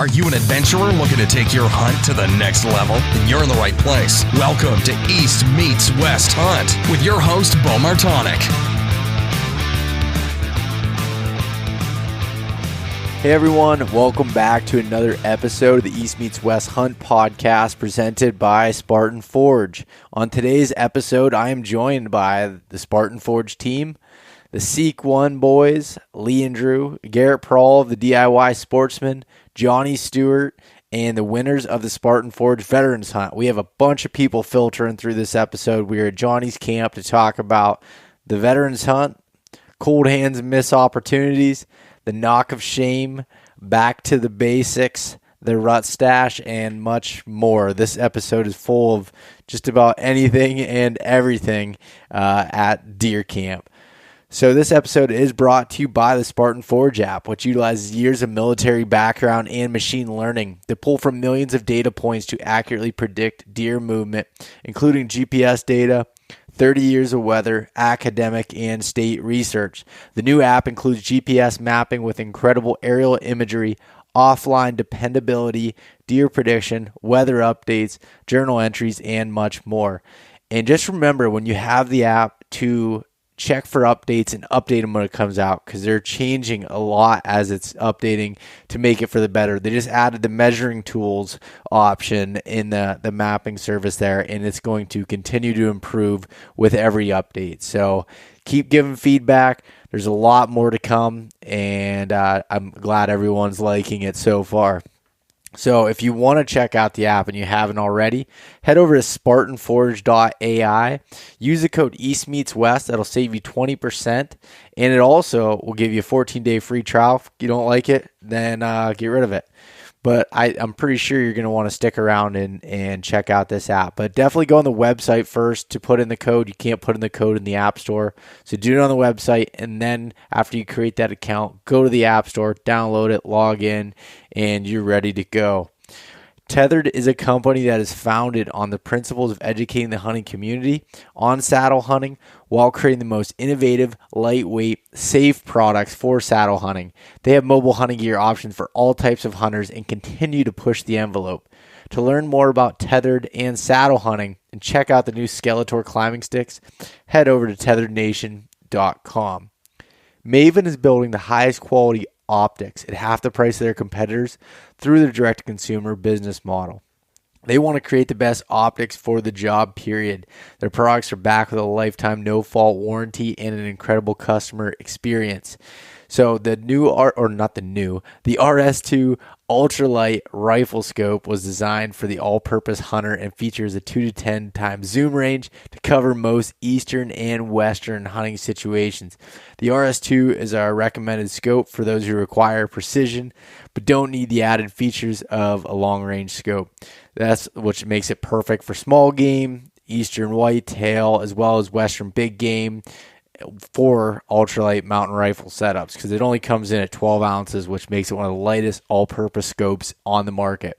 Are you an adventurer looking to take your hunt to the next level? Then you're in the right place. Welcome to East Meets West Hunt with your host, Beau Martonik. Hey everyone, welcome back to another episode of the East Meets West Hunt podcast presented by Spartan Forge. On today's episode, I am joined by the Spartan Forge team, the Seek One boys, Lee and Drew, Garrett Prahl of the DIY Sportsman, Johnny Stewart, and the winners of the Spartan Forge Veterans Hunt. We have a bunch of people filtering through this episode. We are at Johnny's camp to talk about the Veterans Hunt, cold hands and missed opportunities, the knock of shame, back to the basics, the RUTSTACHE, and much more. This episode is full of just about anything and everything at deer camp. So this episode is brought to you by the Spartan Forge App, which utilizes years of military background and machine learning to pull from millions of data points to accurately predict deer movement, including GPS data, 30 years of weather, academic, and state research. The new app includes GPS mapping with incredible aerial imagery, offline dependability, deer prediction, weather updates, journal entries, and much more. And just remember, when you have the app, to check for updates and update them when it comes out, because they're changing a lot as it's updating to make it for the better. They just added the measuring tools option in the mapping service there, and it's going to continue to improve with every update. So keep giving feedback. There's a lot more to come, and I'm glad everyone's liking it so far. So if you want to check out the app and you haven't already, head over to spartanforge.ai. Use the code eastmeetswest. That'll save you 20%. And it also will give you a 14-day free trial. If you don't like it, then get rid of it. But I'm pretty sure you're going to want to stick around and check out this app. But definitely go on the website first to put in the code. You can't put in the code in the App Store. So do it on the website. And then after you create that account, go to the App Store, download it, log in, and you're ready to go. Tethered is a company that is founded on the principles of educating the hunting community on saddle hunting while creating the most innovative, lightweight, safe products for saddle hunting. They have mobile hunting gear options for all types of hunters and continue to push the envelope. To learn more about tethered and saddle hunting and check out the new Skeletor climbing sticks, head over to tetherednation.com. Maven is building the highest quality optics at half the price of their competitors through their direct-to-consumer business model. They want to create the best optics for the job, period. Their products are backed with a lifetime no-fault warranty and an incredible customer experience. So the the RS2 Ultralight rifle scope was designed for the all-purpose hunter and features a 2 to 10 times zoom range to cover most eastern and western hunting situations. The RS2 is our recommended scope for those who require precision but don't need the added features of a long-range scope. That's which makes it perfect for small game, eastern whitetail, as well as western big game for ultralight mountain rifle setups, because it only comes in at 12 ounces, which makes it one of the lightest all-purpose scopes on the market.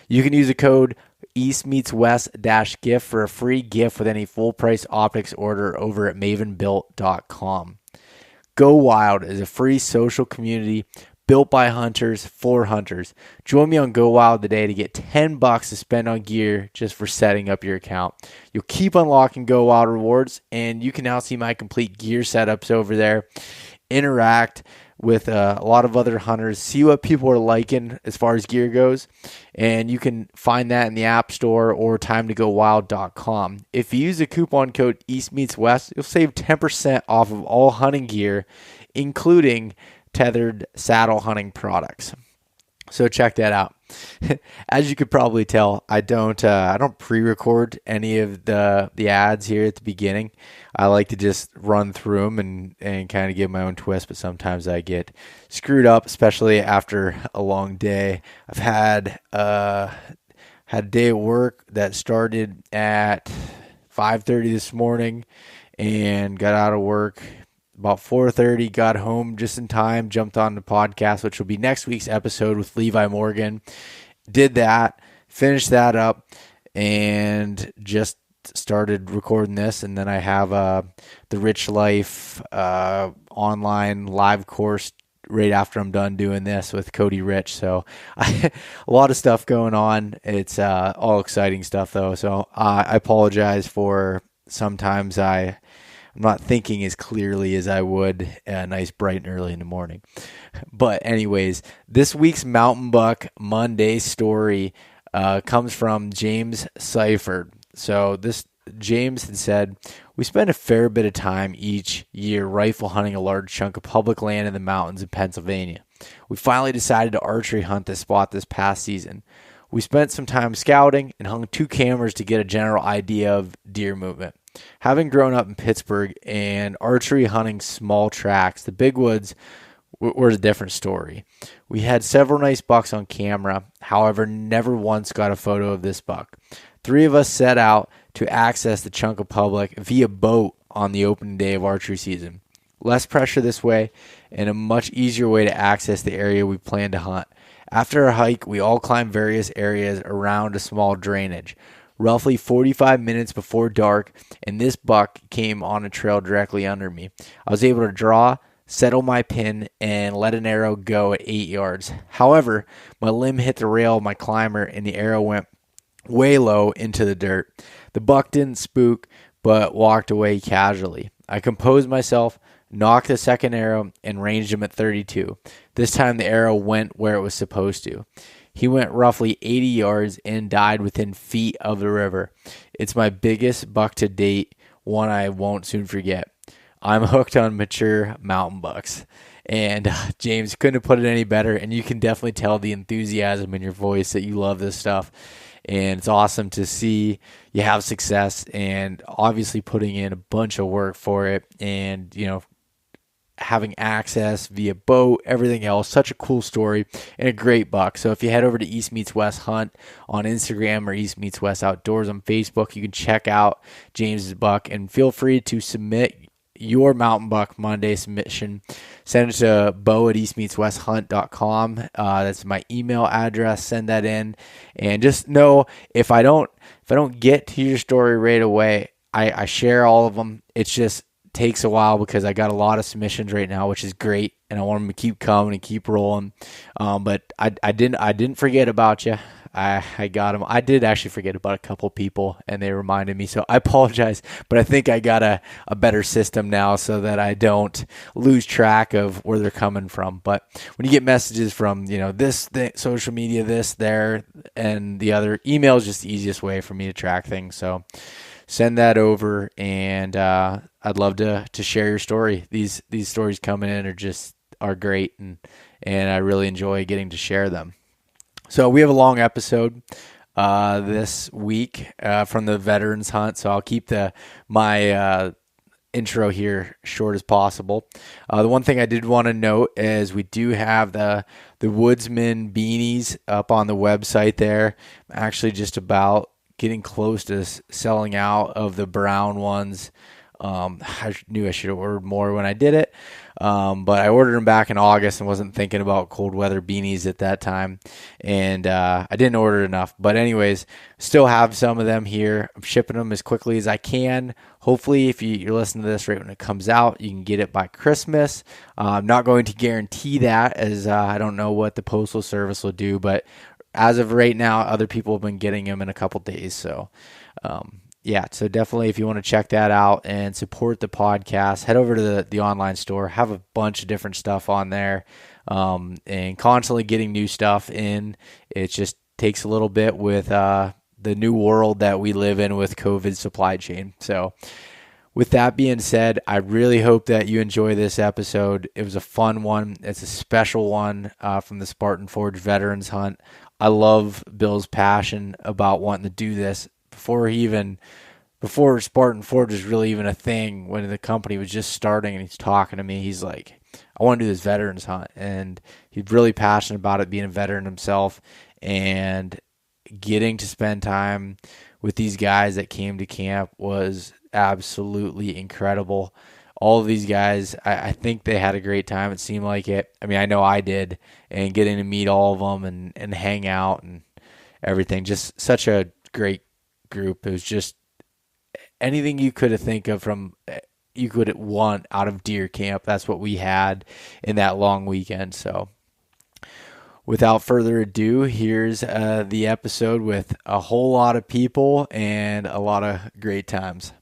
You can use the code eastmeetswest-gift for a free gift with any full-price optics order over at mavenbuilt.com. GoWild is a free social community built by hunters for hunters. Join me on GoWild today to get $10 to spend on gear just for setting up your account. You'll keep unlocking GoWild rewards, and you can now see my complete gear setups over there, interact with a lot of other hunters, see what people are liking as far as gear goes, and you can find that in the App Store or timetogowild.com. If you use the coupon code EastMeetsWest, you'll save 10% off of all hunting gear, including tethered saddle hunting products. So check that out. As you could probably tell, I don't pre-record any of the ads here at the beginning. I like to just run through them and kind of give my own twist, but sometimes I get screwed up, especially after a long day. I've had a day at work that started at 5:30 this morning and got out of work about 4:30, got home just in time, jumped on the podcast, which will be next week's episode with Levi Morgan. Did that, finished that up, and just started recording this. And then I have the Rich Life online live course right after I'm done doing this with Cody Rich. So a lot of stuff going on. It's all exciting stuff though. So I apologize for sometimes I'm not thinking as clearly as I would nice bright and early in the morning. But anyways, this week's Mountain Buck Monday story comes from James Seifert. So James had said, we spend a fair bit of time each year rifle hunting a large chunk of public land in the mountains of Pennsylvania. We finally decided to archery hunt this spot this past season. We spent some time scouting and hung 2 cameras to get a general idea of deer movement. Having grown up in Pittsburgh and archery hunting small tracks, the big woods were a different story. We had several nice bucks on camera, however, never once got a photo of this buck. 3 of us set out to access the chunk of public via boat on the opening day of archery season. Less pressure this way and a much easier way to access the area we plan to hunt. After our hike, we all climbed various areas around a small drainage. Roughly 45 minutes before dark, and this buck came on a trail directly under me. I was able to draw, settle my pin, and let an arrow go at 8 yards. However, my limb hit the rail of my climber, and the arrow went way low into the dirt. The buck didn't spook, but walked away casually. I composed myself, nocked the second arrow, and ranged him at 32. This time the arrow went where it was supposed to. He went roughly 80 yards and died within feet of the river. It's my biggest buck to date, one I won't soon forget. I'm hooked on mature mountain bucks. And James, couldn't have put it any better, and you can definitely tell the enthusiasm in your voice that you love this stuff. And it's awesome to see you have success and obviously putting in a bunch of work for it and, having access via boat, everything else. Such a cool story and a great buck. So if you head over to East Meets West Hunt on Instagram or East Meets West Outdoors on Facebook, you can check out James's buck and feel free to submit your Mountain Buck Monday submission. Send it to Beau at eastmeetswesthunt.com. That's my email address. Send that in, and just know if I don't get to your story right away, I share all of them. It's just takes a while because I got a lot of submissions right now, which is great, and I want them to keep coming and keep rolling. But I didn't forget about you. I got them. I did actually forget about a couple people, and they reminded me, so I apologize. But I think I got a better system now so that I don't lose track of where they're coming from. But when you get messages from this thing, social media, this, there, and the other, email is just the easiest way for me to track things. So send that over, and I'd love to share your story. These stories coming in are great, and I really enjoy getting to share them. So we have a long episode this week from the Veterans Hunt, so I'll keep my intro here short as possible. The one thing I did want to note is we do have the Woodsman Beanies up on the website there. I'm actually just about getting close to selling out of the brown ones. I knew I should have ordered more when I did it, but I ordered them back in August and wasn't thinking about cold weather beanies at that time, and I didn't order enough. But anyways, still have some of them here. I'm shipping them as quickly as I can. Hopefully, if you're listening to this right when it comes out, you can get it by Christmas. I'm not going to guarantee that, as I don't know what the Postal Service will do, but as of right now, other people have been getting them in a couple days, so yeah, so definitely if you want to check that out and support the podcast, head over to the online store. Have a bunch of different stuff on there, and constantly getting new stuff in. It just takes a little bit with the new world that we live in with COVID supply chain. So with that being said, I really hope that you enjoy this episode. It was a fun one. It's a special one from the Spartan Forge Veterans Hunt. I love Bill's passion about wanting to do this. Before Spartan Forge was really even a thing, when the company was just starting, and he's talking to me, he's like, I want to do this veterans hunt. And he's really passionate about it, being a veteran himself, and getting to spend time with these guys that came to camp was absolutely incredible. All of these guys, I think they had a great time. It seemed like it. I mean, I know I did, and getting to meet all of them and hang out and everything, just such a great group. It was just anything you could have think of from you could want out of deer camp. That's what we had in that long weekend. So without further ado, here's the episode with a whole lot of people and a lot of great times.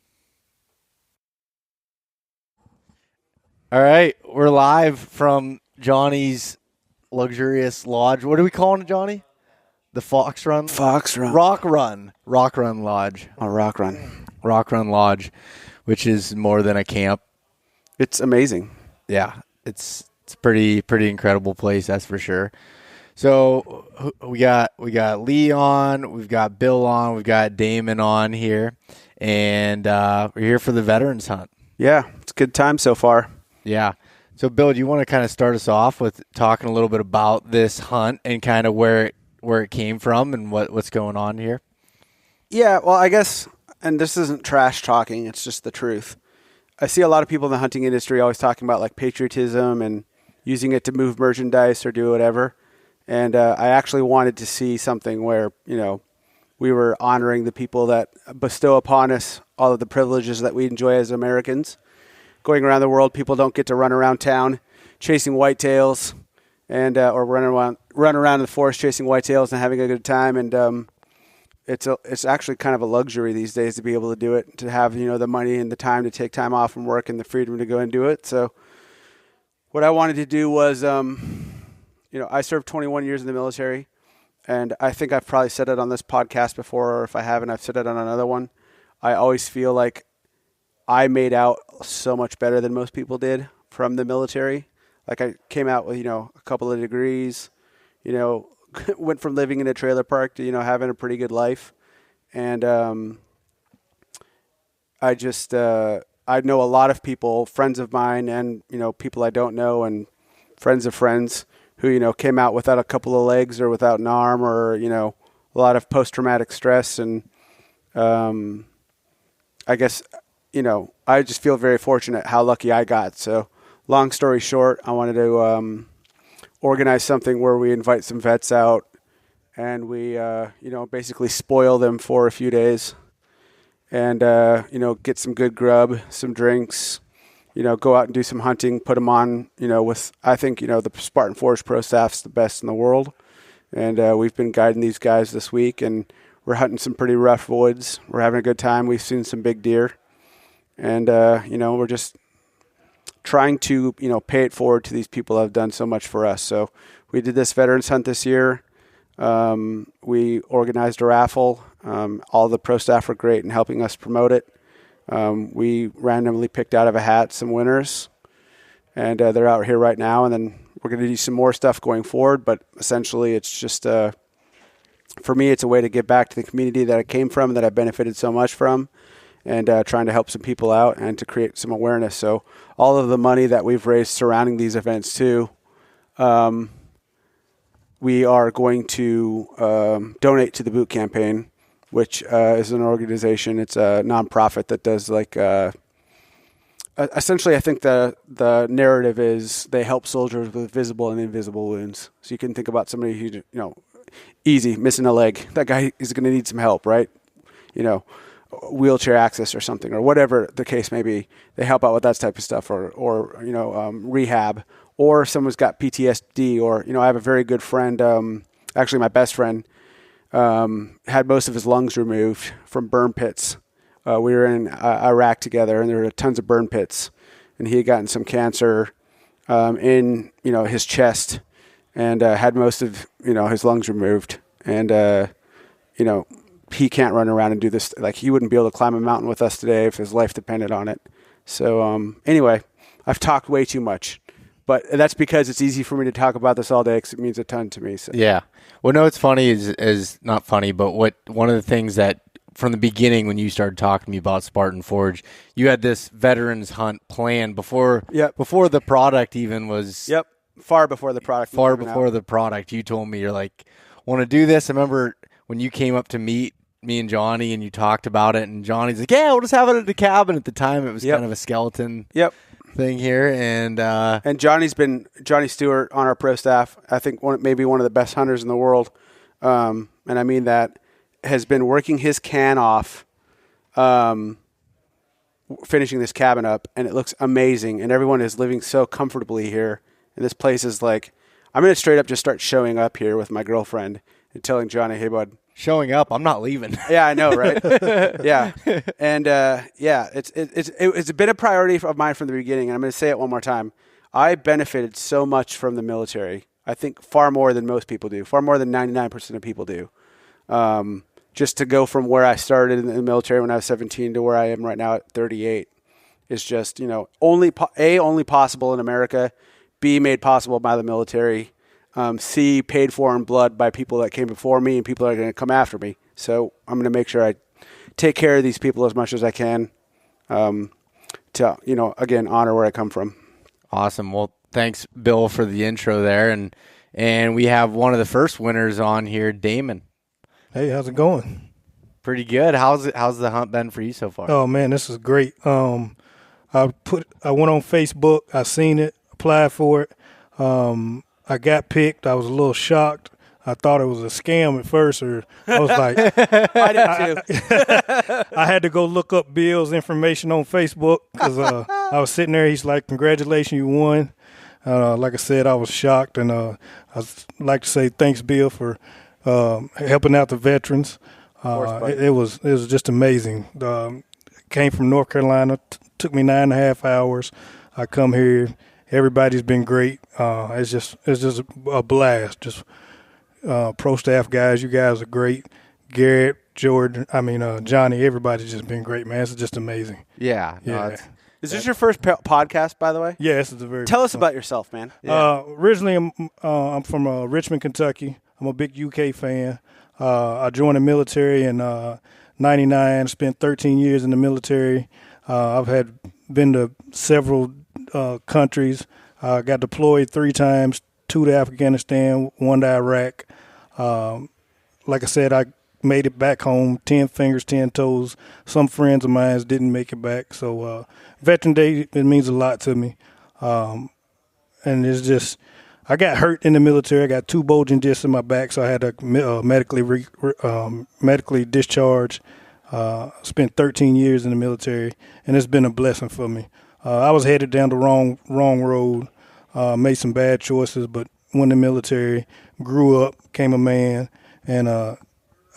All right, we're live from Johnny's luxurious lodge. What are we calling it, Johnny? The Fox Run? Fox Run. Rock Run Lodge. Oh, Rock Run. Rock Run Lodge, which is more than a camp. It's amazing. Yeah, it's pretty incredible place, that's for sure. So we got Lee on, we've got Bill on, we've got Damon on here, and we're here for the Veterans Hunt. Yeah, it's a good time so far. Yeah. So, Bill, do you want to kind of start us off with talking a little bit about this hunt and kind of where it came from and what's going on here? Yeah, well, I guess, and this isn't trash talking, it's just the truth. I see a lot of people in the hunting industry always talking about like patriotism and using it to move merchandise or do whatever. And I actually wanted to see something where, we were honoring the people that bestow upon us all of the privileges that we enjoy as Americans. Going around the world, people don't get to run around town chasing whitetails and or run around the forest chasing whitetails and having a good time. And it's actually kind of a luxury these days to be able to do it, to have the money and the time to take time off from work and the freedom to go and do it. So what I wanted to do was, I served 21 years in the military, and I think I've probably said it on this podcast before, or if I haven't, I've said it on another one. I always feel like I made out so much better than most people did from the military. Like I came out with, a couple of degrees, went from living in a trailer park to, having a pretty good life. And I know a lot of people, friends of mine and, people I don't know and friends of friends who, came out without a couple of legs or without an arm or, a lot of post-traumatic stress. And I guess, I just feel very fortunate how lucky I got. So long story short, I wanted to organize something where we invite some vets out and we, basically spoil them for a few days and, get some good grub, some drinks, go out and do some hunting, put them on, with, I think, the Spartan Forge Pro staff's the best in the world. And we've been guiding these guys this week and we're hunting some pretty rough woods. We're having a good time. We've seen some big deer. And, we're just trying to, pay it forward to these people that have done so much for us. So we did this Veterans Hunt this year. We organized a raffle. All the pro staff were great in helping us promote it. We randomly picked out of a hat some winners. And they're out here right now. And then we're going to do some more stuff going forward. But essentially, it's just, for me, it's a way to give back to the community that I came from, that I benefited so much from. And trying to help some people out and to create some awareness. So all of the money that we've raised surrounding these events too, we are going to donate to the Boot Campaign, which is an organization. It's a nonprofit that does essentially I think the narrative is they help soldiers with visible and invisible wounds. So you can think about somebody who, easy, missing a leg. That guy is going to need some help, right? Wheelchair access or something, or whatever the case may be. They help out with that type of stuff, or rehab, or if someone's got PTSD, or I have a very good friend, actually my best friend, had most of his lungs removed from burn pits. We were in Iraq together, and there were tons of burn pits, and he had gotten some cancer in his chest, and had most of his lungs removed, and he can't run around and do this. Like, he wouldn't be able to climb a mountain with us today if his life depended on it. So anyway, I've talked way too much, but that's because it's easy for me to talk about this all day because it means a ton to me. So. Yeah. Well, no, it's funny is not funny, but one of the things that from the beginning when you started talking to me about Spartan Forge, you had this veterans hunt plan before the product even was. Yep. Far before the product. The product. You told me, you're like, want to do this? I remember when you came up to meet me and Johnny and you talked about it, and Johnny's like, yeah, we'll just have it at the cabin. At the time, it was kind of a skeleton thing here. And Johnny Stewart on our pro staff, I think maybe one of the best hunters in the world. And I mean that, has been working his can off finishing this cabin up, and it looks amazing, and everyone is living so comfortably here. And this place is like, I'm going to straight up just start showing up here with my girlfriend and telling Johnny, hey, bud. Showing up, I'm not leaving. Yeah, I know, right? Yeah. And, it's been a priority of mine from the beginning, and I'm going to say it one more time. I benefited so much from the military. I think far more than most people do, far more than 99% of people do. Just to go from where I started in the military when I was 17 to where I am right now at 38 is just, only possible in America, B, made possible by the military, C, paid for in blood by people that came before me and people that are going to come after me. So I'm going to make sure I take care of these people as much as I can to, again, honor where I come from. Awesome. Well, thanks, Bill, for the intro there. And we have one of the first winners on here, Damon. Hey, how's it going? Pretty good. How's the hunt been for you so far? Oh man, this is great. I went on Facebook, I seen it, applied for it. I got picked. I was a little shocked. I thought it was a scam at first, or I was like, I did too. I had to go look up Bill's information on Facebook because I was sitting there. He's like, "Congratulations, you won." Like I said, I was shocked, and I'd like to say thanks, Bill, for helping out the veterans. It was just amazing. Came from North Carolina. Took me 9.5 hours. I come here. Everybody's been great. It's just a blast. Just pro staff guys. You guys are great. Garrett, Jordan. Johnny. Everybody's just been great, man. It's just amazing. Yeah. Yeah. Is this your first podcast, by the way? Yeah, this is the very. Tell us about yourself, man. Yeah. Originally, I'm from Richmond, Kentucky. I'm a big UK fan. I joined the military in '99. Spent 13 years in the military. I've been to several countries. Got deployed 3 times, 2 to Afghanistan, 1 to Iraq. Like I said, I made it back home, 10 fingers, 10 toes. Some friends of mine didn't make it back. So Veteran Day, it means a lot to me. And it's just, I got hurt in the military. I got 2 bulging discs in my back, so I had to medically discharge. Spent 13 years in the military, and it's been a blessing for me. I was headed down the wrong road, made some bad choices, but went in the military, grew up, became a man, and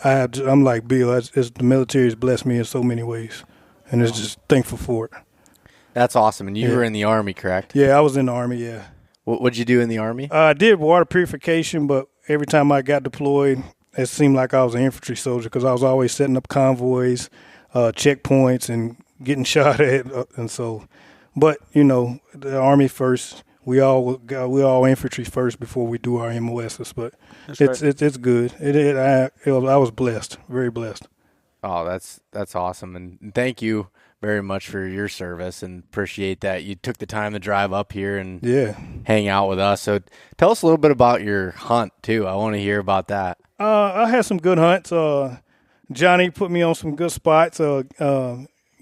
I'm like Bill. The military has blessed me in so many ways, and it's just thankful for it. That's awesome. And you were in the Army, correct? Yeah, I was in the Army, yeah. What'd you do in the Army? I did water purification, but every time I got deployed, it seemed like I was an infantry soldier because I was always setting up convoys, checkpoints, and getting shot at, and so. But the Army first. We all infantry first before we do our MOSs. But it's good. I was blessed, very blessed. Oh, that's awesome, and thank you very much for your service, and appreciate that you took the time to drive up here and hang out with us. So tell us a little bit about your hunt too. I want to hear about that. I had some good hunts. Johnny put me on some good spots.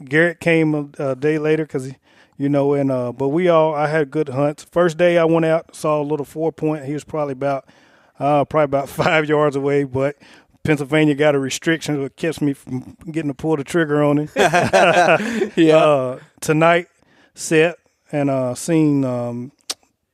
Garrett came a day later because but I had good hunts. First day I went out, saw a little 4-point. He was probably about 5 yards away, but Pennsylvania got a restriction that kept me from getting to pull the trigger on him. Tonight set and seen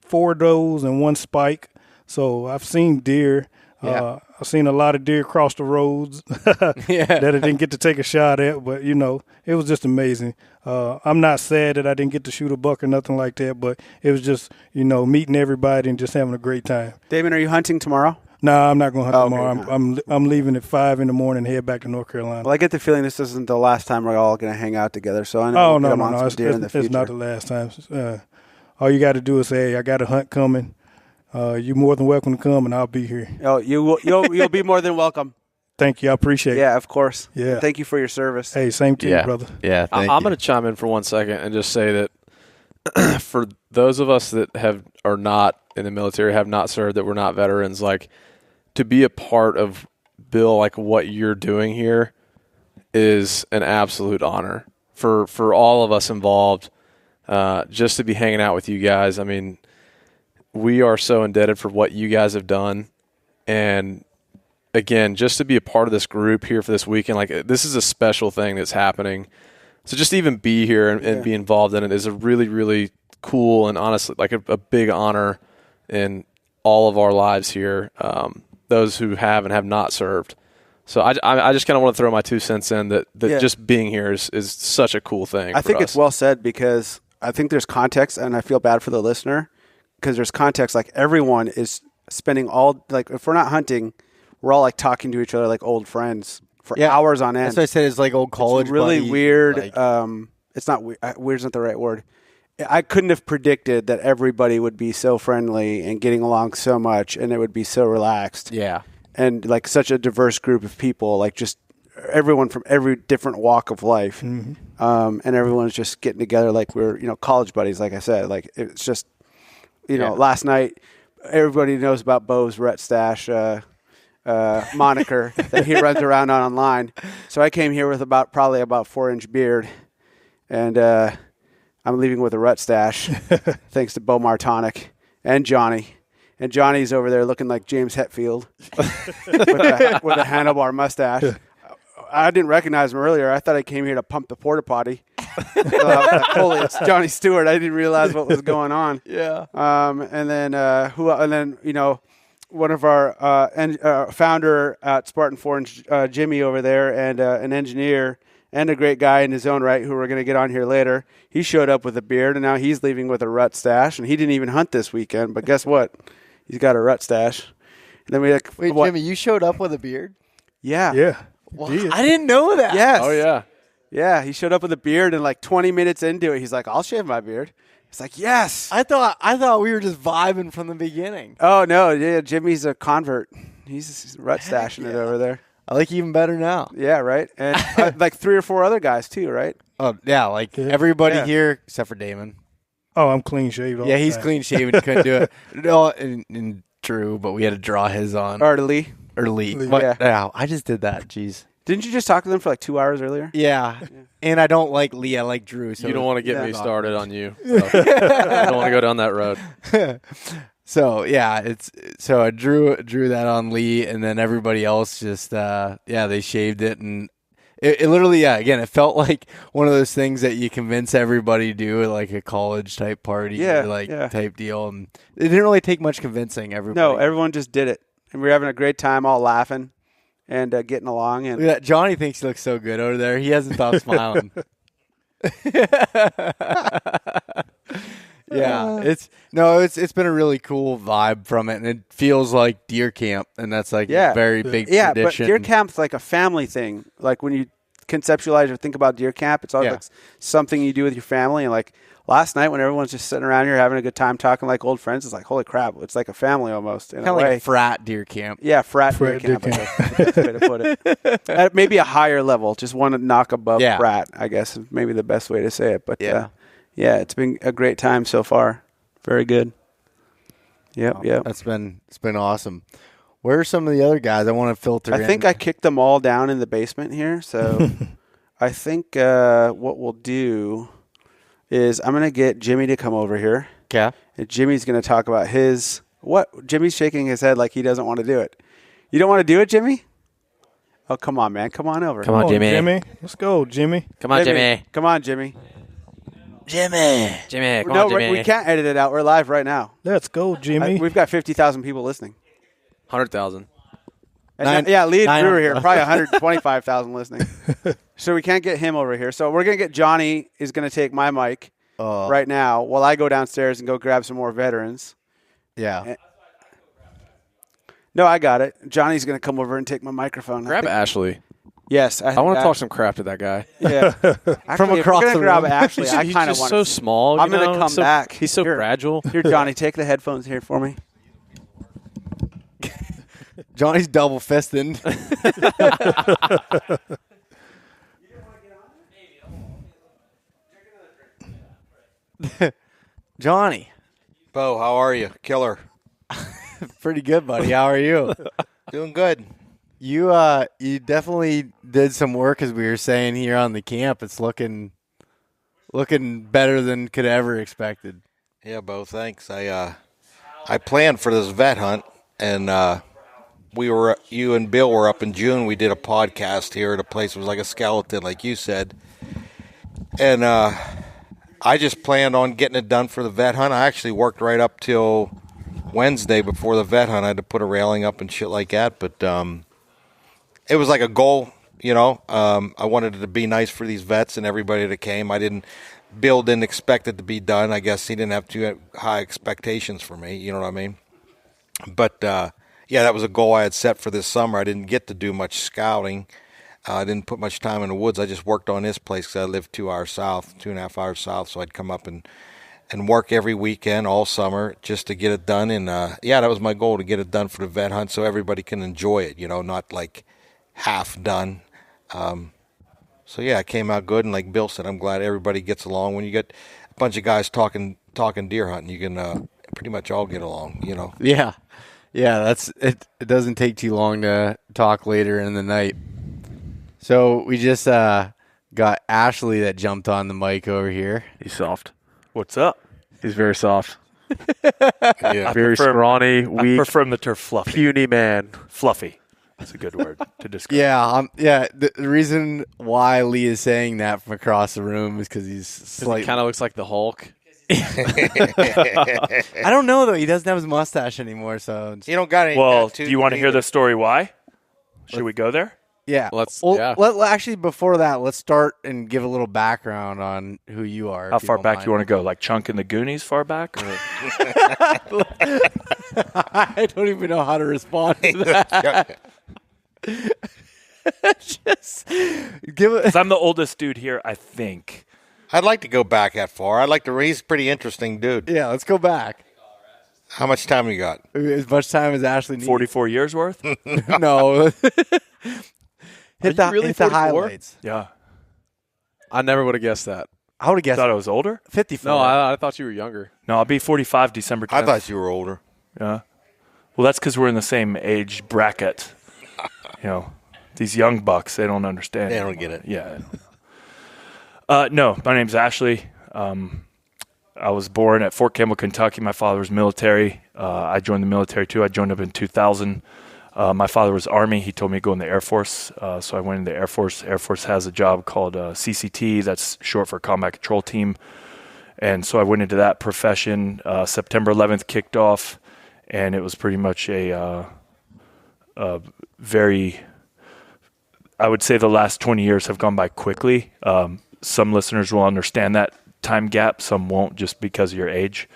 4 does and 1 spike. So I've seen deer. I've seen a lot of deer cross the roads that I didn't get to take a shot at, but, it was just amazing. I'm not sad that I didn't get to shoot a buck or nothing like that, but it was just, meeting everybody and just having a great time. Damon, are you hunting tomorrow? No, I'm not going to hunt tomorrow. I'm leaving at 5 in the morning and head back to North Carolina. Well, I get the feeling this isn't the last time we're all going to hang out together, so I know we'll get some deer in the future. It's not the last time. All you got to do is say, hey, I got a hunt coming. You're more than welcome to come, and I'll be here. Oh, you'll be more than welcome. Thank you. I appreciate it. Yeah, of course. Yeah. Thank you for your service. Hey, same to you, brother. Yeah, I'm going to chime in for 1 second and just say that for those of us that are not in the military, have not served, that we're not veterans, like, to be a part of, Bill, like what you're doing here is an absolute honor for all of us involved. Just to be hanging out with you guys. I mean, we are so indebted for what you guys have done. And again, just to be a part of this group here for this weekend, like, this is a special thing that's happening So just to even be here and be involved in it is a really, really cool and honestly like a big honor in all of our lives here, those who have and have not served. So I just kind of want to throw my 2 cents in that just being here is such a cool thing. I think it's well said, because I think there's context, and I feel bad for the listener because there's context. Like, everyone is spending like, if we're not hunting, we're all like talking to each other like old friends for hours on end. That's what I said. It's like old college. It's really buddy, weird. like- It's not weird's not the right word. I couldn't have predicted that everybody would be so friendly and getting along so much, and it would be so relaxed. Yeah. And like such a diverse group of people, like just everyone from every different walk of life. And everyone's just getting together like we're, college buddies, like I said. Like, it's just, last night, everybody knows about Beau's RUTSTACHE moniker that he runs around on online. So I came here with probably about 4-inch beard, and I'm leaving with a RUTSTACHE thanks to Beau Martonik and Johnny. And Johnny's over there looking like James Hetfield with a handlebar mustache. I didn't recognize him earlier. I thought I came here to pump the porta potty. Holy, it's Johnny Stewart. I didn't realize what was going on. Yeah. And then one of our founder at Spartan Forge, Jimmy over there, and an engineer and a great guy in his own right who we're going to get on here later. He showed up with a beard, and now he's leaving with a RUTSTACHE, and he didn't even hunt this weekend. But guess what? He's got a RUTSTACHE. And then Wait, Jimmy, you showed up with a beard? Yeah. Yeah. Well, I didn't know that. Yes. Oh, yeah. Yeah, he showed up with a beard, and like 20 minutes into it, he's like, I'll shave my beard. It's like, yes. I thought we were just vibing from the beginning. Oh, no. Yeah, Jimmy's a convert. He's RUTSTACHing it over there. I like you even better now. Yeah, right? And like 3 or 4 other guys, too, right? Oh, yeah, like everybody here except for Damon. Oh, I'm clean shaved. Yeah, he's clean shaven. He couldn't do it. No, and true, but we had to draw his on. Or Lee. Yeah, I just did that. Jeez. Didn't you just talk to them for like 2 hours earlier? Yeah. And I don't like Lee. I like Drew. So You don't want to get me started on you. So. I don't want to go down that road. So yeah, so I drew that on Lee, and then everybody else just they shaved it, and it literally again it felt like one of those things that you convince everybody to do at like a college type party type deal, and it didn't really take much convincing everybody. No, everyone just did it, and we were having a great time, all laughing and getting along. And look at that. Johnny thinks he looks so good over there. He hasn't stopped smiling. Yeah, it's been a really cool vibe from it, and it feels like deer camp, and that's like a very big tradition. But deer camp's like a family thing. Like when you conceptualize or think about deer camp, it's always like something you do with your family. And like last night, when everyone's just sitting around here having a good time talking like old friends, it's like holy crap, it's like a family almost. Kind of like a frat deer camp. Yeah, frat deer camp. That's the way to put it. At maybe a higher level, just one knock above frat, I guess, is maybe the best way to say it. But yeah, it's been a great time so far. Very good. Yep. It's been awesome. Where are some of the other guys? I want to filter in. I think I kicked them all down in the basement here. So I think what we'll do is I'm going to get Jimmy to come over here. Okay. And Jimmy's going to talk about Jimmy's shaking his head like he doesn't want to do it. You don't want to do it, Jimmy? Oh, come on, man. Come on over. Come on, Jimmy. Let's go, Jimmy. Come on, Jimmy. Come on, Jimmy. Jimmy, come on, Jimmy. We can't edit it out. We're live right now. Let's go, Jimmy. We've got 50,000 people listening. 100,000. Lee and Drew are here. Probably 125,000 listening. So we can't get him over here. So we're going to get Johnny is going to take my mic right now while I go downstairs and go grab some more veterans. Yeah. No, I got it. Johnny's going to come over and take my microphone. Grab Ashley. Yes. I want to talk some crap to that guy. Yeah. Actually, From across the grab room. Ashley, I He's kind of just want so small. I'm going to come back. He's so fragile. Here, Johnny, take the headphones here for me. Johnny's double fisting. Johnny. Beau, how are you? Killer. Pretty good, buddy. How are you? Doing good. You definitely did some work, as we were saying here on the camp. It's looking better than could ever expected. Yeah, Beau, thanks. I planned for this vet hunt, and you and Bill were up in June. We did a podcast here at a place that was like a skeleton, like you said. and I just planned on getting it done for the vet hunt. I actually worked right up till Wednesday before the vet hunt. I had to put a railing up and shit like that, but it was like a goal, I wanted it to be nice for these vets and everybody that came. Bill didn't expect it to be done. I guess he didn't have too high expectations for me, you know what I mean? But, yeah, that was a goal I had set for this summer. I didn't get to do much scouting. I didn't put much time in the woods. I just worked on this place because I live 2.5 hours south, so I'd come up and work every weekend all summer just to get it done. And, yeah, that was my goal, to get it done for the vet hunt so everybody can enjoy it, not like half done. So, yeah, it came out good. And like Bill said, I'm glad everybody gets along. When you get a bunch of guys talking deer hunting, you can pretty much all get along, Yeah. Yeah, that's it. It doesn't take too long to talk later in the night. So we just got Ashley that jumped on the mic over here. He's soft. What's up? He's very soft. Yeah. Very scrawny, I weak, prefer him the term fluffy. puny man. Fluffy. That's a good word to describe. Yeah, The reason why Lee is saying that from across the room is because he's slightly. He kind of looks like the Hulk. I don't know though. He doesn't have his mustache anymore, so You don't got any Well, tattoos do you want to hear either. the story why? Should we go there? yeah. Yeah. Actually, before that, let's start and give a little background on who you are. How far back you want to go? Like Chunk in the Goonies far back? Or? I don't even know how to respond to that. Just give it. 'Cause I'm the oldest dude here, I think. I'd like to go back that far. He's a pretty interesting dude. Yeah, let's go back. How much time you got? As much time as Ashley needs. 44 years worth? No. hit the really 44? highlights. Yeah. I never would have guessed that. I would have guessed Thought I was older? 54. No, I thought you were younger. No, I'll be 45 December 10th. I thought you were older. Yeah. Well, that's because we're in the same age bracket. These young bucks, they don't understand. They don't get it. Yeah. No, my name's Ashley. I was born at Fort Campbell, Kentucky. My father was military. I joined the military too. I joined up in 2000. My father was Army. He told me to go in the Air Force. So I went in the Air Force. Air Force has a job called CCT. That's short for Combat Control Team. And so I went into that profession. September 11th kicked off, and it was pretty much a very, I would say the last 20 years have gone by quickly. Some listeners will understand that time gap. Some won't, just because of your age.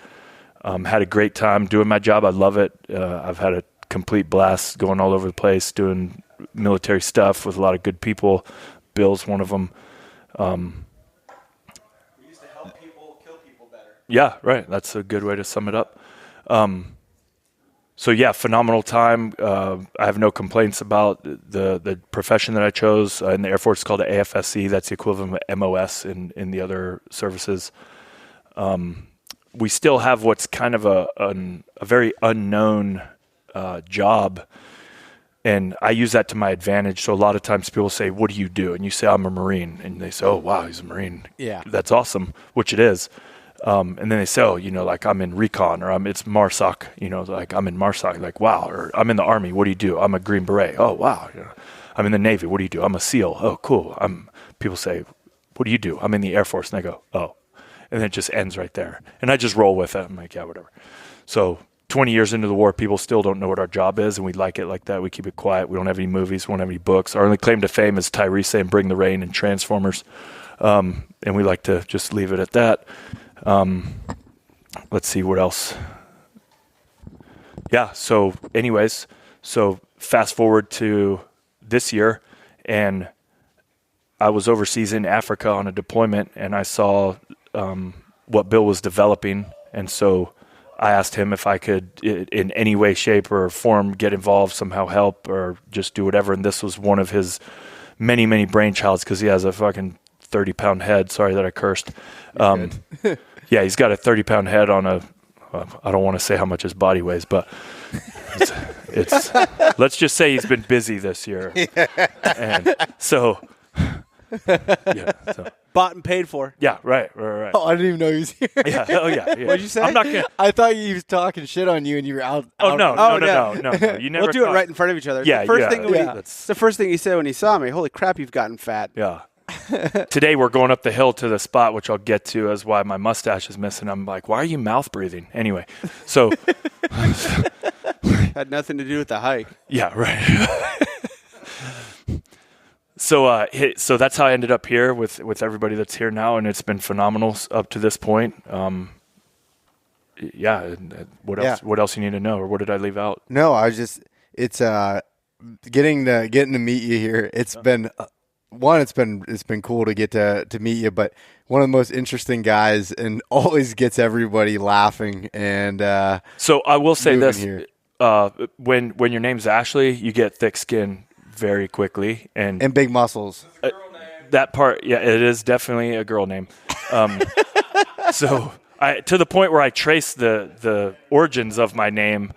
Had a great time doing my job. I love it. I've had a complete blast going all over the place, doing military stuff with a lot of good people. Bill's one of them. We used to help people kill people better. Yeah, right. That's a good way to sum it up. So yeah, phenomenal time. I have no complaints about the profession that I chose. In the Air Force, it's called the AFSC. That's the equivalent of MOS in the other services. We still have what's kind of a very unknown job, and I use that to my advantage. So a lot of times people say, "What do you do?" And you say, "I'm a Marine," and they say, "Oh, wow, he's a Marine." Yeah. That's awesome, which it is. And then they say, "Oh, like I'm in recon, or it's MARSOC, like I'm in MARSOC." Like, wow. Or I'm in the Army. What do you do? I'm a Green Beret. Oh, wow. I'm in the Navy. What do you do? I'm a SEAL. Oh, cool. People say, "What do you do?" I'm in the Air Force. And I go, "Oh." And then it just ends right there. And I just roll with it. I'm like, yeah, whatever. So 20 years into the war, people still don't know what our job is, and we like it like that. We keep it quiet. We don't have any movies. We don't have any books. Our only claim to fame is Tyrese saying Bring the Rain and Transformers. And we like to just leave it at that. Let's see what else. Yeah. So anyways, fast forward to this year, and I was overseas in Africa on a deployment, and I saw what Bill was developing. And so I asked him if I could, in any way, shape, or form, get involved, somehow help, or just do whatever. And this was one of his many, many brainchilds, because he has a fucking 30-pound head. Sorry that I cursed. Yeah, he's got a 30-pound head on a, I don't want to say how much his body weighs, but it's let's just say he's been busy this year. And so, yeah. So. Bought and paid for. Yeah, right. Oh, I didn't even know he was here. Yeah, oh yeah. What'd you say? I'm not gonna. I thought he was talking shit on you and you were out. Oh no. You never. We'll do it right in front of each other. Yeah, the first yeah. thing Yeah. it's the first thing he said when he saw me. Holy crap, you've gotten fat. Yeah. today we're going up the hill to the spot, which I'll get to, as why my mustache is missing. I'm like, why are you mouth breathing? Anyway, so Had nothing to do with the hike. yeah, right. So that's how I ended up here with everybody that's here now, and it's been phenomenal up to this point. What else? What else you need to know, or what did I leave out? No, I was just getting to meet you here. It's been it's been cool to get to meet you, but one of the most interesting guys and always gets everybody laughing. And so I will say this: here. When your name's Ashley, you get thick skin very quickly and big muscles. That part, yeah, it is definitely a girl name. So to the point where I traced the origins of my name.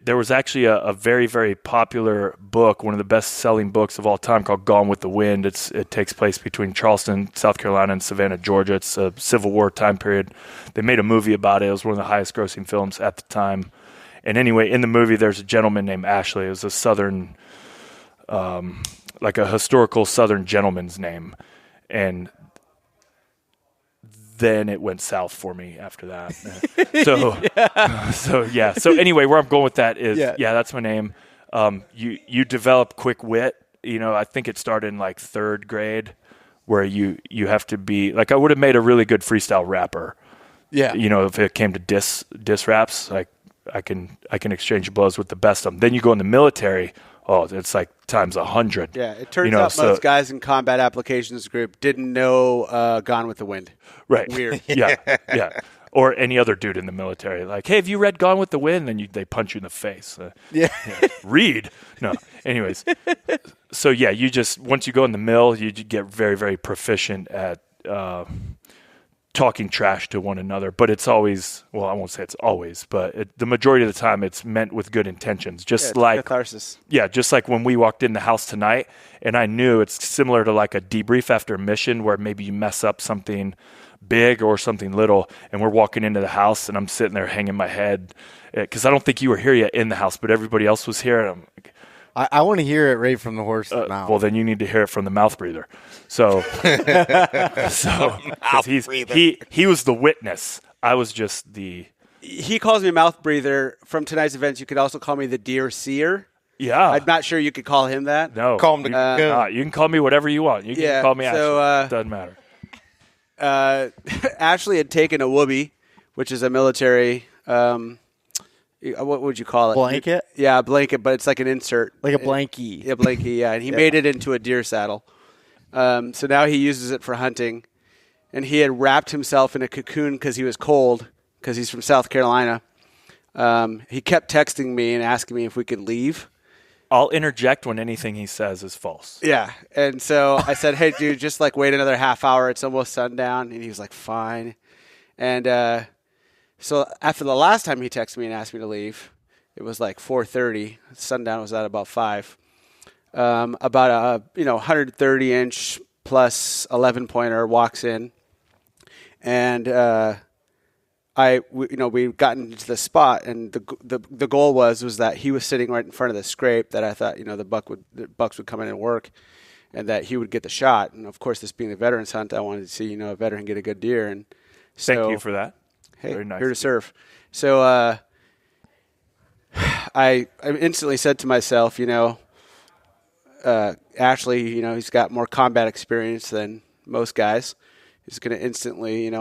There was actually a very, very popular book, one of the best-selling books of all time, called Gone with the Wind. It takes place between Charleston, South Carolina, and Savannah, Georgia. It's a Civil War time period. They made a movie about it. It was one of the highest-grossing films at the time. And anyway, in the movie, there's a gentleman named Ashley. It was a Southern, like a historical Southern gentleman's name. And then it went south for me after that. So anyway, where I'm going with that is, that's my name. You develop quick wit. I think it started in like third grade, where you have to be like, I would have made a really good freestyle rapper. Yeah. If it came to diss raps, like I can exchange blows with the best of them. Then you go in the military. Oh, it's like times 100. Yeah, it turns out most guys in combat applications group didn't know Gone with the Wind. Right. Weird. Yeah. Or any other dude in the military. Like, hey, have you read Gone with the Wind? And they punch you in the face. Read. No. Anyways. So, yeah, you just, once you go in the mill, you get very, very proficient at talking trash to one another. But it's always, well, I won't say it's always, but the majority of the time it's meant with good intentions. Just like catharsis. Yeah, just like when we walked in the house tonight, and I knew it's similar to like a debrief after a mission where maybe you mess up something big or something little, and we're walking into the house and I'm sitting there hanging my head because I don't think you were here yet in the house, but everybody else was here, and I'm like, I want to hear it right from the horse's mouth. Well, then you need to hear it from the mouth breather. So, he was the witness. I was just the. He calls me mouth breather. From tonight's events, you could also call me the deer seer. Yeah, I'm not sure you could call him that. No, call him the. You can call me whatever you want. You can call me Ashley. It doesn't matter. Ashley had taken a whoopee, which is a military. What would you call it? Blanket? Yeah, a blanket, but it's like an insert. Like a blankie. A blankie, yeah. And he made it into a deer saddle. So now he uses it for hunting. And he had wrapped himself in a cocoon because he was cold, because he's from South Carolina. He kept texting me and asking me if we could leave. I'll interject when anything he says is false. Yeah. And so I said, hey, dude, just like wait another half hour. It's almost sundown. And he was like, fine. And so after the last time he texted me and asked me to leave, it was like 4:30. Sundown was at about 5. About a 130-inch plus 11-pointer walks in, and we got into the spot, and the goal was that he was sitting right in front of the scrape that I thought the bucks would come in and work, and that he would get the shot. And of course, this being a veterans hunt, I wanted to see a veteran get a good deer. And so, thank you for that. Hey, very nice. Here to serve. So I instantly said to myself, Ashley, he's got more combat experience than most guys. He's going to instantly,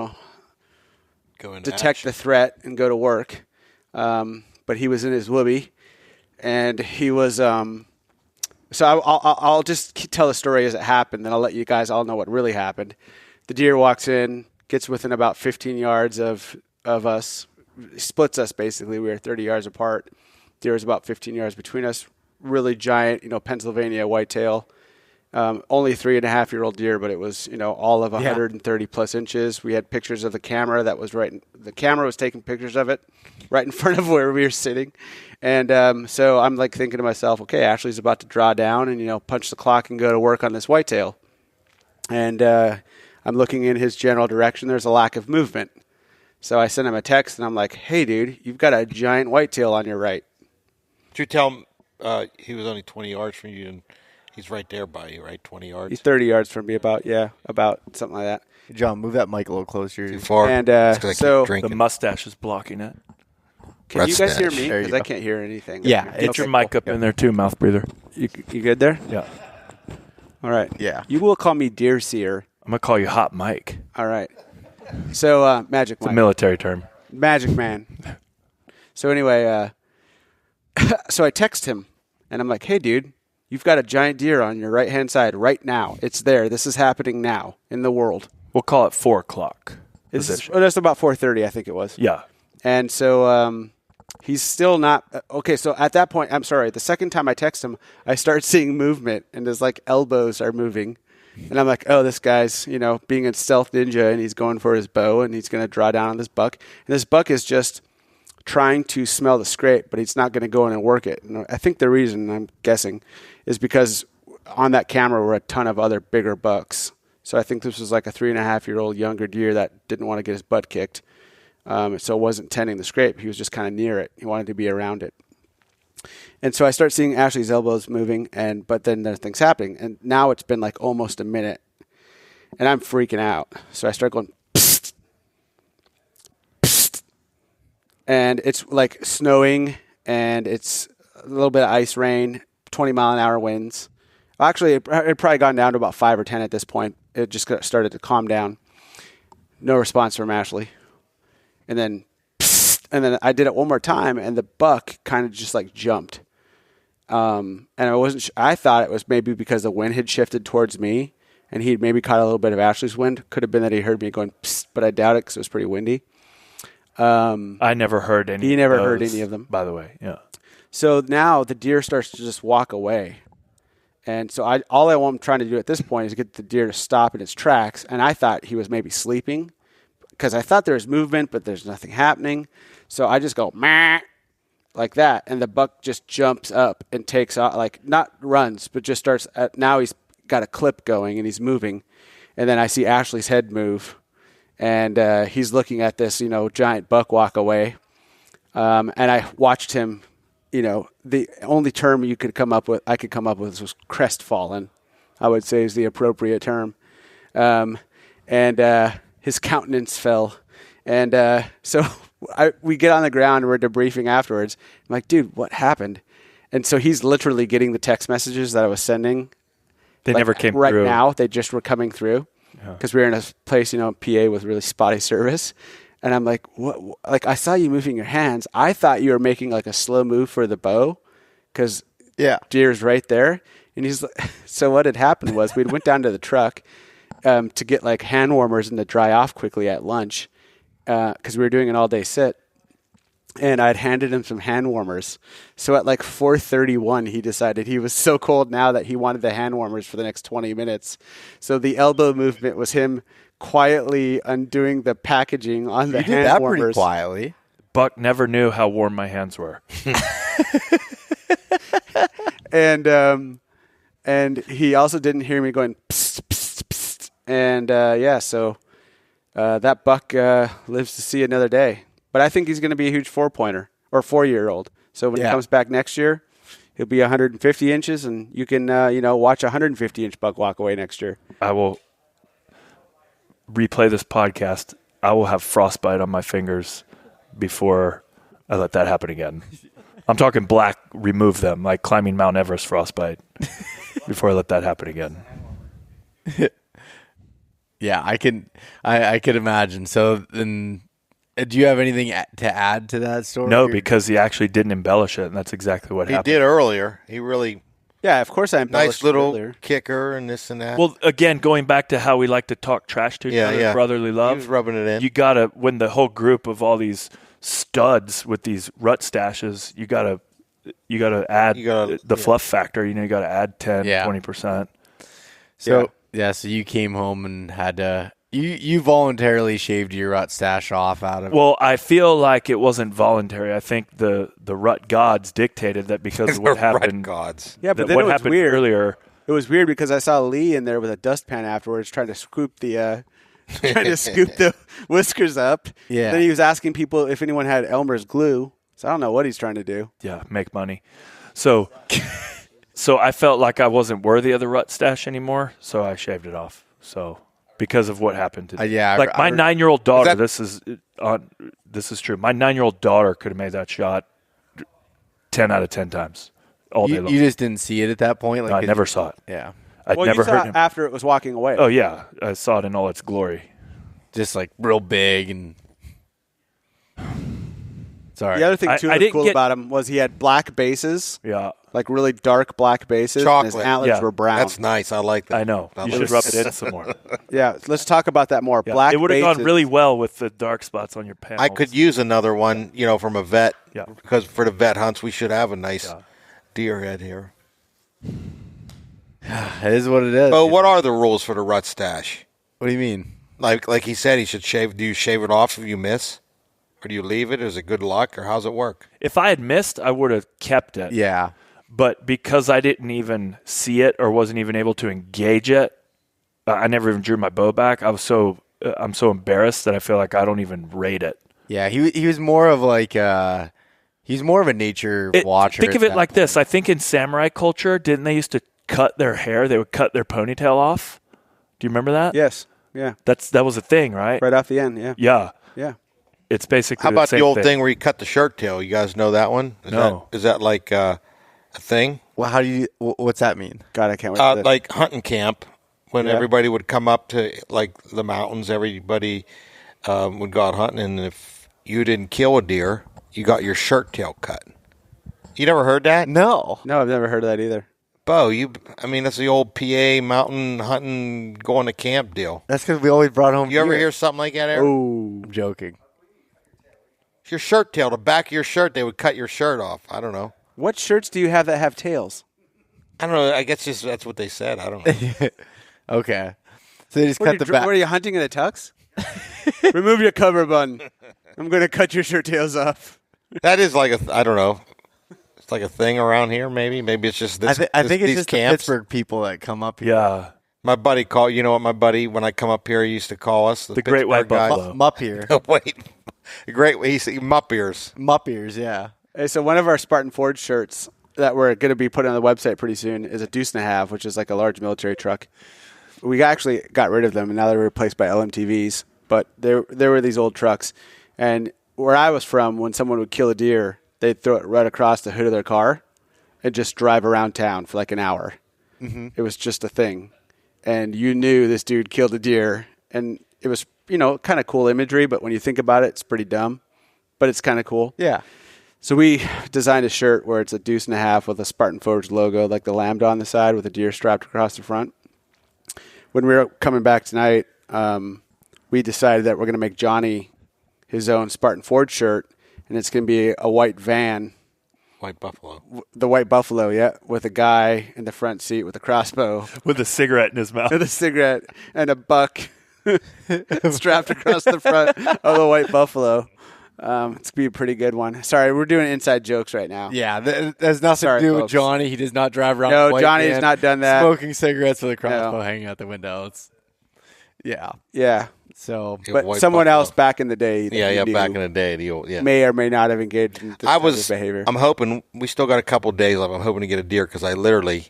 detect the threat and go to work. But he was in his whoopee, and he was. So I'll just tell the story as it happened, then I'll let you guys all know what really happened. The deer walks in, gets within about 15 yards of us, splits us basically. We were 30 yards apart. Deer was about 15 yards between us. Really giant, Pennsylvania whitetail. Only 3.5-year-old deer, but it was, all of 130 plus inches. We had pictures of the camera that was the camera was taking pictures of it right in front of where we were sitting. And so I'm like thinking to myself, okay, Ashley's about to draw down and, punch the clock and go to work on this whitetail. And I'm looking in his general direction. There's a lack of movement. So I sent him a text, and I'm like, hey, dude, you've got a giant whitetail on your right. Did you tell him he was only 20 yards from you, and He's right there by you, right? 20 yards. He's 30 yards from me, about something like that. John, move that mic a little closer. Too far. And It's 'cause I keep so drinking. The mustache is blocking it. can you guys hear RUTSTACHE. me? There you Because I go. can't hear anything. Yeah, Get your mic up in there too, mouth breather. You good there? Yeah. All right. Yeah. You will call me Deer Seer. I'm going to call you Hot Mike. All right. So Magic It's a Mike. military term. Magic Man. So anyway, so I text him, and I'm like, "Hey, dude, you've got a giant deer on your right-hand side right now. It's there. This is happening now in the world." We'll call it 4 o'clock. That's about 4:30, I think it was. Yeah. And so he's still not okay. So at that point, I'm sorry. The second time I text him, I start seeing movement, and his like elbows are moving, and I'm like, "Oh, this guy's being a stealth ninja, and he's going for his bow, and he's going to draw down on this buck, and this buck is just trying to smell the scrape, but he's not going to go in and work it." And I think the reason, I'm guessing, is because on that camera were a ton of other bigger bucks. So I think this was like a 3.5-year-old younger deer that didn't want to get his butt kicked. So wasn't tending the scrape. He was just kind of near it. He wanted to be around it. And so I start seeing Ashley's elbows moving, but then nothing's happening. And now it's been like almost a minute, and I'm freaking out. So I start going, psst, psst. And it's like snowing, and it's a little bit of ice rain, 20-mile-an-hour winds. Actually, it had probably gone down to about 5 or 10 at this point. It just started to calm down. No response from Ashley. And then I did it one more time, and the buck kind of just like jumped. And I wasn't. I thought it was maybe because the wind had shifted towards me, and he'd maybe caught a little bit of Ashley's wind. Could have been that he heard me going, psst, but I doubt it because it was pretty windy. I never heard any. He never of heard those, any of them. By the way, yeah. So now the deer starts to just walk away. And so all I'm trying to do at this point is get the deer to stop in its tracks. And I thought he was maybe sleeping because I thought there was movement, but there's nothing happening. So I just go, meh, like that. And the buck just jumps up and takes off, like not runs, but just starts. Now he's got a clip going and he's moving. And then I see Ashley's head move. And he's looking at this, giant buck walk away. And I watched him. The only term I could come up with was crestfallen, I would say is the appropriate term. And his countenance fell. And so we get on the ground and we're debriefing afterwards. I'm like, dude, what happened? And so he's literally getting the text messages that I was sending. They never came right through. Right now, they just were coming through. Because we were in a place, PA with really spotty service. And I'm like, what? Like, I saw you moving your hands. I thought you were making like a slow move for the bow because deer's right there. And he's like, so what had happened was we went down to the truck to get like hand warmers and to dry off quickly at lunch because we were doing an all-day sit. And I'd handed him some hand warmers. So at like 4:31, he decided he was so cold now that he wanted the hand warmers for the next 20 minutes. So the elbow movement was him quietly undoing the packaging on the hand warmers. You did that pretty quietly. Buck never knew how warm my hands were. And he also didn't hear me going psst, psst, psst. And so that buck lives to see another day. But I think he's going to be a huge 4-pointer or 4-year-old. So when he comes back next year, he'll be 150 inches, and you can watch a 150-inch buck walk away next year. I will replay this podcast. I will have frostbite on my fingers before I let that happen again. I'm talking black, remove them, like climbing Mount Everest frostbite before I let that happen again. Yeah, I could imagine. So then, do you have anything to add to that story? No, because he actually didn't embellish it, and that's exactly what happened. He did earlier. He really of course I embellished nice little earlier. kicker and this and that. Well, again, going back to how we like to talk trash to each other, brotherly love. He was rubbing it in. You gotta, when the whole group of all these studs with these RUTSTACHEs, you gotta add the fluff factor. You gotta add 10, 20%. So so you came home and had to. You voluntarily shaved your RUTSTACHE off out of. Well, I feel like it wasn't voluntary. I think the rut gods dictated that because of what happened. Rut gods. Yeah, but then what it was happened weird. earlier. It was weird because I saw Lee in there with a dustpan afterwards, trying to scoop the whiskers up. Yeah. Then he was asking people if anyone had Elmer's glue. So I don't know what he's trying to do. Yeah, make money. So So I felt like I wasn't worthy of the rut stash anymore, so I shaved it off. So because of what happened to Yeah, like my 9-year-old daughter, that- this is true. My 9-year-old daughter could have made that shot 10 out of 10 times all day long. You just didn't see it at that point? No, I never saw it. Yeah. I'd Well, never you saw heard it him. after it was walking away. Oh, yeah. I saw it in all its glory. Just like real big and. Sorry. The other thing, too, I that was didn't cool get- about him was he had black bases, Yeah, like really dark black bases. And his Chocolate. antlers Yeah. were brown. That's nice. I like that. I know. I You like should rub it in some more. Yeah, let's talk about that more. Yeah. Black It would have bases. gone really well with the dark spots on your panels. I could use another one, from a vet. Yeah. Because for the vet hunts, we should have a nice Yeah. deer head here. It is what it is. But what are the rules for the rut stash? What do you mean? Like he said, he should shave. Do you shave it off if you miss? Or do you leave it? Is it good luck? Or how's it work? If I had missed, I would have kept it. Yeah. But because I didn't even see it or wasn't even able to engage it, I never even drew my bow back. I'm so embarrassed that I feel like I don't even rate it. Yeah, he was more of like he's more of a nature watcher. Think of at it that like this. point. I think in samurai culture, didn't they used to cut their hair? They would cut their ponytail off. Do you remember that? Yes. Yeah. That was a thing, right? Right off the end. Yeah. Yeah. Yeah. It's basically How about same the old thing where you cut the shirt tail? You guys know that one? No. Is that like a thing? Well, how do you? What's that mean? God, I can't wait. For that. Like hunting camp, when Yeah. everybody would come up to like the mountains, everybody would go out hunting, and if you didn't kill a deer, you got your shirt tail cut. You never heard that? No. No, I've never heard of that either. Bo, that's the old PA mountain hunting, going to camp deal. That's because we always brought home. You ever deer. hear something like that, Eric? Oh, I'm joking. Your shirt tail, the back of your shirt, they would cut your shirt off. I don't know. what shirts do you have that have tails? I don't know. I guess just that's what they said. I don't know. Okay. So they just What, cut the back. what are you hunting in a tux? Remove your cover button. I'm going to cut your shirt tails off. That is like I don't know. It's like a thing around here. Maybe it's just this. I think it's these just camps. the Pittsburgh people that come up here. Yeah. My buddy called. You know what? My buddy, when I come up here, he used to call us The Great White Pittsburgh guys. Buffalo. Mup here. Wait, great. He's mup ears. Mup ears, yeah. Hey, so one of our Spartan Forge shirts that we're going to be putting on the website pretty soon is a deuce and a half, which is like a large military truck. We actually got rid of them, and now they're replaced by LMTVs. But there were these old trucks. And where I was from, when someone would kill a deer, they'd throw it right across the hood of their car and just drive around town for like an hour. Mm-hmm. It was just a thing. And you knew this dude killed a deer. And it was, kind of cool imagery, but when you think about it, it's pretty dumb. But it's kind of cool. Yeah. So we designed a shirt where it's a deuce and a half with a Spartan Forge logo, like the lambda on the side with a deer strapped across the front. When we were coming back tonight, we decided that we're going to make Johnny his own Spartan Forge shirt, and it's going to be a white van. White buffalo. The White Buffalo, yeah, with a guy in the front seat with a crossbow, With a cigarette in his mouth. with a cigarette, and a buck strapped across the front of the White Buffalo. It's going to be a pretty good one. Sorry, we're doing inside jokes right now. Yeah, that has nothing Sorry, to do with folks. Johnny. He does not drive around. No, with a white Johnny's van, not done that. Smoking cigarettes with a crossbow No. hanging out the window. Yeah. Yeah. So But White someone Buffalo. else back in the day that Yeah, you knew back in the day, the old, yeah. may or may not have engaged in this type of behavior. I'm hoping we still got a couple days left. I'm hoping to get a deer because I literally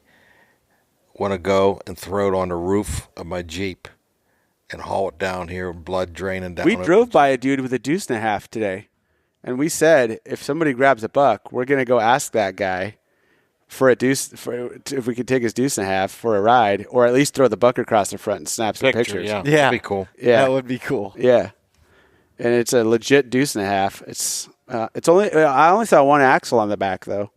want to go and throw it on the roof of my Jeep and haul it down here, blood draining down. We it. drove by a dude with a deuce and a half today, and we said if somebody grabs a buck, we're going to go ask that guy for a deuce, if we could take his deuce and a half for a ride, or at least throw the buck across the front and snap some pictures. Yeah, Yeah. that'd be cool. Yeah. that would be cool. Yeah. And it's a legit deuce and a half. It's only I only saw one axle on the back though.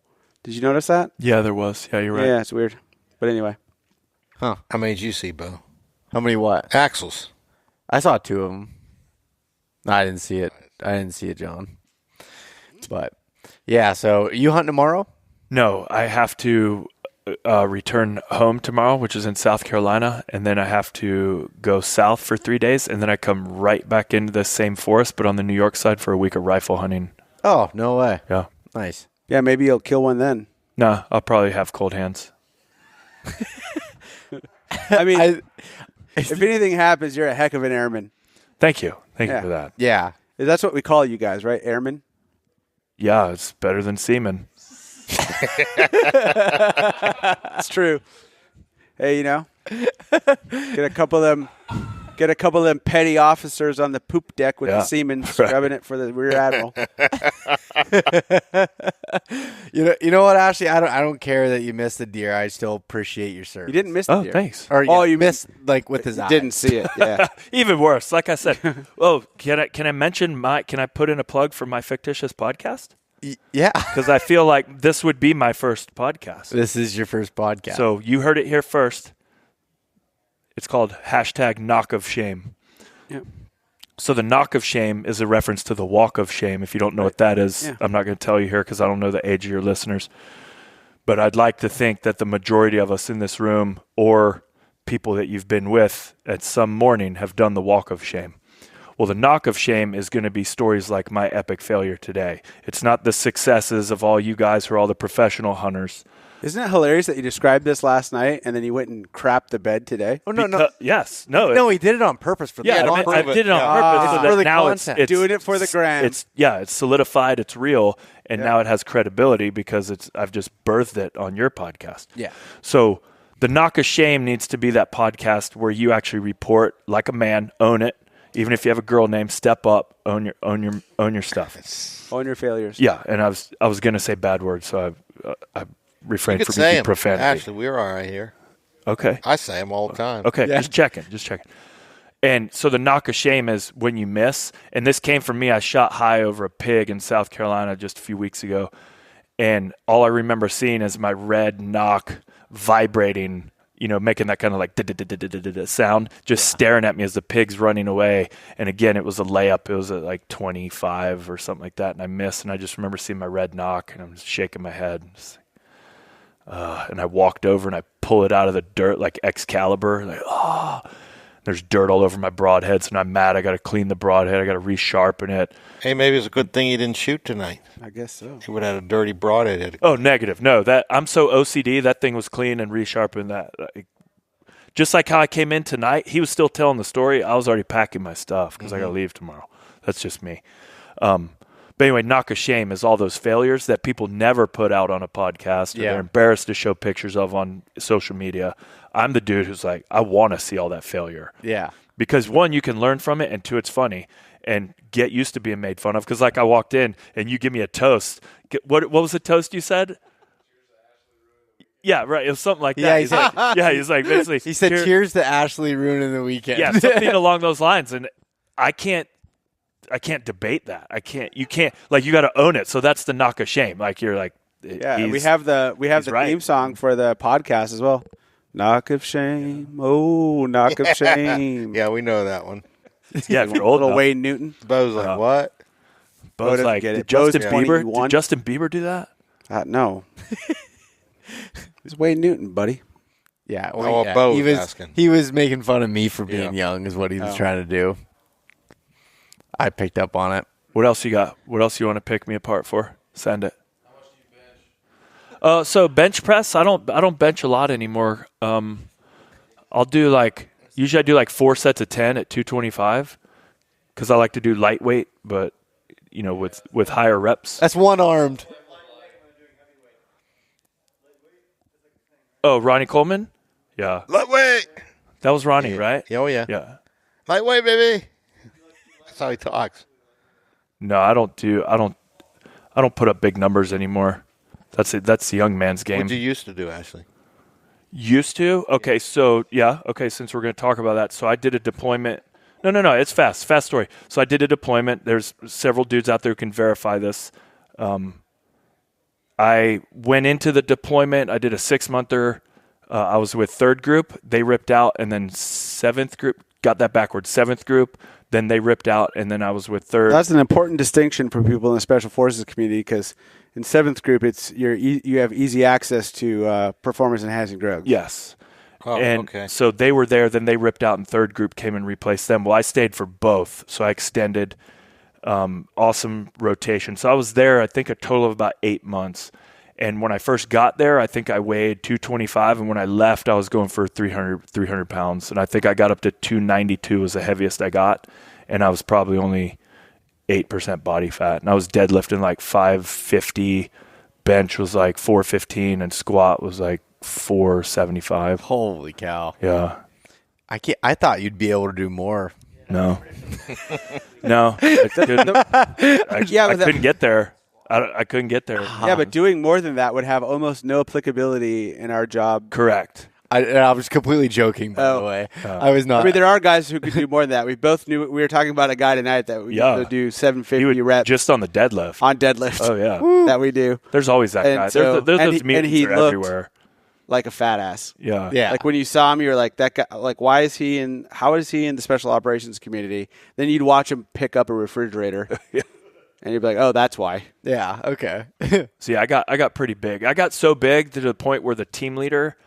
Did you notice that? Yeah, there was. Yeah, you're right. Yeah, it's weird. But anyway, How many did you see, Bo? How many what? Axles. I saw 2 of them. No, I didn't see it. John. But yeah, so you hunting tomorrow? No, I have to return home tomorrow, which is in South Carolina, and then I have to go south for 3 days, and then I come right back into the same forest, but on the New York side for a week of rifle hunting. Oh, no way. Yeah. Nice. yeah, maybe you'll kill one then. Nah, I'll probably have cold hands. I mean, if anything happens, you're a heck of an airman. Thank you. Thank Yeah. you for that. Yeah. That's what we call you guys, right? Airmen? Yeah, it's better than semen. It's true. Hey, get a couple of them petty officers on the poop deck with the seamen scrubbing it for the rear admiral. You know what, Ashley? I don't care that you missed the deer. I still appreciate your service. You didn't miss the deer. Thanks. Or you missed with his eye. Didn't see it. Yeah. Even worse. Like I said, can I mention can I put in a plug for my fictitious podcast? Yeah. Because I feel like this would be my first podcast. This is your first podcast. So you heard it here first. It's called #Knock of Shame. Yep. So the knock of shame is a reference to the walk of shame. If you don't know what that is, I'm not going to tell you here because I don't know the age of your listeners. But I'd like to think that the majority of us in this room or people that you've been with at some morning have done the walk of shame. Well, the knock of shame is going to be stories like my epic failure today. It's not the successes of all you guys who are all the professional hunters. Isn't it hilarious that you described this last night and then you went and crapped the bed today? Oh, no. Yes. No, he did it on purpose for the I did it on purpose so for that the now content. it's doing it for the gram. It's solidified, it's real, and now it has credibility because I've just birthed it on your podcast. Yeah. So the knock of shame needs to be that podcast where you actually report like a man, own it. Even if you have a girl name, step up, own your stuff. Own your failures. Yeah, and I was going to say bad words, so I refrained from using profanity. Actually, we're all right here. Okay. I say them all the time. Okay, just checking. And so the knock of shame is when you miss, and this came from me. I shot high over a pig in South Carolina just a few weeks ago, and all I remember seeing is my red knock vibrating, making that kind of like sound, just staring at me as the pig's running away. And again, it was a layup. It was at like 25 or something like that, and I missed, and I just remember seeing my red knock, and I'm just shaking my head. And I walked over and I pull it out of the dirt like Excalibur. There's dirt all over my broadhead, so I'm mad. I got to clean the broadhead. I got to resharpen it. Hey, maybe it's a good thing you didn't shoot tonight. I guess so. You would have had a dirty broadhead. Oh, negative. No, I'm so OCD. That thing was clean and resharpened. That just like how I came in tonight, he was still telling the story. I was already packing my stuff because I got to leave tomorrow. That's just me. But anyway, knock of shame is all those failures that people never put out on a podcast or they're embarrassed to show pictures of on social media. I'm the dude who's like, I want to see all that failure. Yeah. Because one, you can learn from it, and two, it's funny and get used to being made fun of. Because like I walked in and you give me a toast. What was the toast you said? Yeah, right. It was something like that. He's like basically. He said, "Cheers to Ashley ruining the weekend." Yeah, something along those lines. And I can't debate that. You can't, like, you got to own it. So that's the knock of shame. Like, you're like, we have the theme song for the podcast as well. Knock of shame. Oh, knock of shame. Yeah, we know that one. Yeah, if you're old little enough. Wayne Newton. Bo's like, what? Bo's like, did Justin Bieber do that? No. It's Wayne Newton, buddy. Yeah. Bo was asking. He was making fun of me for being young is what he was trying to do. I picked up on it. What else you got? What else you want to pick me apart for? Send it. How much do you bench? So bench press, I don't bench a lot anymore. I'll do usually I do 4 sets of 10 at 225 because I like to do lightweight, but with higher reps. That's one-armed. Oh, Ronnie Coleman? Yeah. Lightweight. That was Ronnie, right? Oh, yeah. Yeah. Lightweight, baby. That's how he talks. No, I don't put up big numbers anymore. That's the young man's game. What did you used to do, Ashley? Used to? Okay, so since we're going to talk about that. So I did a deployment. No, it's fast story. So I did a deployment. There's several dudes out there who can verify this. I went into the deployment. I did a 6-monther. I was with 3rd group. They ripped out, and then 7th group, got that backwards. 7th group, then they ripped out, and then I was with 3rd. That's an important distinction for people in the Special Forces community because in 7th group, you have easy access to performance-enhancing drugs. Yes. Oh, okay. So they were there, then they ripped out, and 3rd group came and replaced them. Well, I stayed for both, so I extended. Awesome rotation. So I was there, I think, a total of about 8 months. And when I first got there, I think I weighed 225. And when I left, I was going for 300 pounds. And I think I got up to 292 was the heaviest I got. And I was probably only 8% body fat. And I was deadlifting 550. Bench was 415. And squat was 475. Holy cow! Yeah. I thought you'd be able to do more. No. No. I couldn't get there. I couldn't get there. Yeah, but doing more than that would have almost no applicability in our job. Correct. I was completely joking, by the way. I was not. I mean, there are guys who could do more than that. We both knew. We were talking about a guy tonight that we could do 750 reps just on the deadlift. On deadlift. Oh yeah, that we do. There's always that guy. So, there's those meetings everywhere. Like a fat ass. Yeah. Like when you saw him, you were like, that guy. Like, why is he in? How is he in the special operations community? Then you'd watch him pick up a refrigerator. Yeah. And you'd be like, oh, that's why. Yeah. Okay. See, I got pretty big. I got so big to the point where the team leader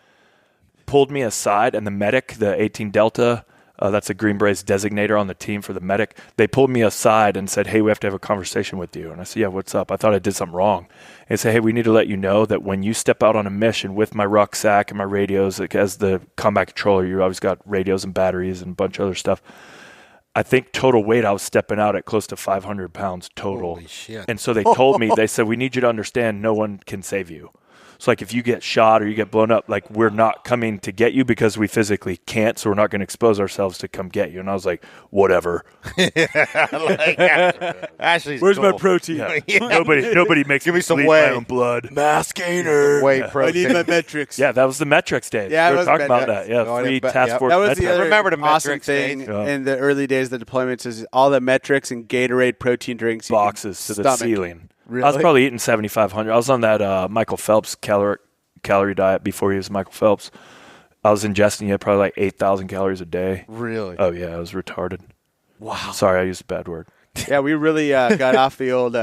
pulled me aside, and the medic, the 18 Delta, that's a Green Berets designator on the team for the medic, they pulled me aside and said, hey, we have to have a conversation with you. And I said, yeah, what's up? I thought I did something wrong. And they said, hey, we need to let you know that when you step out on a mission with my rucksack and my radios, like, as the combat controller, you always got radios and batteries and a bunch of other stuff. I think total weight, I was stepping out at close to 500 pounds total. Holy shit. And so they told me, they said, we need you to understand no one can save you. So, like, if you get shot or you get blown up, like, we're not coming to get you because we physically can't, so we're not going to expose ourselves to come get you. And I was like, whatever. Ashley's Where's cool. my protein? Yeah. Nobody makes Give me some bleed whey. my own blood. Mass gainer. Whey I protein. need my metrics. Yeah, that was the metrics days. Yeah, we it were was talking about metrics. that. Yeah, No, I free didn't- task yep. force That was metrics. the other Remember the awesome metrics thing days? Yeah. in the early days of the deployments is all the metrics and Gatorade protein drinks. you Boxes can to the stomach. ceiling. Really? I was probably eating 7,500. I was on that Michael Phelps calorie diet before he was Michael Phelps. I was ingesting probably like 8,000 calories a day. Really? Oh, yeah, I was retarded. Wow. Sorry, I used a bad word. Yeah, we really got off the old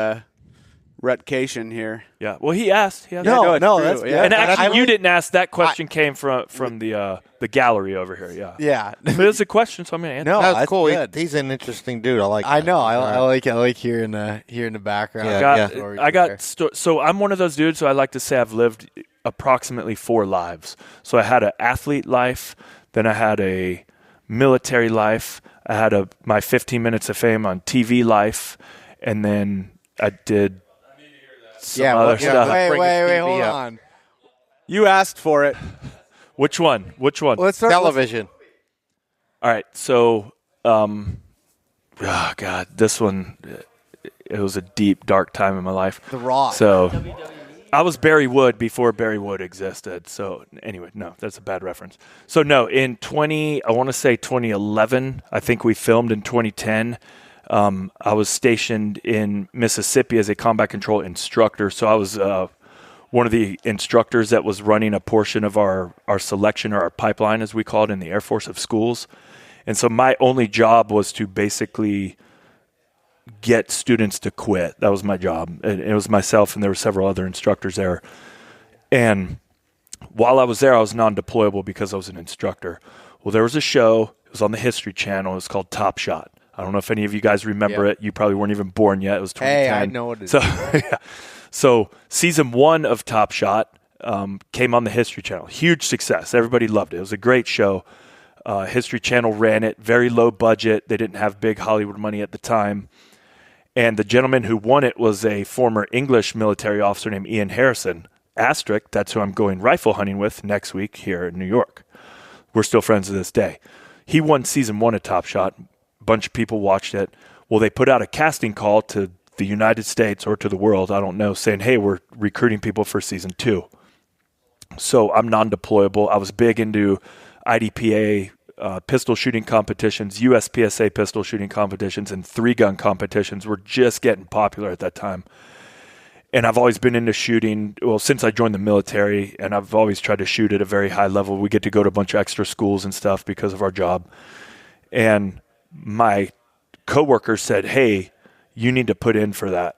rutcation here. Yeah, well, he asked. No, No, it's no, true. that's Yeah. good. And actually, I you like- didn't ask. That question came from the gallery over here, yeah. Yeah. But it's a question, so I'm going to answer. No, That's that's cool. good. He's an interesting dude. I like. I that. know. I All right. like hearing the background. Yeah. I got so I'm one of those dudes who I like to say I've lived approximately 4 lives. So I had an athlete life, then I had a military life, I had my 15 minutes of fame on TV life, and then I did some other stuff. Wait, Bring the hold TV up. on. You asked for it. Which one? Let's start. Television. All right, so oh God, this one, it was a deep, dark time in my life. The Rock. So I was Barry Wood before Barry Wood existed. So anyway, no, that's a bad reference. So no, in 2011, I think we filmed in 2010. I was stationed in Mississippi as a combat control instructor. So I was one of the instructors that was running a portion of our selection, or our pipeline, as we call it in the Air Force, of schools. And so my only job was to basically get students to quit. That was my job. It was myself, and there were several other instructors there. And while I was there, I was non-deployable because I was an instructor. Well, there was a show. It was on the History Channel. It was called Top Shot. I don't know if any of you guys remember it. You probably weren't even born yet. It was 2010. Hey, I know what it is. So, yeah. So season 1 of Top Shot came on the History Channel. Huge success. Everybody loved it. It was a great show. History Channel ran it. Very low budget. They didn't have big Hollywood money at the time. And the gentleman who won it was a former English military officer named Ian Harrison. Asterisk, that's who I'm going rifle hunting with next week here in New York. We're still friends to this day. He won season 1 of Top Shot. A bunch of people watched it. Well, they put out a casting call to the United States or to the world, I don't know, saying, hey, we're recruiting people for season 2. So I'm non-deployable. I was big into IDPA pistol shooting competitions, USPSA pistol shooting competitions, and 3-gun competitions were just getting popular at that time. And I've always been into shooting, well, since I joined the military, and I've always tried to shoot at a very high level. We get to go to a bunch of extra schools and stuff because of our job. And my coworker said, hey, you need to put in for that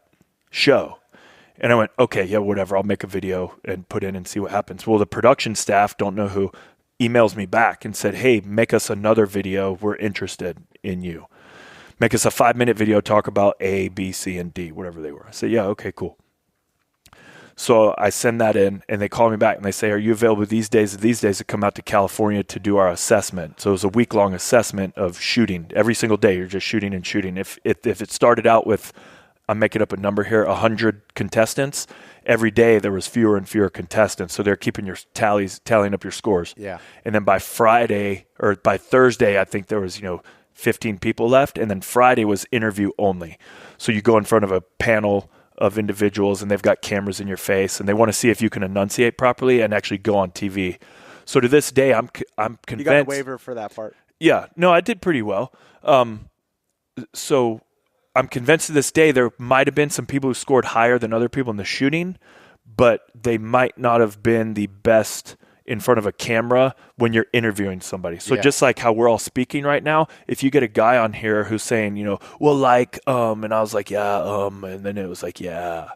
show. And I went, okay, yeah, whatever. I'll make a video and put in and see what happens. Well, the production staff, don't know who, emails me back and said, hey, make us another video. We're interested in you. Make us a 5-minute video, talk about A, B, C, and D, whatever they were. I said, yeah, okay, cool. So I send that in, and they call me back, and they say, are you available these days to come out to California to do our assessment? So it was a week-long assessment of shooting. Every single day, you're just shooting and shooting. If it started out with I'm making up a number here, 100 contestants. Every day there was fewer and fewer contestants, so they're keeping your tallying up your scores. Yeah. And then by Friday or by Thursday, I think there was 15 people left, and then Friday was interview only. So you go in front of a panel of individuals, and they've got cameras in your face, and they want to see if you can enunciate properly and actually go on TV. So to this day, I'm convinced. You got a waiver for that part. Yeah, no, I did pretty well. So I'm convinced to this day there might have been some people who scored higher than other people in the shooting, but they might not have been the best in front of a camera when you're interviewing somebody. So just like how we're all speaking right now, if you get a guy on here who's saying, and I was like, and then it was like, yeah.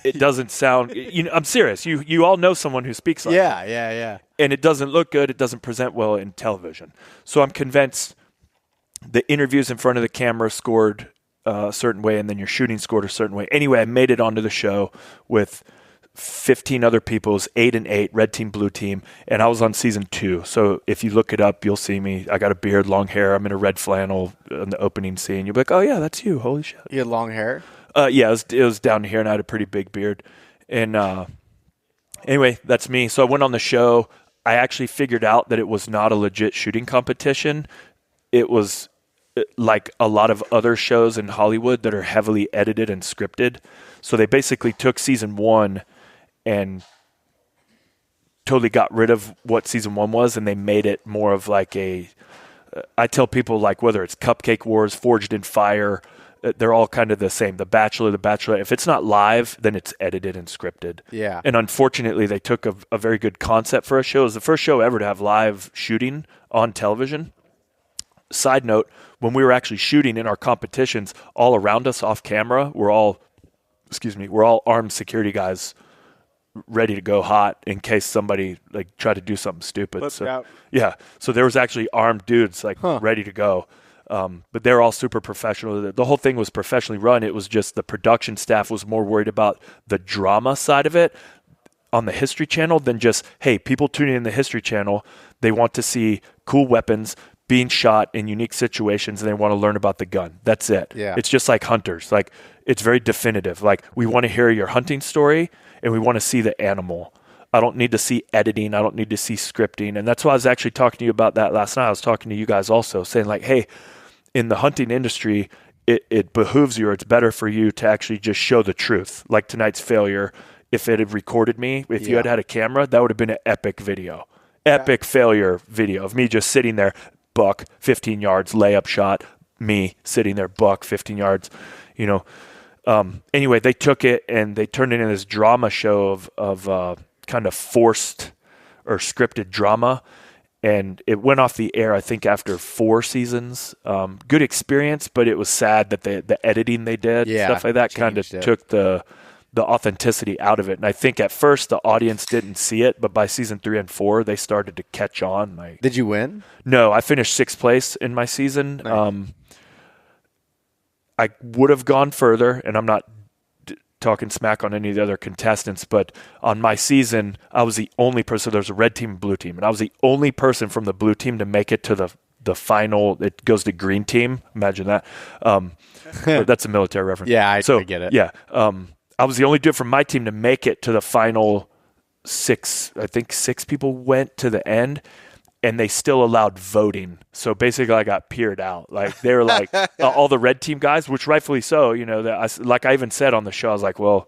It doesn't sound, I'm serious. You all know someone who speaks like that. Yeah. And it doesn't look good. It doesn't present well in television. So I'm convinced the interviews in front of the camera scored a certain way, and then your shooting scored a certain way. Anyway, I made it onto the show with 15 other people. It was 8 and 8, red team, blue team, and I was on season 2. So if you look it up, you'll see me. I got a beard, long hair. I'm in a red flannel in the opening scene. You'll be like, oh yeah, that's you. Holy shit. You had long hair? Yeah, it was down here, and I had a pretty big beard. And anyway, that's me. So I went on the show. I actually figured out that it was not a legit shooting competition. It was like a lot of other shows in Hollywood that are heavily edited and scripted. So they basically took season 1 and totally got rid of what season 1 was, and they made it more of like I tell people, like, whether it's Cupcake Wars, Forged in Fire, they're all kind of the same. The Bachelor, The Bachelorette. If it's not live, then it's edited and scripted. Yeah. And unfortunately, they took a very good concept for a show. It was the first show ever to have live shooting on television. Side note, when we were actually shooting in our competitions, all around us off camera, we're all armed security guys ready to go hot in case somebody tried to do something stupid. Yeah. So there was actually armed dudes ready to go. But they're all super professional. The whole thing was professionally run. It was just the production staff was more worried about the drama side of it on the History Channel than just, hey, people tuning in the History Channel, they want to see cool weapons being shot in unique situations, and they want to learn about the gun. That's it. Yeah. It's just like hunters. Like, it's very definitive. Like, we want to hear your hunting story, and we want to see the animal. I don't need to see editing. I don't need to see scripting. And that's why I was actually talking to you about that last night. I was talking to you guys also, saying like, hey, in the hunting industry, it behooves you, or it's better for you to actually just show the truth. Like tonight's failure, if it had recorded me, if you had a camera, that would have been an epic video. Epic failure video of me just sitting there, buck, 15 yards, layup shot, me sitting there, buck, 15 yards, Anyway, they took it and they turned it into this drama show of kind of forced or scripted drama. And it went off the air, I think, after 4 seasons. Good experience, but it was sad that the editing they did, stuff like that, kind of took the authenticity out of it. And I think at first the audience didn't see it, but by season 3 and 4, they started to catch on. Did you win? No, I finished 6th place in my season. Nice. I would have gone further, and I'm not talking smack on any of the other contestants, but on my season, I was the only person. There's a red team and blue team, and I was the only person from the blue team to make it to the final. It goes to green team. Imagine that. That's a military reference. Yeah, I get it. Yeah. I was the only dude from my team to make it to the final 6. I think 6 people went to the end, and they still allowed voting. So basically, I got peered out. Like, they were like all the red team guys, which rightfully so. Like I even said on the show, I was like, well,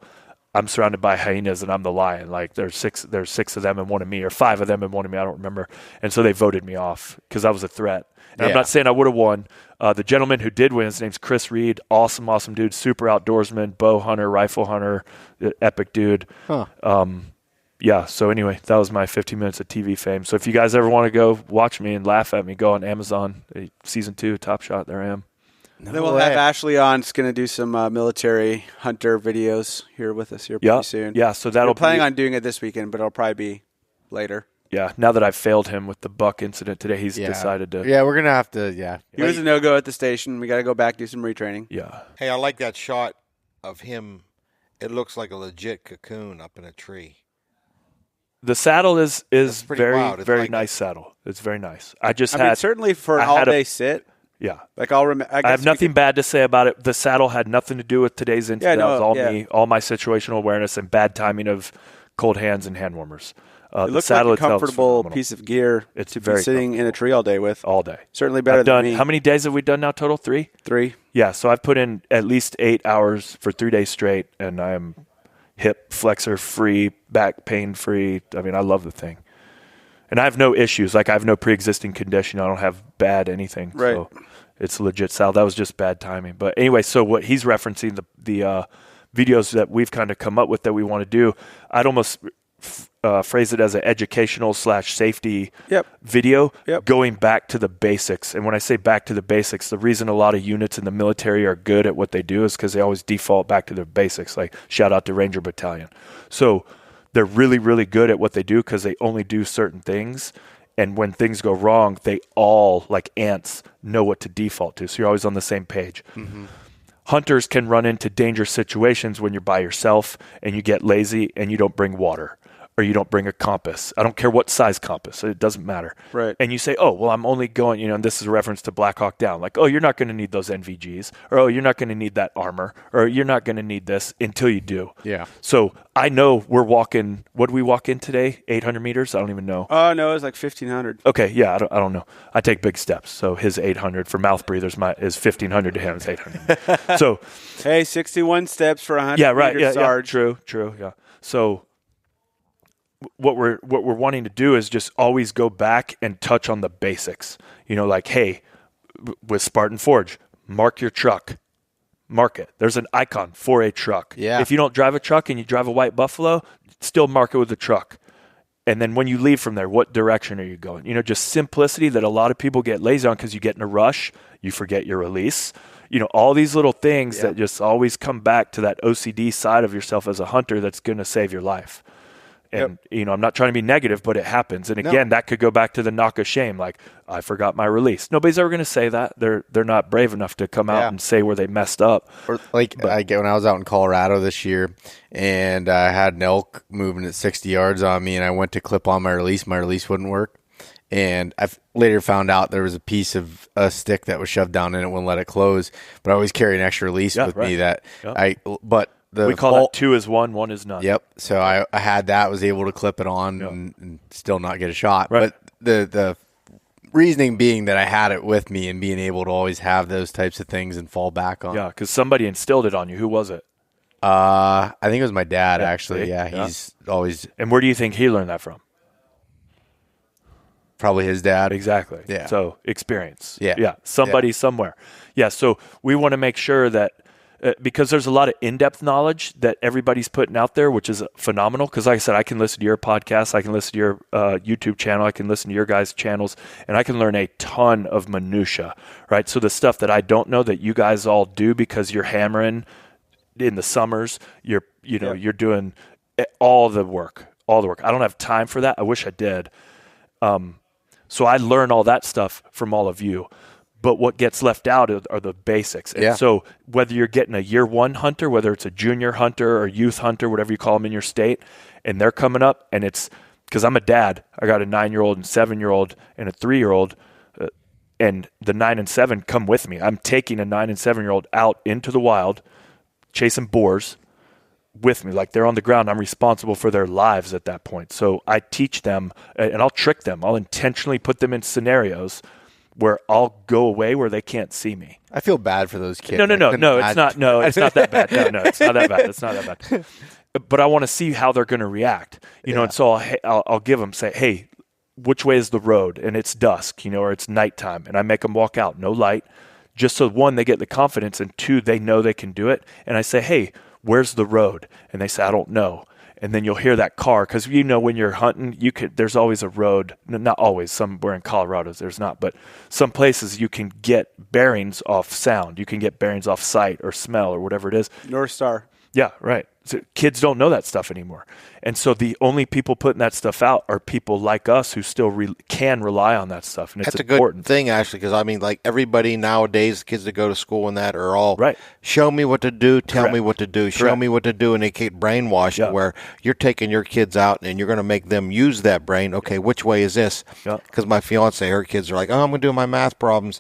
I'm surrounded by hyenas and I'm the lion. Like, there's 6 of them and one of me, or 5 of them and one of me. I don't remember. And so they voted me off because I was a threat. And I'm not saying I would have won. The gentleman who did win, his name's Chris Reed. Awesome dude. Super outdoorsman, bow hunter, rifle hunter, epic dude. Huh. Yeah, so anyway, that was my 15 minutes of TV fame. So if you guys ever want to go watch me and laugh at me, go on Amazon, season 2, Top Shot, there I am. Then we'll have Ashley on. It's going to do some military hunter videos here with us here pretty soon. Yeah, so that'll We're planning on doing it this weekend, but it'll probably be later. Yeah, now that I've failed him with the buck incident today, he's decided to. Yeah, we're going to have to, He was a no-go at the station. We got to go back, do some retraining. Yeah. Hey, I like that shot of him. It looks like a legit cocoon up in a tree. The saddle is pretty very, wild. It's very like nice saddle. It's very nice. I mean, certainly for an all-day sit, Yeah. Like I have nothing bad to say about it. The saddle had nothing to do with today's incident. It was all me, all my situational awareness and bad timing of cold hands and hand warmers. It looks like a comfortable piece of gear to be sitting in a tree all day with. All day. Certainly better than me. How many days have we done now total? 3? 3. Yeah, so I've put in at least 8 hours for 3 days straight, and I am hip flexor free, back pain free. I mean, I love the thing. And I have no issues. Like, I have no pre-existing condition. I don't have bad anything. Right. So it's a legit saddle. That was just bad timing. But anyway, so what he's referencing, the videos that we've kind of come up with that we want to do, I'd almost phrase it as an educational / safety video, going back to the basics. And when I say back to the basics, the reason a lot of units in the military are good at what they do is because they always default back to their basics. Like, shout out to Ranger Battalion. So they're really, really good at what they do because they only do certain things. And when things go wrong, they all, like ants, know what to default to. So you're always on the same page. Mm-hmm. Hunters can run into dangerous situations when you're by yourself and you get lazy and you don't bring water. Or you don't bring a compass. I don't care what size compass. It doesn't matter. Right. And you say, oh, well, I'm only going, and this is a reference to Black Hawk Down. Like, oh, you're not going to need those NVGs. Or, oh, you're not going to need that armor. Or you're not going to need this until you do. Yeah. So I know we're walking, what did we walk in today? 800 meters? I don't even know. Oh, no, it was like 1,500. Okay, yeah, I don't know. I take big steps. So his 800 for mouth breathers is 1,500 to him. It's 800. So. Hey, 61 steps for 100 yeah, right, meters, Sarge. Yeah, true, yeah. So what we're wanting to do is just always go back and touch on the basics. Like, hey, with Spartan Forge, mark your truck. Mark it. There's an icon for a truck. Yeah. If you don't drive a truck and you drive a white Buffalo, still mark it with a truck. And then when you leave from there, what direction are you going? Just simplicity that a lot of people get lazy on because you get in a rush, you forget your release. All these little things that just always come back to that OCD side of yourself as a hunter that's going to save your life. And, I'm not trying to be negative, but it happens. And again, that could go back to the knock of shame. Like, I forgot my release. Nobody's ever going to say that. They're not brave enough to come out and say where they messed up. Or when I was out in Colorado this year and I had an elk moving at 60 yards on me and I went to clip on my release wouldn't work. And I later found out there was a piece of a stick that was shoved down in it, wouldn't let it close. But I always carry an extra release with me that we call that 2 is 1, 1 is none. Yep. So I had that, was able to clip it on and still not get a shot. Right. But the reasoning being that I had it with me and being able to always have those types of things and fall back on. Yeah, because somebody instilled it on you. Who was it? I think it was my dad, actually. Yeah, he's always. And where do you think he learned that from? Probably his dad. Exactly. Yeah. So experience. Yeah. Somebody somewhere. Yeah. So we want to make sure that because there's a lot of in-depth knowledge that everybody's putting out there, which is phenomenal. Because like I said, I can listen to your podcast, I can listen to your YouTube channel, I can listen to your guys' channels, and I can learn a ton of minutia, right? So the stuff that I don't know that you guys all do because you're hammering in the summers, you're doing all the work. I don't have time for that. I wish I did. So I learn all that stuff from all of you. But what gets left out are the basics. And so whether you're getting a year one hunter, whether it's a junior hunter or youth hunter, whatever you call them in your state, and they're coming up, and it's because I'm a dad. I got a 9-year-old and 7-year-old and a 3-year-old, and the 9 and 7 come with me. I'm taking a 9 and 7-year-old out into the wild, chasing boars with me. Like, they're on the ground. I'm responsible for their lives at that point. So I teach them, and I'll trick them. I'll intentionally put them in scenarios where I'll go away where they can't see me. I feel bad for those kids. No, it's not. No, it's not that bad. No, it's not that bad. It's not that bad. But I want to see how they're going to react. And so I'll give them, say, hey, which way is the road? And it's dusk, or it's nighttime. And I make them walk out, no light, just so, 1, they get the confidence, and 2, they know they can do it. And I say, hey, where's the road? And they say, I don't know. And then you'll hear that car, because when you're hunting, there's always a road. Not always. Somewhere in Colorado there's not, but some places you can get bearings off sound. You can get bearings off sight or smell or whatever it is. North Star. Yeah, right. So kids don't know that stuff anymore. And so the only people putting that stuff out are people like us who still can rely on that stuff. And that's it's a important good thing, actually, because everybody nowadays, kids that go to school and that are all show me what to do, tell me what to do, show me what to do, and they get brainwashed where you're taking your kids out and you're going to make them use that brain. Okay, which way is this? Because my fiance, her kids are like, oh, I'm going to do my math problems.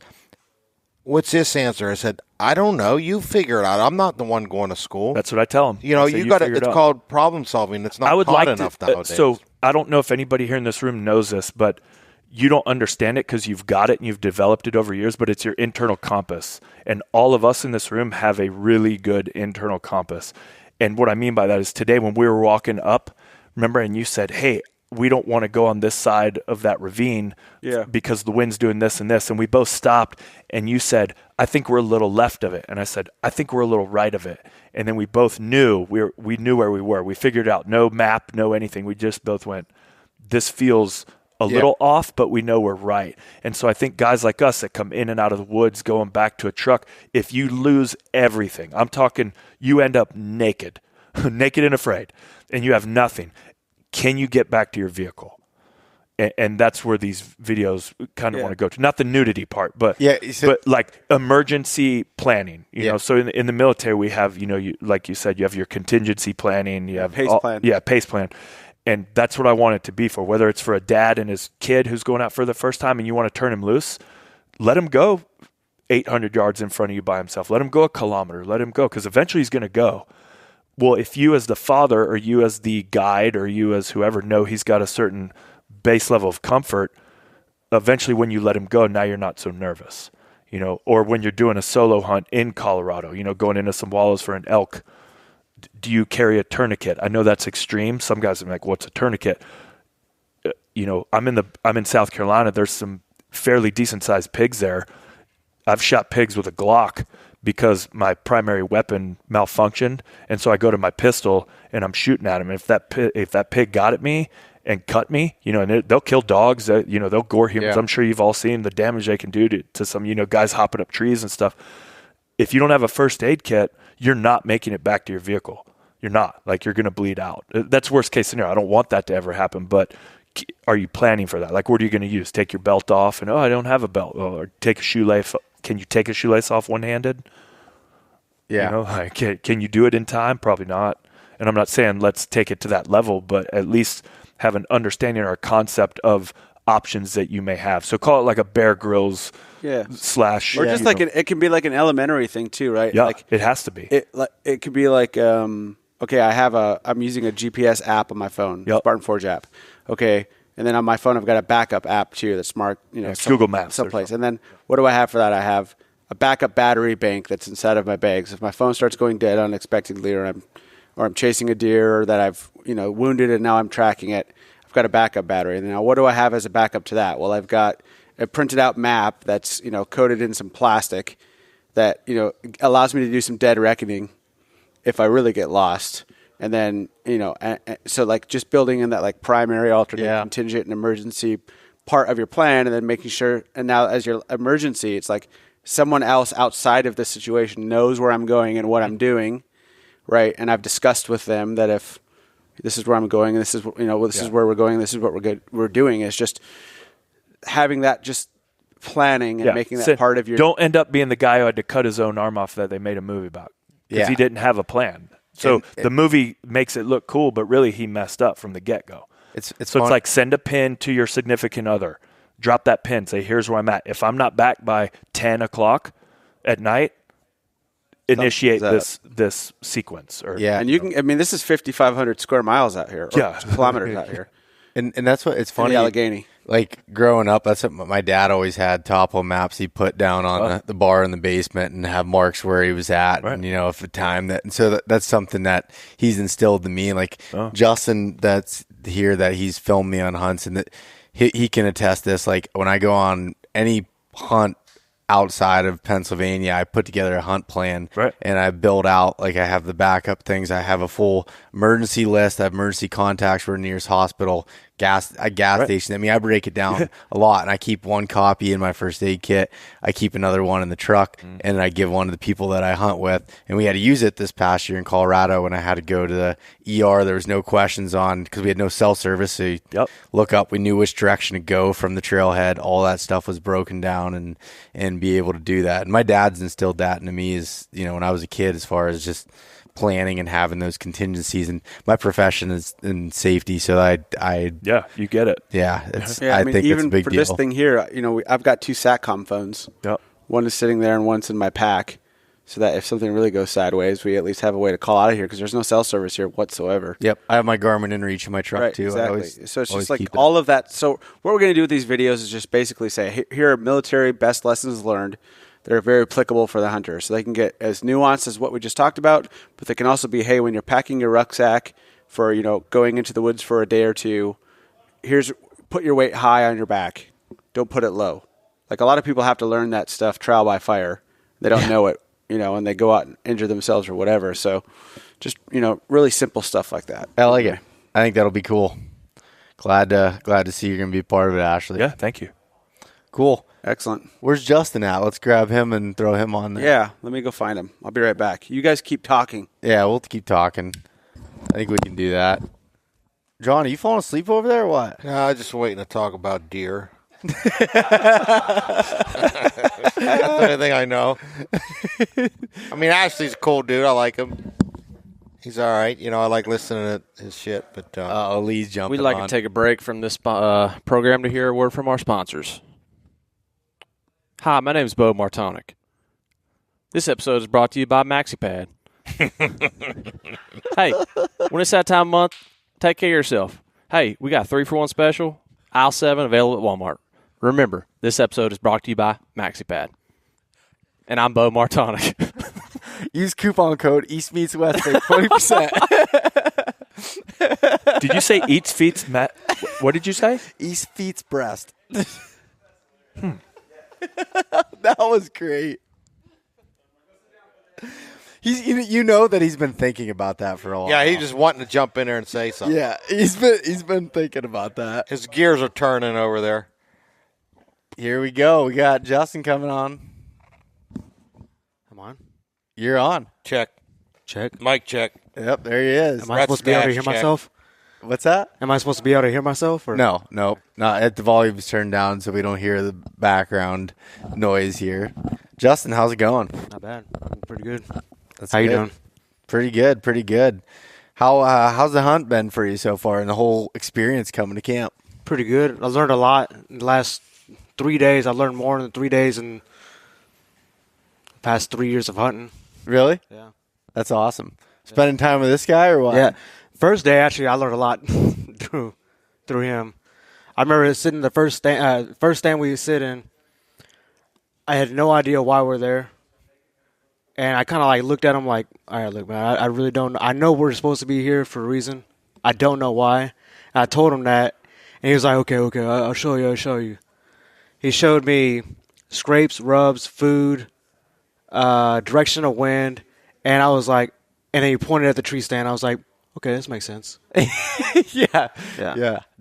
what's this answer? I said, I don't know. You figure it out. I'm not the one going to school. That's what I tell them. You know, you got to. It's called problem solving. It's not taught enough nowadays. So I don't know if anybody here in this room knows this, but you don't understand it because you've got it and you've developed it over years, but it's your internal compass. And all of us in this room have a really good internal compass. And what I mean by that is today when we were walking up, remember, and you said, hey, we don't want to go on this side of that ravine because the wind's doing this and this. And we both stopped and you said, I think we're a little left of it. And I said, I think we're a little right of it. And then we both knew, we knew where we were. We figured out no map, no anything. We just both went, this feels a little off, but we know we're right. And so I think guys like us that come in and out of the woods going back to a truck, if you lose everything, I'm talking you end up naked, naked and afraid, and you have nothing. Can you get back to your vehicle? And that's where these videos kind of want to go to. Not the nudity part, but but like emergency planning. You know, so in the military we have, you know, like you said, you have your contingency planning, you have pace plan. Yeah, pace plan. And that's what I want it to be for. Whether it's for a dad and his kid who's going out for the first time and you want to turn him loose, let him go 800 yards in front of you by himself. Let him go a kilometer. Let him go because eventually he's going to go. Well, if you as the father or you as the guide or you as whoever know he's got a certain base level of comfort, eventually when you let him go, now you're not so nervous, you know, or when you're doing a solo hunt in Colorado, you know, going into some wallows for an elk, do you carry a tourniquet? I know that's extreme. Some guys are like, what's a tourniquet? You know, I'm in South Carolina. There's some fairly decent sized pigs there. I've shot pigs with a Glock because my primary weapon malfunctioned, and so I go to my pistol and I'm shooting at him. And if that pig got at me and cut me, you know, and they'll kill dogs, you know, they'll gore humans. I'm sure you've all seen the damage they can do to some, you know, guys hopping up trees and stuff. If you don't have a first aid kit, you're not making it back to your vehicle. You're not. Like, you're going to bleed out. That's worst case scenario. I don't want that to ever happen, but are you planning for that? Like, what are you going to use? Take your belt off and, I don't have a belt. Or take a shoelace. Can you take a shoelace off one-handed? Yeah. You know, like, can you do it in time? Probably not. And I'm not saying let's take it to that level, but at least have an understanding or a concept of options that you may have. So call it like a Bear Grylls slash. Or just like it can be like an elementary thing too, right? Yeah, like, it has to be. It could be like, okay, I'm using a GPS app on my phone, Spartan Forge app. Okay. And then on my phone, I've got a backup app too that's marked, you know, Google Maps someplace. And then what do I have for that? I have a backup battery bank that's inside of my bag. So if my phone starts going dead unexpectedly, or I'm chasing a deer, or that I've, you know, wounded and now I'm tracking it, I've got a backup battery. And now what do I have as a backup to that? Well, I've got a printed out map that's, you know, coated in some plastic that, you know, allows me to do some dead reckoning if I really get lost. And then, you know, so like just building in that like primary, alternate, contingent, and emergency part of your plan, and then making sure, and now as your emergency, it's like someone else outside of the situation knows where I'm going and what I'm doing, right? And I've discussed with them that if this is where I'm going, and this is, you know, this is where we're going, this is what we're doing. It's just having that, just planning and making that part of your. Don't end up being the guy who had to cut his own arm off that they made a movie about because he didn't have a plan. So the movie makes it look cool, but really he messed up from the get-go. It's like send a pin to your significant other. Drop that pin. Say, here's where I'm at. If I'm not back by 10 o'clock at night, initiate this sequence. And you can. I mean, this is 5,500 square miles out here. Or kilometers out here. And that's what it's funny. In the Allegheny. Like growing up, that's what my dad always had, topo maps he put down on the bar in the basement and have marks where he was at, and you know, if the time that. And so that's something that he's instilled in me. Like Justin, that's here that he's filmed me on hunts, and that he can attest this. Like when I go on any hunt outside of Pennsylvania, I put together a hunt plan, and I build out, like I have the backup things. I have a full emergency list. I have emergency contacts for the nearest hospital, gas station. I mean, I break it down a lot, and I keep one copy in my first aid kit. I keep another one in the truck, and I give one to the people that I hunt with. And we had to use it this past year in Colorado when I had to go to the ER. There was no questions on, because we had no cell service. So you look up, we knew which direction to go from the trailhead. All that stuff was broken down, and be able to do that. And my dad's instilled that into me, as you know, when I was a kid, as far as just planning and having those contingencies. And my profession is in safety, so I you get it. I think even it's a big for deal. this thing here, you know, I've got 2 SATCOM phones One is sitting there and one's in my pack, so that if something really goes sideways, we at least have a way to call out of here because there's no cell service here whatsoever. Yep, I have my Garmin in reach in my truck Right, too. exactly. So it's just like keep it. all of that. So what we're going to do with these videos is just basically say, here are military best lessons learned that are very applicable for the hunter. So they can get as nuanced as what we just talked about, but they can also be, hey, when you're packing your rucksack for, going into the woods for a day or two, put your weight high on your back. Don't put it low. Like a lot of people have to learn that stuff trial by fire. They don't know it, and they go out and injure themselves or whatever. So just, really simple stuff like that. I like it. I think that'll be cool. Glad to see you're going to be a part of it, Ashley. Yeah, thank you. Cool. Excellent. Where's Justin at? Let's grab him and throw him on there. Yeah, let me go find him. I'll be right back. You guys keep talking. Yeah, we'll keep talking. I think we can do that. John, are you falling asleep over there or what? No, I'm just waiting to talk about deer. That's the only thing I know. I mean, Ashley's a cool dude. I like him. He's all right. I like listening to his shit. But Lee's jumping We'd like on. to take a break from this program to hear a word from our sponsors. Hi, my name is Beau Martonik. This episode is brought to you by MaxiPad. Hey, when it's that time of month, take care of yourself. Hey, we got a 3-for-1 special, aisle 7, available at Walmart. Remember, this episode is brought to you by MaxiPad. And I'm Beau Martonik. Use coupon code eastmeetswest for 20%. Did you say eats feet, Matt? What did you say? East feet's breast. That was great. You know that he's been thinking about that for a while. yeah, he's just wanting to jump in there and say something. Yeah, he's been thinking about that. His gears are turning over there. Here we go. We got Justin coming on. Come on. You're on. Check. Mic check. Yep, there he is. Am I supposed to be able to hear check. myself? What's that? Am I supposed to be able to hear myself? Or? No, not at the volume's turned down so we don't hear the background noise here. Justin, how's it going? Not bad. Pretty good. That's How you good. doing? Pretty good. How's the hunt been for you so far and the whole experience coming to camp? Pretty good. I learned a lot in the last 3 days. I learned more in 3 days in the past 3 years of hunting. Really? Yeah. That's awesome. Spending time with this guy or what? Yeah. First day, actually, I learned a lot through him. I remember sitting the first stand we sit in. I had no idea why we're there. And I kind of looked at him like, all right, look, man, I really don't know. I know we're supposed to be here for a reason. I don't know why. And I told him that. And he was like, okay, I'll show you. He showed me scrapes, rubs, food, direction of wind. And I was like, and then he pointed at the tree stand. I was like, okay, this makes sense. Yeah.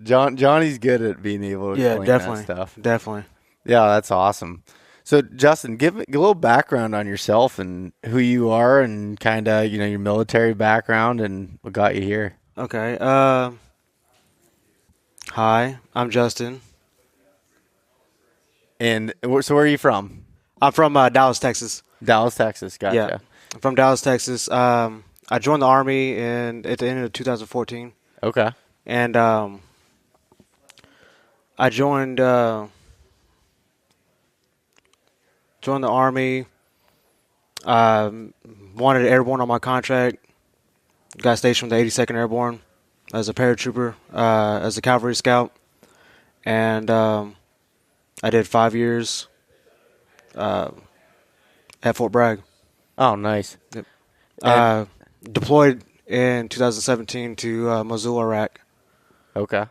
Johnny's good at being able to explain that stuff. Definitely. Yeah, that's awesome. So, Justin, give a little background on yourself and who you are and kind of, your military background and what got you here. Okay. Hi, I'm Justin. And so where are you from? I'm from Dallas, Texas. Dallas, Texas. Gotcha. Yeah, I'm from Dallas, Texas. I joined the Army at the end of 2014. Okay. And I joined the Army. Wanted airborne on my contract. Got stationed with the 82nd Airborne as a paratrooper, as a cavalry scout. And I did 5 years at Fort Bragg. Oh, nice. Yep. Deployed in 2017 to Mosul, Iraq. Okay.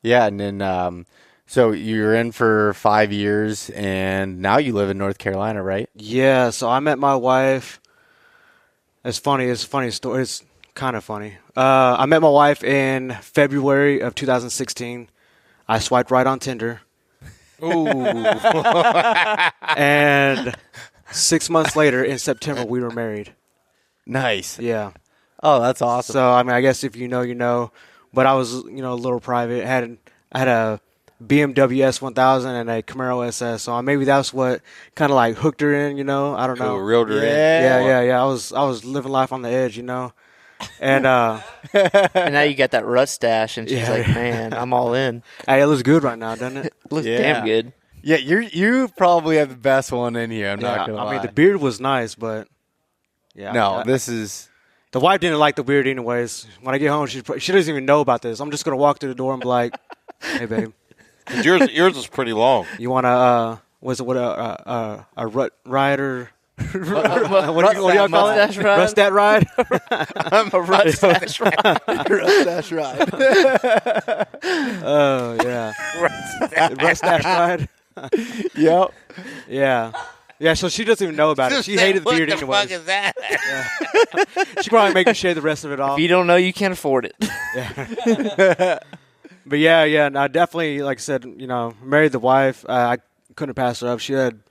Yeah, and then so you're in for 5 years, and now you live in North Carolina, right? Yeah, so I met my wife. It's funny. It's a funny story. It's kind of funny. I met my wife in February of 2016. I swiped right on Tinder. Ooh. And 6 months later, in September, we were married. Nice. Yeah. Oh, that's awesome. So, I mean, I guess if you know, you know. But I was, a little private. I had a BMW S1000 and a Camaro SS. So maybe that's what kind of hooked her in, I don't know. Reeled her in. Yeah. I was living life on the edge, And And now you got that RUTSTACHE, and she's like, man, I'm all in. Hey, it looks good right now, doesn't it? Looks damn good. Yeah, you probably have the best one in here. I'm not gonna lie. I mean, the beard was nice, but yeah. No, this is. The wife didn't like the beard anyways. When I get home, she doesn't even know about this. I'm just gonna walk through the door and be like, "Hey, babe, Yours is pretty long. you want a rut rider?" what do y'all call it? Mustache ride? Ruststache ride? I'm a RUTSTACHE ride. Rustache ride. Oh, yeah. Ruststache ride? Yep. Yeah. Yeah, so she doesn't even know about it. She hated the beard anyway. What the fuck is that? She probably make me shave the rest of it off. If you don't know, you can't afford it. But yeah, and I definitely, like I said, married the wife. I couldn't pass her up. She had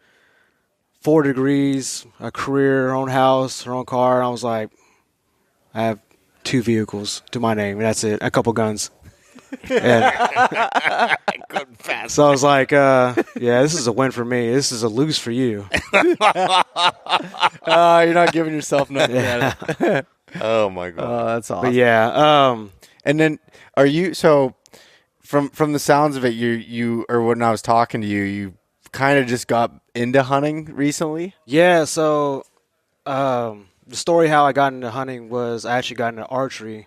4 degrees, a career, her own house, her own car. And I was like, I have 2 vehicles to my name, and that's it. A couple guns. And so I was like, yeah, this is a win for me. This is a lose for you. You're not giving yourself nothing credit. Oh my god. Oh, that's awesome. But yeah, And then are you so from the sounds of it, you or when I was talking to you kind of just got into hunting recently? yeah. So the story how I got into hunting was I actually got into archery.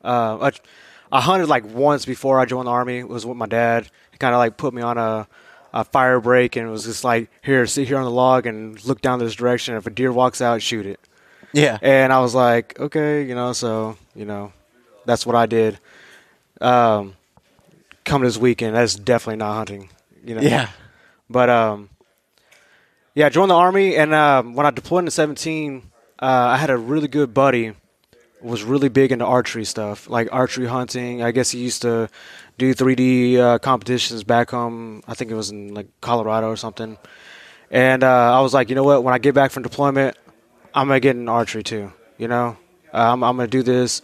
I hunted like once before I joined the Army. It was with my dad. He kind of like put me on a fire break and it was just like, here, sit here on the log and look down this direction. If a deer walks out, shoot it. Yeah. And I was like, okay, so, that's what I did. Coming this weekend, that's definitely not hunting, Yeah. But, yeah, I joined the Army, and when I deployed in 17, I had a really good buddy was really big into archery stuff, like archery hunting. I guess he used to do 3D competitions back home. I think it was in, like, Colorado or something. And I was like, you know what, when I get back from deployment, I'm going to get in archery too, I'm going to do this.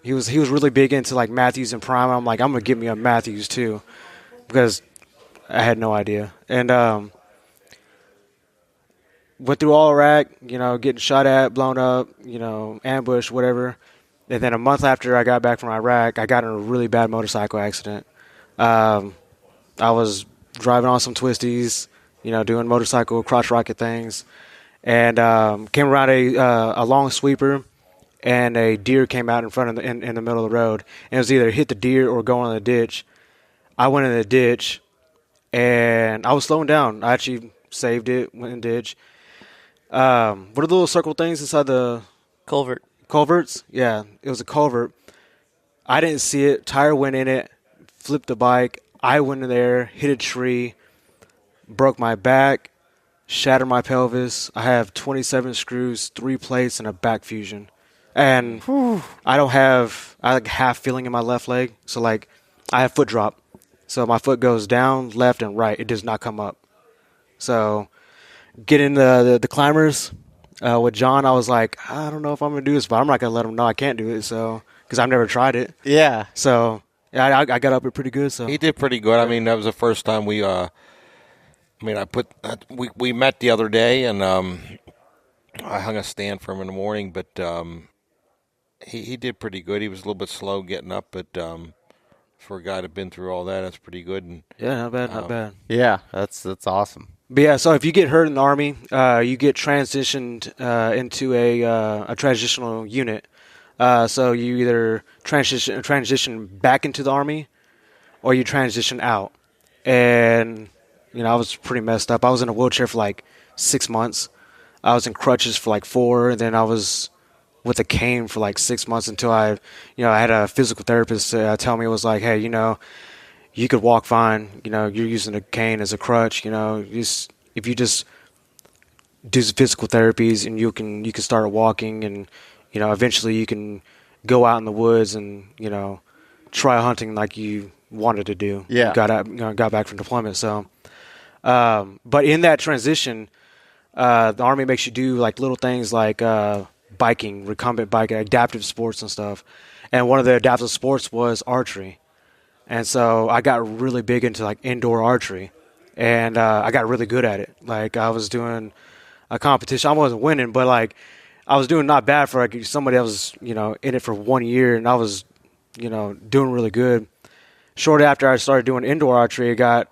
He was really big into, like, Matthews and Prime. I'm like, I'm going to get me a Matthews too because I had no idea. And went through all Iraq, getting shot at, blown up, ambushed, whatever. And then a month after I got back from Iraq, I got in a really bad motorcycle accident. I was driving on some twisties, doing motorcycle crotch rocket things, and came around a long sweeper, and a deer came out in front of in the middle of the road. And it was either hit the deer or go in the ditch. I went in the ditch, and I was slowing down. I actually saved it, went in the ditch. What are the little circle things inside the Culvert. culverts? Yeah, it was a culvert. I didn't see it. Tire went in it, flipped the bike. I went in there, hit a tree, broke my back, shattered my pelvis. I have 27 screws, 3 plates, and a back fusion. And I like half feeling in my left leg. So, like, I have foot drop. So my foot goes down, left, and right. It does not come up. So get in the climbers with John. I was like, I don't know if I'm going to do this, but I'm not going to let him know I can't do it. So, because I've never tried it. Yeah. So, yeah, I got up it pretty good. So He did pretty good. I mean, that was the first time we met the other day, and I hung a stand for him in the morning, but he did pretty good. He was a little bit slow getting up, but for a guy that's been through all that, that's pretty good. And yeah, not bad. Yeah, that's awesome. But yeah, so if you get hurt in the Army, you get transitioned into a transitional unit. So you either transition back into the Army, or you transition out. And I was pretty messed up. I was in a wheelchair for like 6 months. I was in crutches for like 4, and then I was with a cane for like 6 months until I had a physical therapist tell me, it was like, hey, you could walk fine. You're using a cane as a crutch. If you just do physical therapies, and you can start walking, and eventually you can go out in the woods and try hunting like you wanted to do. Yeah. Got back from deployment. So, but in that transition, the Army makes you do like little things like biking, recumbent biking, adaptive sports and stuff. And one of the adaptive sports was archery. And so I got really big into like indoor archery, and I got really good at it. Like, I was doing a competition. I wasn't winning, but like I was doing not bad for like somebody that was in it for 1 year, and I was doing really good. Shortly after I started doing indoor archery, I got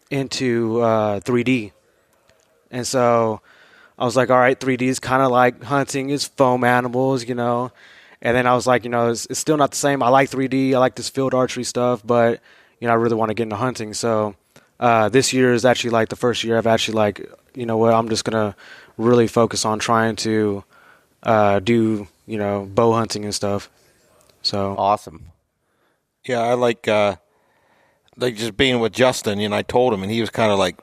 into 3D. And so I was like, all right, 3D is kind of like hunting, it's foam animals, you know. And then I was like, you know, it's still not the same. I like 3D, I like this field archery stuff, but, you know, I really want to get into hunting. So this year is actually like the first year I've actually like, you know what, I'm just going to really focus on trying to do, you know, bow hunting and stuff. So Awesome. Yeah, I like just being with Justin, you know, I told him, and he was kind of like,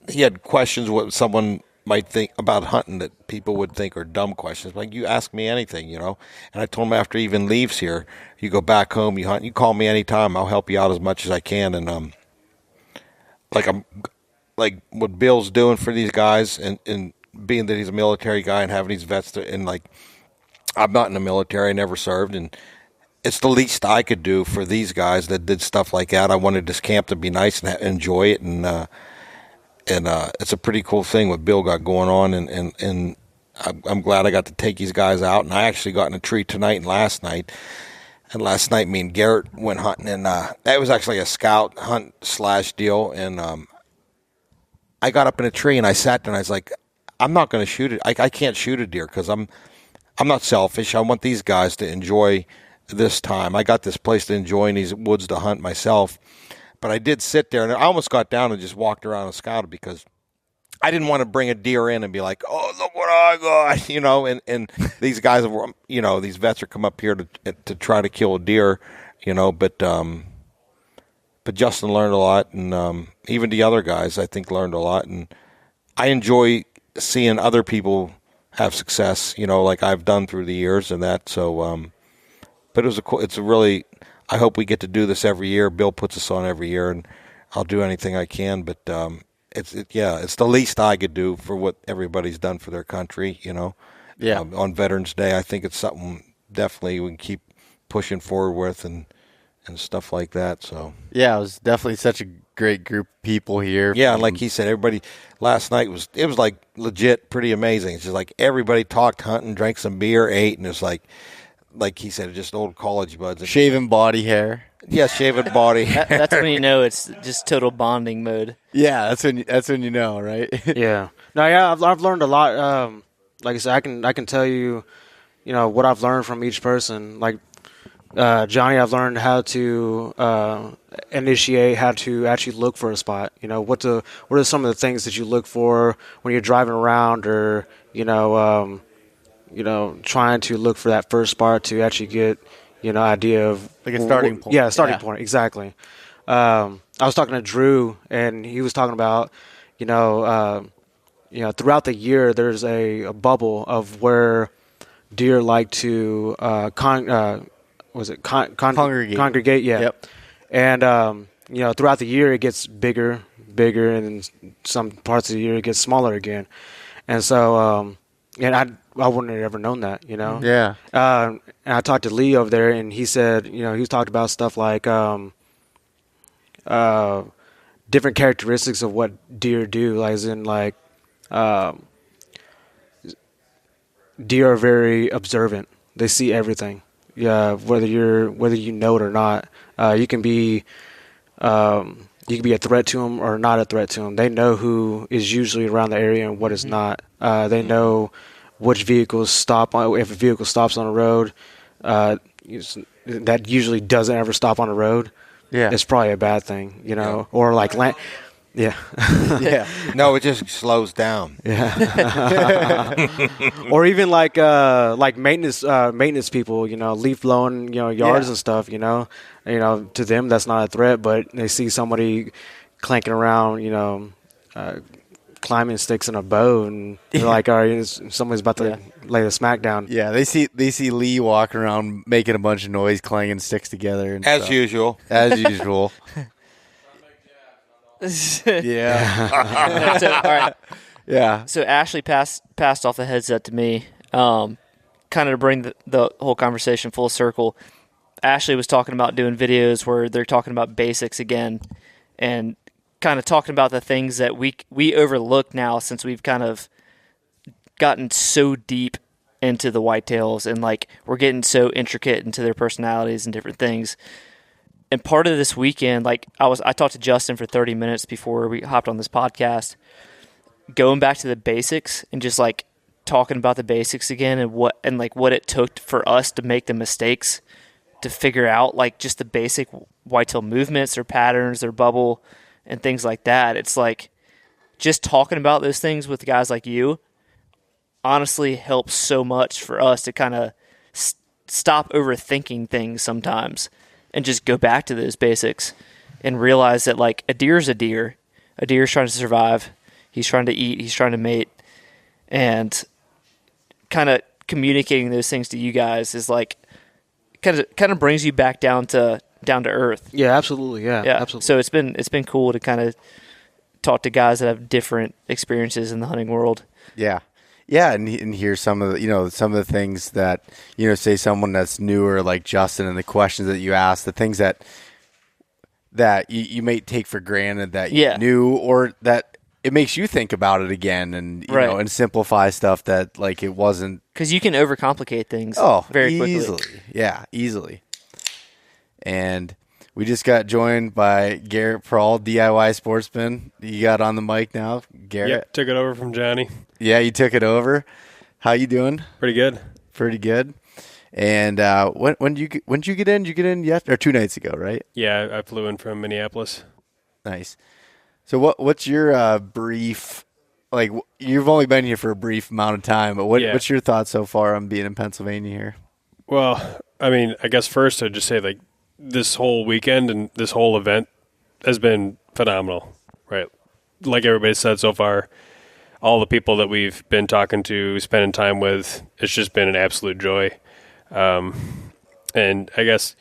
he had questions what someone might think about hunting that people would think are dumb questions. Like, you ask me anything, you know. And I told him after he even leaves here, you go back home, you hunt, you call me anytime, I'll help you out as much as I can. And I'm like what Bill's doing for these guys, and being that he's a military guy and having these vets, and like, I'm not in the military, I never served, and it's the least I could do for these guys that did stuff like that. I wanted this camp to be nice and enjoy it, and it's a pretty cool thing what Bill got going on, and I'm glad I got to take these guys out. And I actually got in a tree tonight and last night. And last night, me and Garrett went hunting, and that was actually a scout hunt / deal. And I got up in a tree and I sat there and I was like, I'm not going to shoot it. I can't shoot a deer because I'm not selfish. I want these guys to enjoy this time. I got this place to enjoy in these woods to hunt myself. But I did sit there, and I almost got down and just walked around and scouted because I didn't want to bring a deer in and be like, oh, look what I got, you know, and these guys, you know, these vets are come up here to try to kill a deer, you know, but Justin learned a lot, and even the other guys, I think, learned a lot, and I enjoy seeing other people have success, you know, like I've done through the years and that, so, but it's a really, I hope we get to do this every year. Bill puts us on every year, and I'll do anything I can. But it's the least I could do for what everybody's done for their country. You know, Yeah. On Veterans Day, I think it's something definitely we can keep pushing forward with, and stuff like that. So Yeah, it was definitely such a great group of people here. yeah, and like he said, everybody last night was like legit pretty amazing. It's just like everybody talked hunting, drank some beer, ate, and it's like he said, just old college buds. Shaven body hair. Yeah, shaven body. That's when you know it's just total bonding mode. Yeah, that's when you know, right? Yeah. No, yeah, I've learned a lot. Like I said, I can tell you, you know, what I've learned from each person. Like Johnny, I've learned how to initiate, how to actually look for a spot. You know, what are some of the things that you look for when you're driving around, or trying to look for that first spot to actually get, you know, idea of Like a starting point. Yeah, a starting Yeah. point, exactly. I was talking to Drew, and he was talking about, throughout the year there's a bubble of where deer like to congregate. Yeah. Yep. And throughout the year it gets bigger, and in some parts of the year it gets smaller again. And so, and I wouldn't have ever known that, you know. Yeah. And I talked to Lee over there, and he said, you know, he was talking about stuff like different characteristics of what deer do, like, as in, like, deer are very observant. They see everything. Yeah, whether you know it or not. You can be a threat to them or not a threat to them. They know who is usually around the area and what is not. They know which vehicles stop on. If a vehicle stops on a road, that usually doesn't ever stop on a road. Yeah. It's probably a bad thing, you know. Yeah. Or like land. Yeah. Yeah. No, it just slows down. Yeah. Or even like maintenance people, you know, leaf blowing, you know, yards and stuff, you know, to them that's not a threat, but they see somebody clanking around, you know, climbing sticks in a bow, and they're like, all right, somebody's about to lay the smack down. Yeah, they see Lee walking around making a bunch of noise, clanging sticks together, and As stuff. usual. As usual. Yeah. So, all right. Yeah. So Ashley passed off the headset to me, kind of to bring the whole conversation full circle. Ashley was talking about doing videos where they're talking about basics again, and kind of talking about the things that we overlook now since we've kind of gotten so deep into the whitetails, and like we're getting so intricate into their personalities and different things. And part of this weekend, like I talked to Justin for 30 minutes before we hopped on this podcast, going back to the basics and just like talking about the basics again and what it took for us to make the mistakes to figure out like just the basic whitetail movements or patterns or bubble and things like that. It's like just talking about those things with guys like you honestly helps so much for us to kind of stop overthinking things sometimes and just go back to those basics and realize that like a deer is a deer. A deer is trying to survive. He's trying to eat. He's trying to mate. And kind of communicating those things to you guys is like kind of brings you back down to earth. Yeah, absolutely. Yeah, absolutely. So it's been cool to kind of talk to guys that have different experiences in the hunting world. Yeah. Yeah, and hear some of the things that, say someone that's newer like Justin, and the questions that you ask, the things that you may take for granted that you knew, or that it makes you think about it again, and you know, and simplify stuff that like it wasn't, because you can overcomplicate things very quickly. Easily. And we just got joined by Garrett Prahl, DIY Sportsman. You got on the mic now, Garrett. Yep, took it over from Johnny. Yeah, you took it over. How you doing? Pretty good. Pretty good. And when did you get in? Did you get in yesterday or 2 nights ago, right? Yeah, I flew in from Minneapolis. Nice. So what's your brief? Like, you've only been here for a brief amount of time, but what's your thoughts so far on being in Pennsylvania here? Well, I mean, I guess first I'd just say like this whole weekend and this whole event has been phenomenal, right? Like everybody said so far, all the people that we've been talking to, spending time with, it's just been an absolute joy. And I guess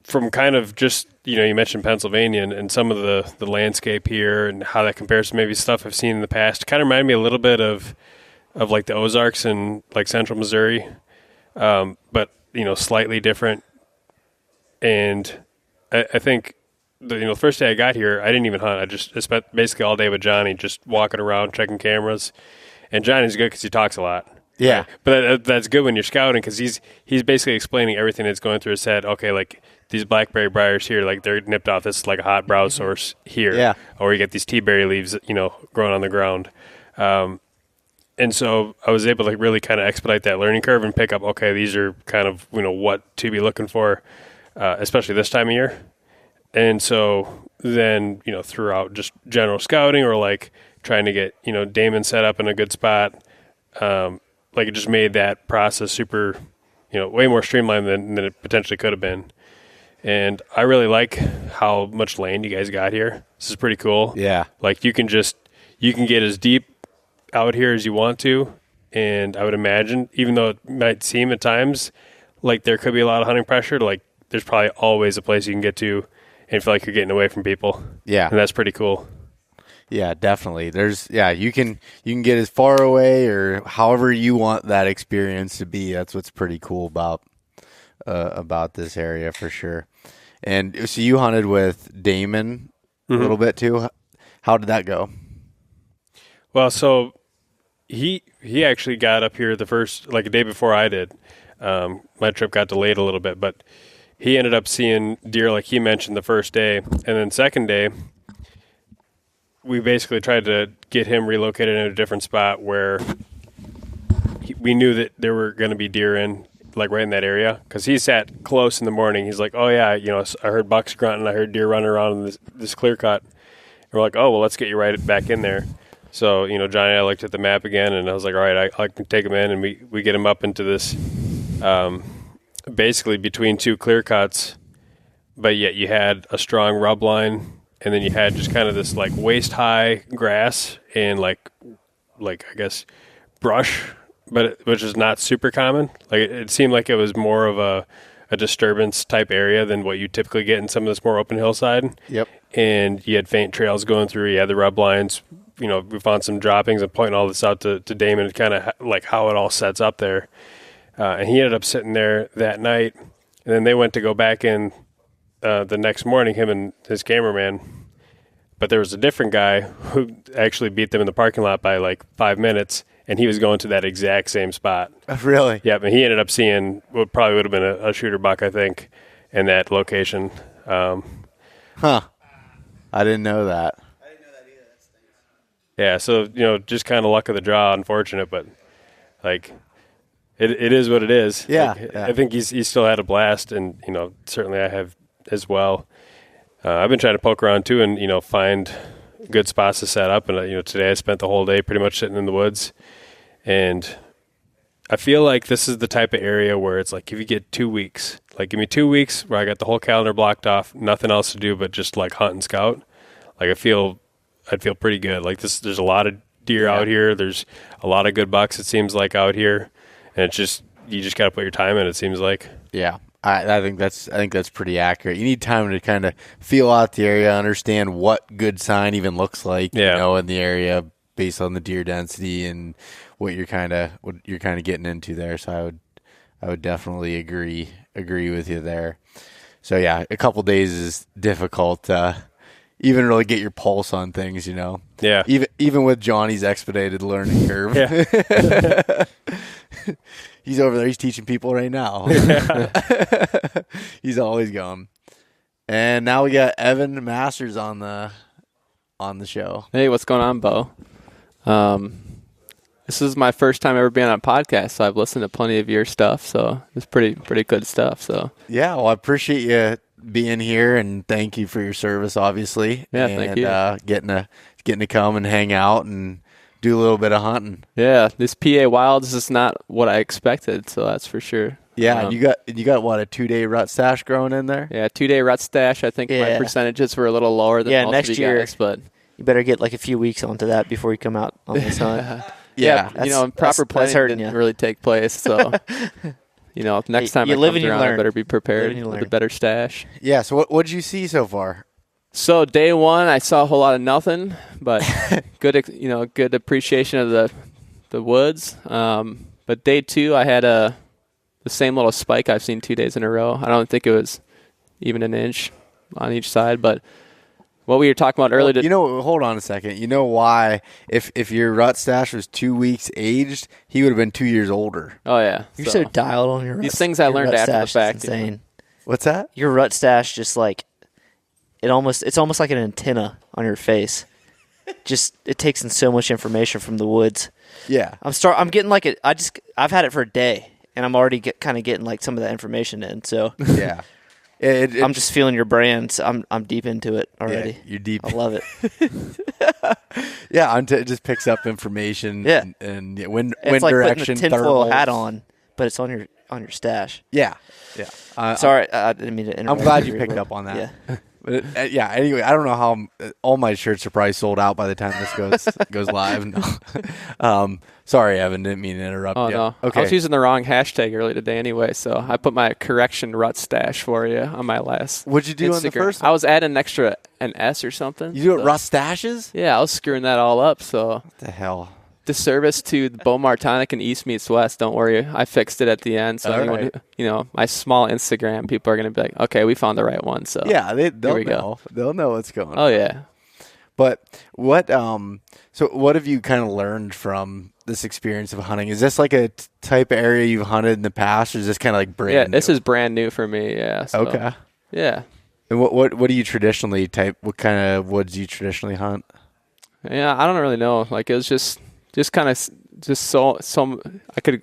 from kind of just, you mentioned Pennsylvania and some of the landscape here and how that compares to maybe stuff I've seen in the past, kind of reminded me a little bit of like the Ozarks and like central Missouri, but, slightly different. And I think the first day I got here, I didn't even hunt. I spent basically all day with Johnny, just walking around, checking cameras. And Johnny's good because he talks a lot. Yeah. Right? But that's good when you're scouting, because he's basically explaining everything that's going through his head. Okay, like these blackberry briars here, like they're nipped off. This is like a hot browse source here. Yeah. Or you get these tea-berry leaves, growing on the ground. And so I was able to really kind of expedite that learning curve and pick up, okay, these are kind of, what to be looking for, especially this time of year. And so then, throughout just general scouting or like trying to get, Damon set up in a good spot, like it just made that process super, way more streamlined than it potentially could have been. And I really like how much land you guys got here. This is pretty cool. Yeah. Like you can get as deep out here as you want to. And I would imagine, even though it might seem at times like there could be a lot of hunting pressure, like there's probably always a place you can get to and feel like you're getting away from people. Yeah. And that's pretty cool. Yeah, definitely. You can get as far away or however you want that experience to be. That's what's pretty cool about this area for sure. And so you hunted with Damon a little bit too. How did that go? Well, so he actually got up here the first, like a day before I did. My trip got delayed a little bit, but he ended up seeing deer like he mentioned the first day. And then second day, we basically tried to get him relocated in a different spot where we knew that there were going to be deer in, like right in that area. Because he sat close in the morning. He's like, oh, yeah, I heard bucks grunting. I heard deer running around in this clear cut. And we're like, oh, well, let's get you right back in there. So, Johnny and I looked at the map again, and I was like, all right, I can take him in. And we get him up into this basically between two clear cuts. But yet you had a strong rub line. And then you had just kind of this like waist high grass and like I guess brush, but which is not super common. Like it seemed like it was more of a disturbance type area than what you typically get in some of this more open hillside. Yep. And you had faint trails going through. You had the rub lines. We found some droppings and pointing all this out to Damon, kind of like how it all sets up there. And he ended up sitting there that night. And then they went to go back in the next morning, him and his cameraman. But there was a different guy who actually beat them in the parking lot by like 5 minutes, and he was going to that exact same spot. Really? Yeah, and he ended up seeing what probably would have been a shooter buck, I think. in that location. Huh. I didn't know that. Yeah, so just kind of luck of the draw, unfortunate, but like it is what it is. Yeah, Like, yeah. I think he's still had a blast, and certainly I have as well. I've been trying to poke around too, and find good spots to set up. And today I spent the whole day pretty much sitting in the woods, and I feel like this is the type of area where it's like if you get 2 weeks, like give me 2 weeks where I got the whole calendar blocked off, nothing else to do but just like hunt and scout. Like I'd feel pretty good. Like there's a lot of deer out here. There's a lot of good bucks, it seems like, out here, and it's just you just got to put your time in. It seems like. Yeah, I think that's pretty accurate. You need time to kind of feel out the area, understand what good sign even looks like, in the area based on the deer density and what you're kind of getting into there. So I would definitely agree with you there. So yeah, a couple days is difficult. Even really get your pulse on things, Yeah. Even with Johnny's expedited learning curve. Yeah. He's over there. He's teaching people right now. He's always going. And now we got Evan Masters on the show. Hey, what's going on, Beau? This is my first time ever being on a podcast, so I've listened to plenty of your stuff. So it's pretty good stuff. So yeah, well, I appreciate you being here, and thank you for your service, obviously. Yeah, and, thank you. Getting to come and hang out and do a little bit of hunting. Yeah, this PA Wilds is not what I expected, so that's for sure. Yeah, you got what, a 2-day RUTSTACHE growing in there? Yeah, 2-day RUTSTACHE. I think my percentages were a little lower than most next of you year, guys, but you better get like a few weeks onto that before you come out on this hunt. Yeah, proper planning didn't really take place, so next time you I live come and you around, I learn. better be prepared You live and you with a learn. better stash. Yeah, so what did you see so far? So day one, I saw a whole lot of nothing, but good appreciation of the woods. But day two, I had the same little spike I've seen 2 days in a row. I don't think it was even an inch on each side, but what we were talking about earlier. Hold on a second. You know why? If your RUTSTACHE was 2 weeks aged, he would have been 2 years older. Oh yeah, You're so dialed on your these things I your learned after the RUTSTACHE is fact. Insane. What's that? Your RUTSTACHE just like it's almost like an antenna on your face. Just it takes in so much information from the woods. Yeah, I'm getting like I've had it for a day, and I'm already kind of getting like some of that information in. So yeah. I'm just feeling your brand. So I'm deep into it already. Yeah, you're deep. I love it. Yeah, it just picks up information. Yeah. and wind It's like direction. putting a tinfoil thermals. hat on, but it's on your stash. Yeah. Sorry, I didn't mean to interrupt. I'm glad you picked up on that. Yeah. But, anyway, I don't know how all my shirts are probably sold out by the time this goes live. No. Sorry, Evan, didn't mean to interrupt you. No. Okay. I was using the wrong hashtag earlier today anyway, so I put my correction RUTSTACHE for you on my last. What'd you do Instagram. on the first one? I was adding an S or something. You do it so. RUTSTACHEs? Yeah, I was screwing that all up, so. What the hell? Disservice to Beau Martonik and East Meets West. Don't worry, I fixed it at the end. So All anyone, right. my small Instagram people are gonna be like, okay, we found the right one. So Yeah, they'll we know. go. They'll know what's going on. Oh yeah. But what have you kind of learned from this experience of hunting? Is this like a type of area you've hunted in the past, or is this kind of like brand new? This is brand new for me. Yeah. So, Okay. Yeah. And what do you traditionally what kind of woods do you traditionally hunt? Yeah, I don't really know. Like it was just kind of so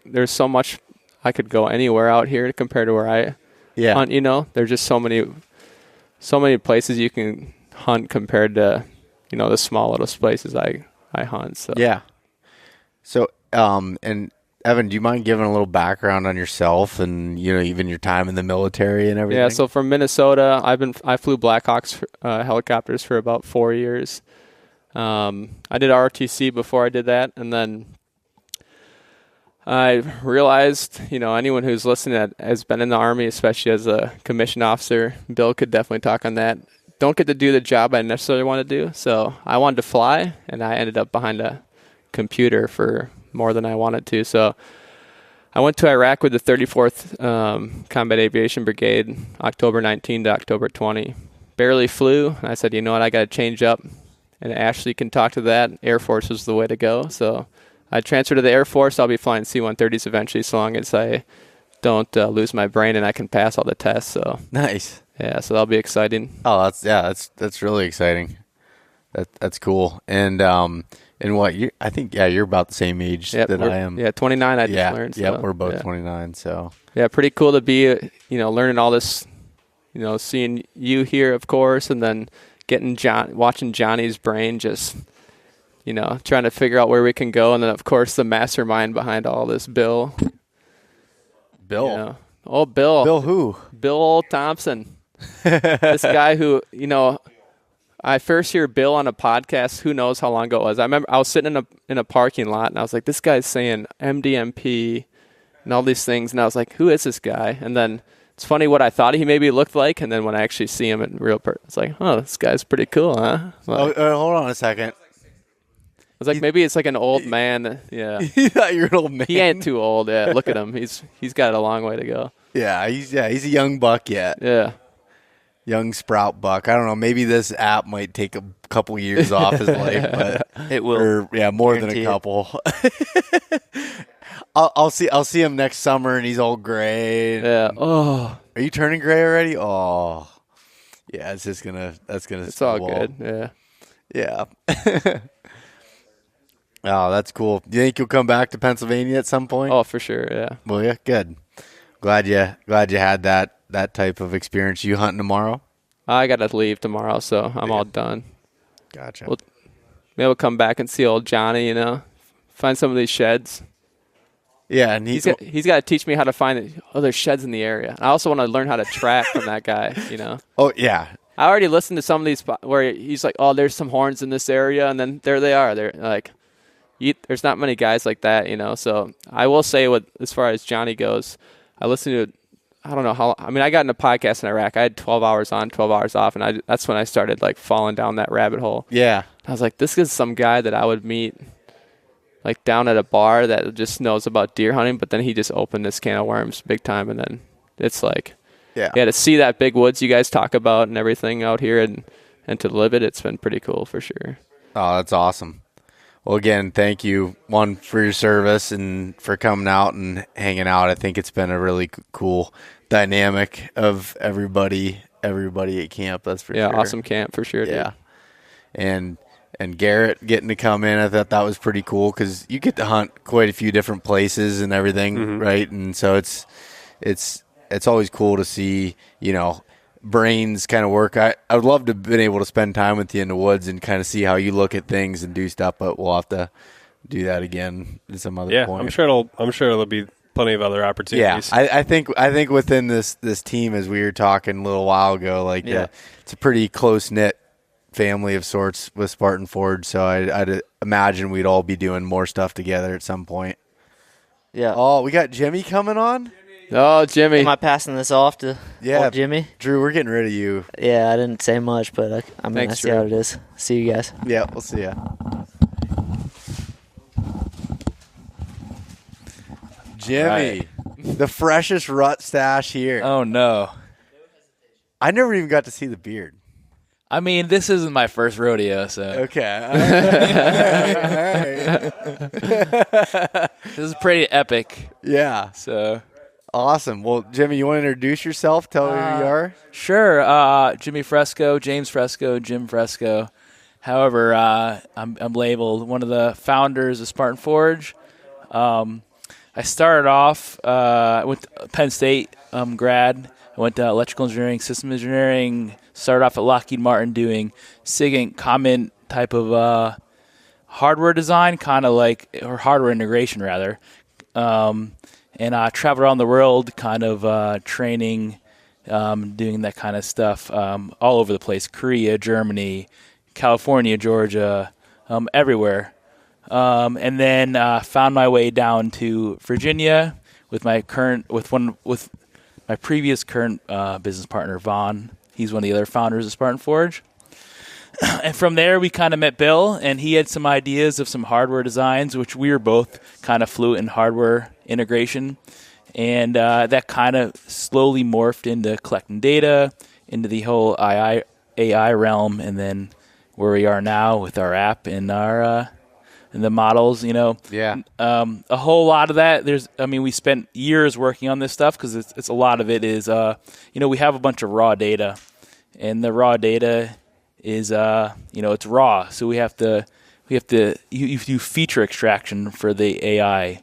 there's so much I could go anywhere out here compared to where I hunt. There's just so many places you can hunt compared to the small little places I hunt. So Yeah. So and Evan, do you mind giving a little background on yourself and even your time in the military and everything? Yeah, so from Minnesota, I flew Blackhawks helicopters for about 4 years. I did ROTC before I did that, and then I realized, anyone who's listening that has been in the Army, especially as a commissioned officer, Bill could definitely talk on that, don't get to do the job I necessarily want to do. So I wanted to fly, and I ended up behind a computer for more than I wanted to. So I went to Iraq with the 34th Combat Aviation Brigade, October 19 to October 20. Barely flew. I said, you know what, I got to change up. And Ashley can talk to that. Air Force was the way to go. So I transferred to the Air Force. I'll be flying C-130s eventually, so long as I don't lose my brain and I can pass all the tests. So Nice. yeah, so that'll be exciting. Oh, that's really exciting. That's cool. And what I think you're about the same age that I am. Yeah, 29. I just learned. So, yeah, we're both 29. So yeah, pretty cool to be learning all this. Seeing you here, of course, and then watching Johnny's brain just. Trying to figure out where we can go, and then of course the mastermind behind all this, Bill. Bill. Oh, Bill. Bill who? Bill Thompson. This guy who, I first hear Bill on a podcast, who knows how long ago it was. I remember I was sitting in a parking lot, and I was like, this guy's saying MDMP and all these things, and I was like, who is this guy? And then it's funny what I thought he maybe looked like, and then when I actually see him in real person, it's like, oh, this guy's pretty cool, huh? Like, hold on a second. I was like, maybe it's like an old man. Yeah. You thought you were an old man. He ain't too old. Yeah. Look at him. He's got a long way to go. Yeah. He's a young buck yet. Yeah. Young sprout buck. I don't know. Maybe this app might take a couple years off his life, but it will. More than a couple. I'll see him next summer, and he's all gray. Yeah. Oh. Are you turning gray already? Oh. Yeah. It's all good. Yeah. Yeah. Oh, that's cool. Do you think you'll come back to Pennsylvania at some point? Oh, for sure, yeah. Well, yeah, good. Glad you had that type of experience. You hunting tomorrow? I got to leave tomorrow, so I'm all done. Gotcha. Maybe we'll come back and see old Johnny, find some of these sheds. Yeah, and he's got to teach me how to find there's sheds in the area. I also want to learn how to track from that guy, Oh, yeah. I already listened to some of these where he's like, oh, there's some horns in this area, and then there they are. They're like... there's not many guys like that, So I will say, as far as Johnny goes, I listened to, I don't know how. I mean, I got in a podcast in Iraq. I had 12 hours on, 12 hours off, and that's when I started like falling down that rabbit hole. Yeah, I was like, this is some guy that I would meet, like down at a bar that just knows about deer hunting. But then he just opened this can of worms big time, and then it's like, yeah, to see that big woods you guys talk about and everything out here, and to live it, it's been pretty cool for sure. Oh, that's awesome. Well, again, thank you, one, for your service and for coming out and hanging out. I think it's been a really cool dynamic of everybody at camp. That's for sure. Yeah, awesome camp for sure. Yeah, dude. And Garrett getting to come in, I thought that was pretty cool because you get to hunt quite a few different places and everything, right? And so it's always cool to see, brains kind of work. I would love to have been able to spend time with you in the woods and kind of see how you look at things and do stuff, but we'll have to do that again at some other point. I'm sure there'll be plenty of other opportunities. Yeah, I think within this team, as we were talking a little while ago, it's a pretty close knit family of sorts with Spartan Forge. So I'd imagine we'd all be doing more stuff together at some point. Yeah. Oh, we got Jimmy coming on. Oh, Jimmy. Am I passing this off to old Jimmy? Drew, we're getting rid of you. Yeah, I didn't say much, but I'm going to see how it is. See you guys. Yeah, we'll see ya. Jimmy, the freshest rut stash here. Oh, no. I never even got to see the beard. I mean, this isn't my first rodeo, so. Okay. All right. This is pretty epic. Yeah. So. Awesome. Well, Jimmy, you want to introduce yourself? Tell who you are? Sure. Jimmy Fresco, James Fresco, Jim Fresco. However, I'm labeled one of the founders of Spartan Forge. I started off with Penn State grad. I went to electrical engineering, system engineering. Started off at Lockheed Martin doing SIG common type of hardware design, or hardware integration rather. And I traveled around the world kind of training, doing that kind of stuff all over the place. Korea, Germany, California, Georgia, everywhere. And then found my way down to Virginia with my previous current business partner, Vaughn. He's one of the other founders of Spartan Forge. And from there, we kind of met Bill, and he had some ideas of some hardware designs, which we were both kind of fluent in hardware integration. And that kind of slowly morphed into collecting data, into the whole AI realm, and then where we are now with our app and our the models. Yeah. A whole lot of that. We spent years working on this stuff because it's a lot of it is we have a bunch of raw data, and the raw data is it's raw, so we have to you do feature extraction for the AI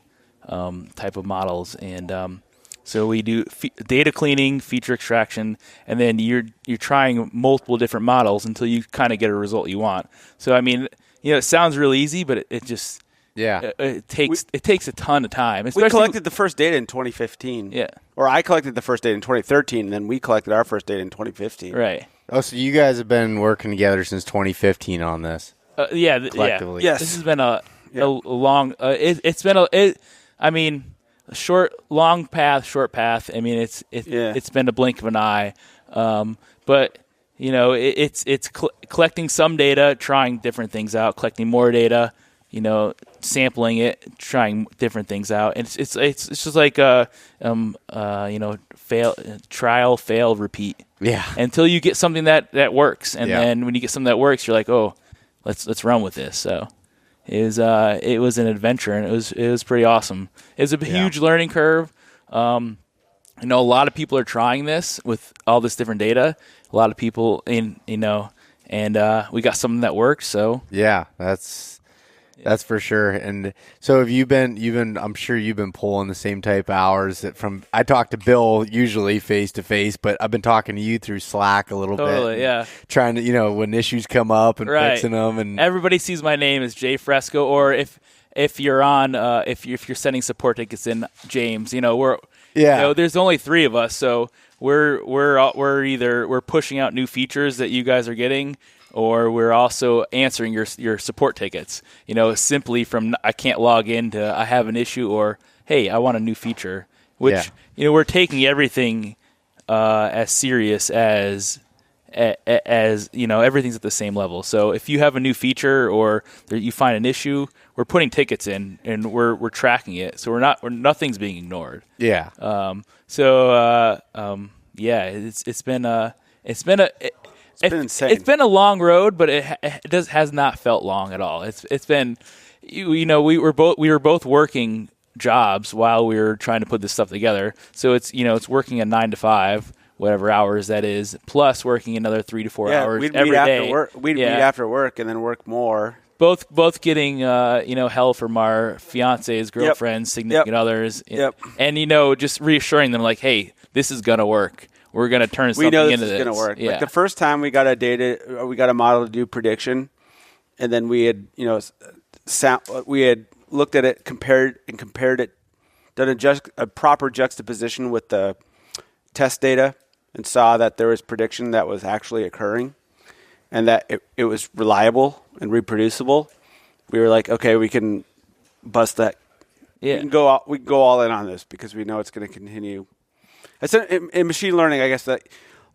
type of models, and so we do data cleaning, feature extraction, and then you're trying multiple different models until you kind of get a result you want. So it sounds really easy, but it just it takes a ton of time. We collected the first data in 2015. Yeah, or I collected the first data in 2013, and then we collected our first data in 2015. Right. Oh, so you guys have been working together since 2015 on this? Collectively. Yes. This has been a long. It's been a short, long path, short path. It's been a blink of an eye, but it's collecting some data, trying different things out, collecting more data, sampling it, trying different things out. And it's just like trial, fail, repeat. Yeah. Until you get something that works, and then when you get something that works, you're like, oh, let's run with this. So it was an adventure, and it was pretty awesome. It was a huge learning curve. A lot of people are trying this with all this different data. A lot of people and we got something that works. So yeah, that's for sure. And so have you been, I'm sure you've been pulling the same type of hours I talk to Bill usually face to face, but I've been talking to you through Slack a little bit. Totally, yeah. Trying to, when issues come up and fixing them. And everybody sees my name as Jay Fresco, or if you're on, if you're sending support tickets in, James, there's only 3 of us. So we're either pushing out new features that you guys are getting, or we're also answering your support tickets, simply from I can't log in to I have an issue, or hey, I want a new feature, which we're taking everything as serious as everything's at the same level. So if you have a new feature or you find an issue, we're putting tickets in and we're tracking it. So nothing's being ignored. Yeah. It's been insane. It's been a long road, but it has not felt long at all. It's been, we were both working jobs while we were trying to put this stuff together. So it's working a 9 to 5, whatever hours that is, plus working another 3 to 4 hours every day. We'd meet after work and then work more. Both getting hell from our fiancés, girlfriends, significant others, and just reassuring them like, hey, this is gonna work. We're going to turn something into this. We know this is going to work. Yeah. Like the first time we got a model to do prediction, and then we had, we had looked at it, compared it, done a proper juxtaposition with the test data, and saw that there was prediction that was actually occurring, and that it was reliable and reproducible. We were like, okay, we can bust that. Yeah. We can go all in on this because we know it's going to continue. In machine learning, I guess the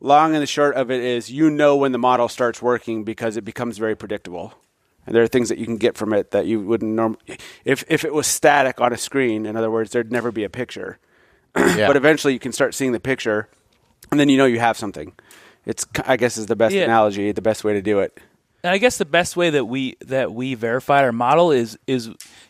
long and the short of it is when the model starts working because it becomes very predictable. And there are things that you can get from it that you wouldn't normally. If it was static on a screen, in other words, there'd never be a picture. But eventually you can start seeing the picture, and then you have something. It's, I guess, is the best analogy, the best way to do it. And I guess the best way that we verified our model is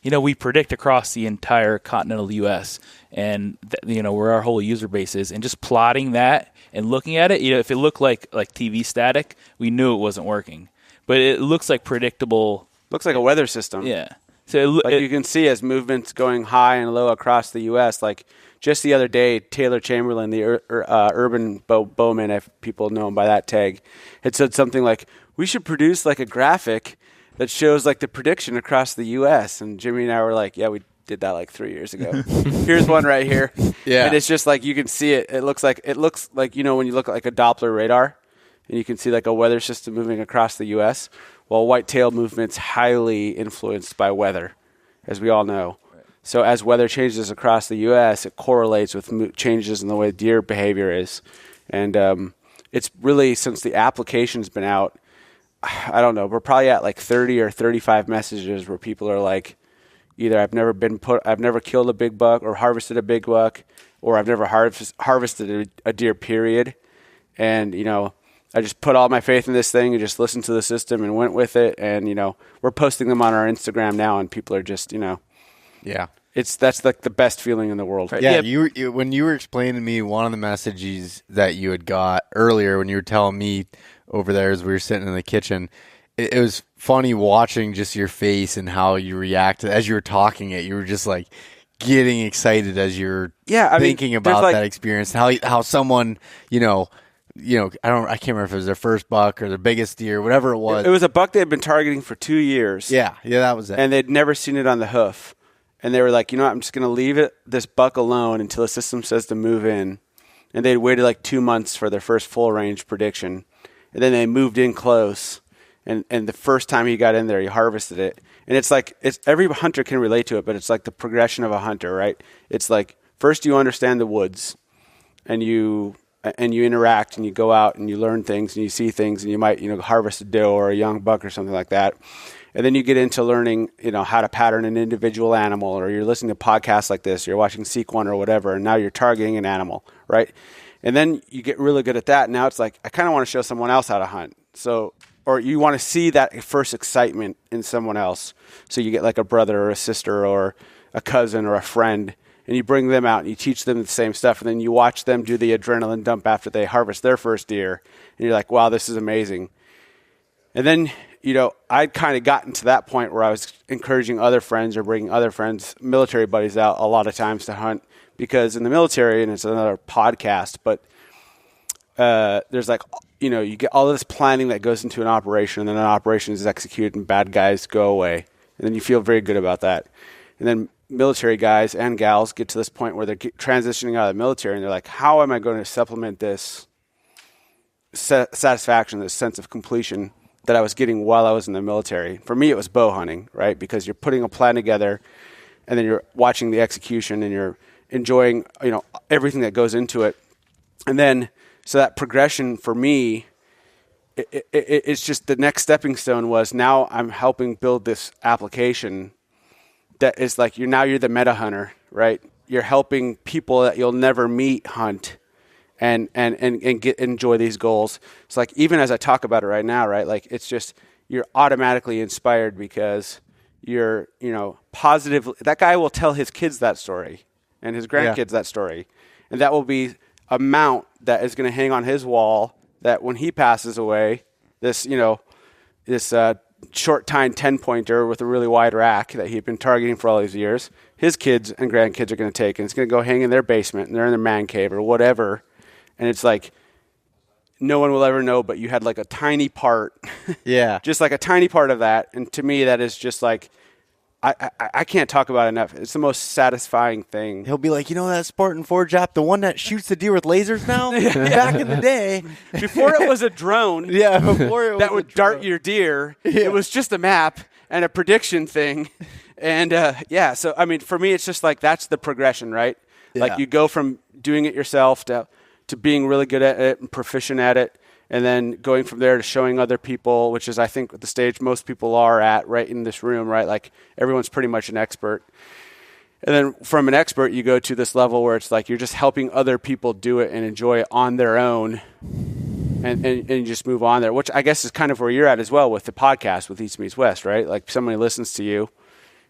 we predict across the entire continental U.S. and where our whole user base is, and just plotting that and looking at it. If it looked like TV static, we knew it wasn't working. But it looks like predictable. Looks like a weather system. Yeah. So you can see as movements going high and low across the U.S. Like just the other day, Taylor Chamberlain, the urban bowman, if people know him by that tag, had said something like, we should produce like a graphic that shows like the prediction across the U.S. And Jimmy and I were like, yeah, we did that like 3 years ago. Here's one right here. Yeah. And it's just like you can see it. It looks like when you look at like a Doppler radar and you can see like a weather system moving across the U.S. Well, white-tailed movement's highly influenced by weather, as we all know. Right. So as weather changes across the U.S., it correlates with changes in the way deer behavior is. And it's really, since the application's been out, I don't know, we're probably at like 30 or 35 messages where people are like, either I've never killed a big buck or harvested a big buck, or I've never harvested a deer, period. And, I just put all my faith in this thing and just listened to the system and went with it. And, we're posting them on our Instagram now, and people are just, Yeah. That's like the best feeling in the world. Yeah, you when you were explaining to me one of the messages that you had got earlier when you were telling me over there as we were sitting in the kitchen, it was funny watching just your face and how you reacted as you were talking it. You were just like getting excited as you're thinking about that experience. How someone, I can't remember if it was their first buck or their biggest deer, whatever it was. It was a buck they had been targeting for 2 years. Yeah, that was it. And they'd never seen it on the hoof. And they were like, I'm just going to leave this buck alone until the system says to move in. And they'd waited like 2 months for their first full range prediction. And then they moved in close. And the first time he got in there, he harvested it. And it's every hunter can relate to it, but it's like the progression of a hunter, right? It's like first you understand the woods and you interact and you go out and you learn things and you see things and you might, harvest a doe or a young buck or something like that. And then you get into learning, how to pattern an individual animal, or you're listening to podcasts like this, or you're watching Seek One or whatever, and now you're targeting an animal, right? And then you get really good at that. Now it's like, I kind of want to show someone else how to hunt. So, or you want to see that first excitement in someone else. So you get like a brother or a sister or a cousin or a friend, and you bring them out and you teach them the same stuff. And then you watch them do the adrenaline dump after they harvest their first deer. And you're like, wow, this is amazing. And then, I'd kind of gotten to that point where I was encouraging other friends or bringing other friends, military buddies out a lot of times to hunt, because in the military, and it's another podcast, but there's like, you get all this planning that goes into an operation, and then an operation is executed and bad guys go away. And then you feel very good about that. And then military guys and gals get to this point where they're transitioning out of the military, and they're like, how am I going to supplement this satisfaction, this sense of completion that I was getting while I was in the military? For me, it was bow hunting, right? Because you're putting a plan together, and then you're watching the execution, and you're enjoying, everything that goes into it. And then, so that progression for me, it's just the next stepping stone was, now I'm helping build this application that is like, you're the meta hunter, right? You're helping people that you'll never meet hunt and enjoy these goals. It's like, even as I talk about it right now, right? Like, it's just, you're automatically inspired because you're, positive. That guy will tell his kids that story and his grandkids that story. And that will be a mount that is going to hang on his wall, that when he passes away, this, this short tine 10-pointer with a really wide rack that he'd been targeting for all these years, his kids and grandkids are going to take, and it's going to go hang in their basement, and they're in their man cave or whatever. And it's like, no one will ever know, but you had like a tiny part. Yeah. Just like a tiny part of that. And to me, that is just like, I can't talk about it enough. It's the most satisfying thing. He'll be like, that Spartan Forge app, the one that shoots the deer with lasers now? Back in the day. Before it was a drone that would dart your deer, it was just a map and a prediction thing. And so, I mean, for me, it's just like, that's the progression, right? Yeah. Like, you go from doing it yourself to being really good at it and proficient at it, and then going from there to showing other people, which is, I think, the stage most people are at right in this room, right? Like, everyone's pretty much an expert. And then from an expert, you go to this level where it's like you're just helping other people do it and enjoy it on their own, and you just move on there, which I guess is kind of where you're at as well with the podcast with East Meets West, right? Like, somebody listens to you,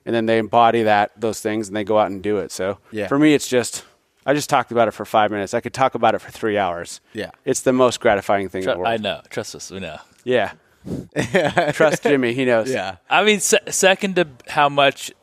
and then they embody those things, and they go out and do it. So for me, it's just, I just talked about it for 5 minutes. I could talk about it for 3 hours. Yeah. It's the most gratifying thing in the world. I know. Trust us. We know. Yeah. Trust Jimmy. He knows. Yeah. I mean, second to how much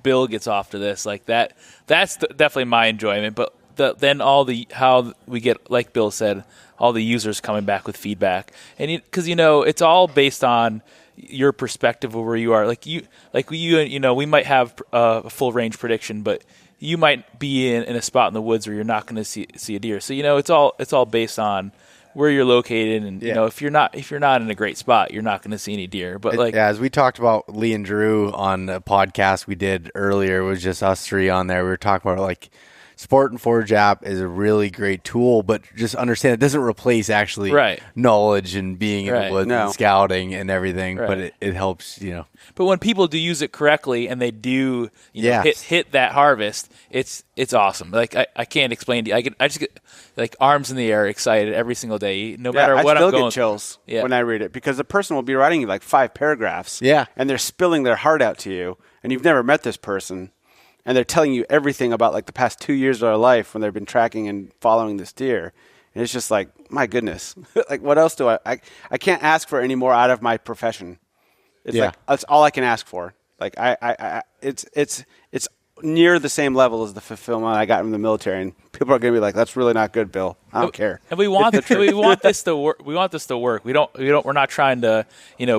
Bill gets off to this, like that's definitely my enjoyment. But then how we get, like Bill said, all the users coming back with feedback, and because it's all based on your perspective of where you are. We might have a full range prediction, but you might be in a spot in the woods where you're not going to see a deer. So it's all based on where you're located, and if you're not in a great spot, you're not going to see any deer. But as we talked about Lee and Drew on the podcast we did earlier, it was just us three on there. We were talking about Spartan Forge app is a really great tool, but just understand it doesn't replace actually knowledge and being in the woods and scouting and everything, but it helps, But when people do use it correctly and they do hit that harvest, it's awesome. Like I can't explain to you. I just get like arms in the air, excited every single day, no matter what I'm going. I still get chills when I read it because the person will be writing you like 5 paragraphs. Yeah. And they're spilling their heart out to you, and you've never met this person, and they're telling you everything about like the past 2 years of their life when they've been tracking and following this deer. And it's just like, my goodness, like what else do I can't ask for any more out of my profession. It's like, that's all I can ask for. Like it's near the same level as the fulfillment I got from the military, and people are going to be like, "That's really not good, Bill." I don't care. And we want this to work. We want this to work. We're not trying to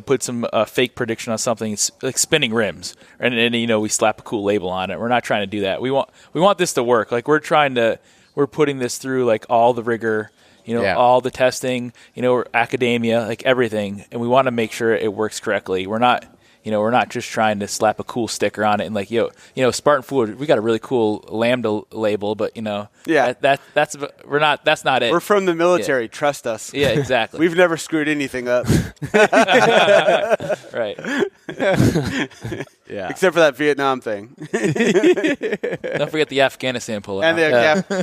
put some fake prediction on something. It's like spinning rims, and we slap a cool label on it. We're not trying to do that. We want this to work. Like we're putting this through like all the rigor. All the testing, academia, like everything, and we want to make sure it works correctly. We're not just trying to slap a cool sticker on it and like, Spartan Forge, we got a really cool Lambda label, but that's not it. We're from the military. Yeah. Trust us. Yeah, exactly. We've never screwed anything up. Right. Yeah. Except for that Vietnam thing. Don't forget the Afghanistan pullout.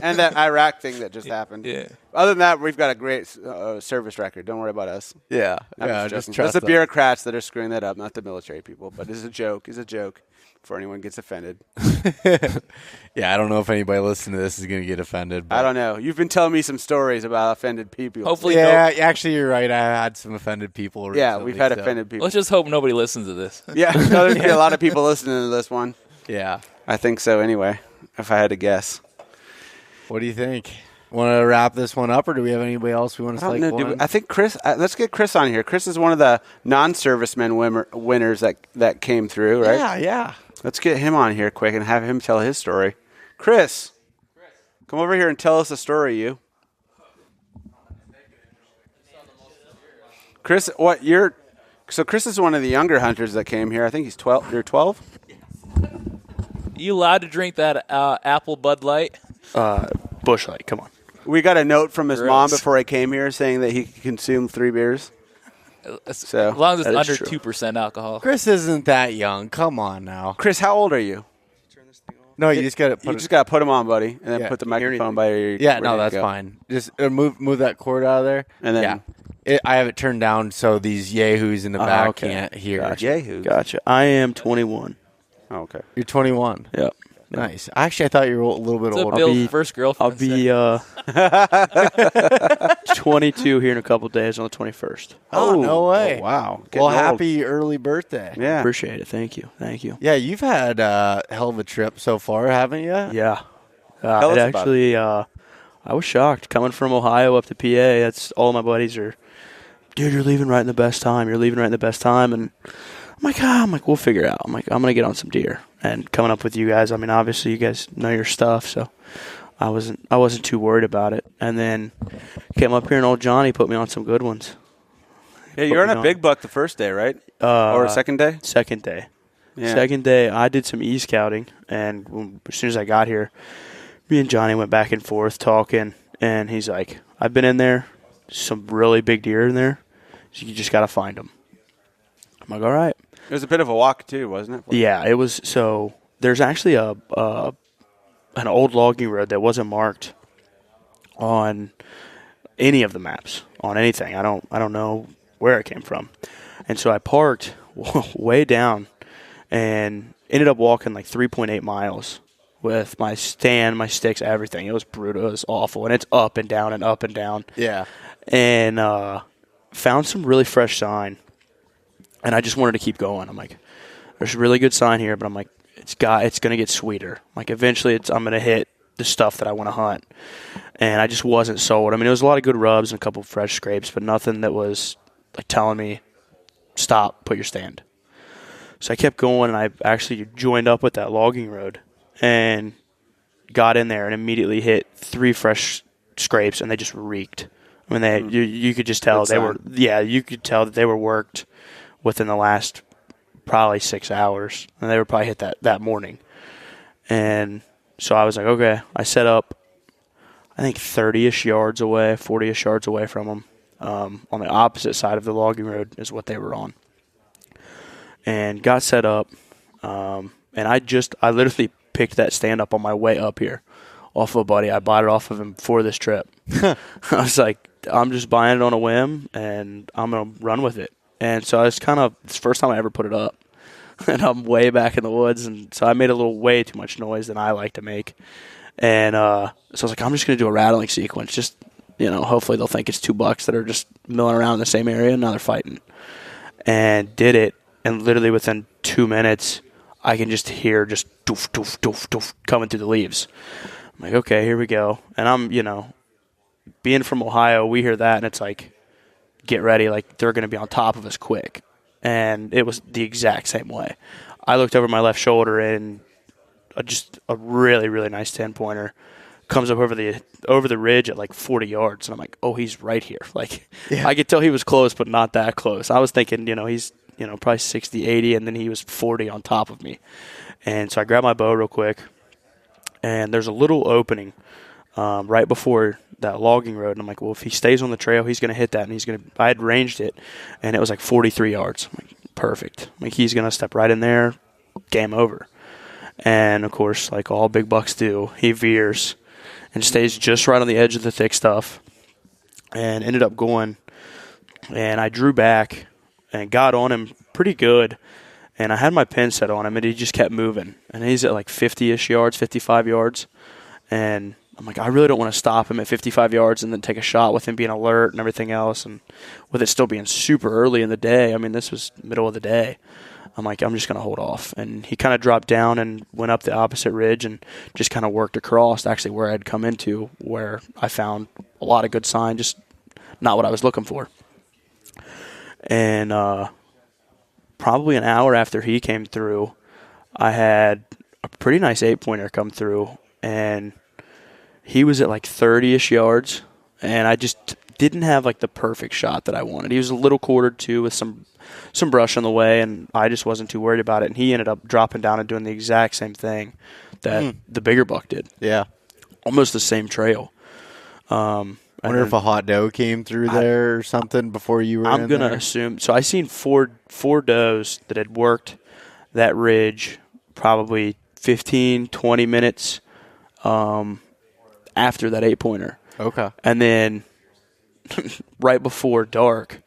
And that Iraq thing that just happened. Yeah. Other than that, we've got a great service record. Don't worry about us. Yeah. Just trust That's the bureaucrats that are screwing that up, not the military people. But it's a joke. It's a joke before anyone gets offended. Yeah, I don't know if anybody listening to this is going to get offended. But I don't know. You've been telling me some stories about offended people. Hopefully, actually, you're right. I had some offended people. Recently, yeah, we've had offended people. Let's just hope nobody listens to this. Yeah, no, there's going to be a lot of people listening to this one. Yeah. I think so anyway, if I had to guess. What do you think? Want to wrap this one up, or do we have anybody else we want to select one? I think Chris, let's get Chris on here. Chris is one of the non-servicemen winners that came through, right? Yeah. Let's get him on here quick and have him tell his story. Chris, come over here and tell us a story, you. Chris, so Chris is one of the younger hunters that came here. I think he's 12. You're 12? You allowed to drink that apple Bud Light? Bush Light, come on. We got a note from his mom before he came here saying that he could consume 3 beers. So, as long as it's under 2% alcohol. Chris isn't that young. Come on now. Chris, how old are you? No, you just got to put him on, buddy, and then put the microphone by your ear. Yeah, no, that's fine. Just move that cord out of there. And then I have it turned down so these yahoos in the back can't hear. Yahoos. Gotcha. I am 21. Oh, okay. You're 21. Yep. Nice. Actually, I thought you were a little bit older. Bill's first girlfriend. I'll be 22 here in a couple of days on the 21st. Oh, no way. Oh, wow. Well, happy early birthday. Yeah. Appreciate it. Thank you. Yeah, you've had a hell of a trip so far, haven't you? Yeah. I was shocked. Coming from Ohio up to PA, that's all my buddies are, dude, you're leaving right in the best time. You're leaving right in the best time. And I'm like, we'll figure it out. I'm like, I'm going to get on some deer. And coming up with you guys, I mean, obviously you guys know your stuff, so I wasn't too worried about it. And then came up here and old Johnny put me on some good ones. Yeah, you're on a big buck the first day, right? Or second day? Second day. Yeah. Second day, I did some e-scouting, and as soon as I got here, me and Johnny went back and forth talking, and he's like, I've been in there, some really big deer in there, so you just got to find them. I'm like, all right. It was a bit of a walk, too, wasn't it? Yeah, it was. So there's actually an old logging road that wasn't marked on any of the maps, on anything. I don't know where it came from. And so I parked way down and ended up walking like 3.8 miles with my stand, my sticks, everything. It was brutal. It was awful. And it's up and down and up and down. Yeah. And found some really fresh sign. And I just wanted to keep going. I'm like, there's a really good sign here, but I'm like, it's going to get sweeter. Like, eventually I'm going to hit the stuff that I want to hunt. And I just wasn't sold. I mean, it was a lot of good rubs and a couple of fresh scrapes, but nothing that was like telling me, stop, put your stand. So I kept going, and I actually joined up with that logging road and got in there and immediately hit 3 fresh scrapes, and they just reeked. I mean, you could just tell you could tell that they were worked within the last probably 6 hours, and they were probably hit that morning. And so I was like, okay. I set up, I think 30-ish yards away, 40-ish yards away from them. On the opposite side of the logging road is what they were on. And got set up. And I literally picked that stand up on my way up here off of a buddy. I bought it off of him for this trip. I was like, I'm just buying it on a whim, and I'm going to run with it. And so it's the first time I ever put it up. And I'm way back in the woods, and so I made way too much noise than I like to make. And so I was like, I'm just going to do a rattling sequence. Just, hopefully they'll think it's two bucks that are just milling around in the same area, and now they're fighting. And did it, and literally within 2 minutes, I can just hear just doof, doof, doof, doof coming through the leaves. I'm like, okay, here we go. And I'm, being from Ohio, we hear that, and it's like, get ready, like they're going to be on top of us quick. And it was the exact same way. I looked over my left shoulder, and just a really, really nice 10-pointer comes up over the ridge at like 40 yards. And I'm like, oh, he's right here. Like, I could tell he was close, but not that close. I was thinking, he's, probably 60, 80, and then he was 40 on top of me. And so I grabbed my bow real quick, and there's a little opening right before that logging road. And I'm like, well, if he stays on the trail, he's going to hit that. And I had ranged it, and it was like 43 yards. I'm like, perfect. Like, he's going to step right in there, game over. And, of course, like all big bucks do, he veers and stays just right on the edge of the thick stuff and ended up going. And I drew back and got on him pretty good. And I had my pin set on him, and he just kept moving. And he's at like 50-ish yards, 55 yards. And I'm like, I really don't want to stop him at 55 yards and then take a shot with him being alert and everything else. And with it still being super early in the day, I mean, this was middle of the day. I'm like, I'm just going to hold off. And he kind of dropped down and went up the opposite ridge and just kind of worked across, actually where I'd come into, where I found a lot of good sign, just not what I was looking for. And probably an hour after he came through, I had a pretty nice 8-pointer come through, and he was at like 30-ish yards, and I just didn't have like the perfect shot that I wanted. He was a little quartered too with some brush on the way, and I just wasn't too worried about it. And he ended up dropping down and doing the exact same thing that the bigger buck did. Yeah. Almost the same trail. I wonder if a hot doe came through there or something before you were I'm going to assume. So I seen four does that had worked that ridge probably 15, 20 minutes after that 8-pointer. Okay. And then right before dark,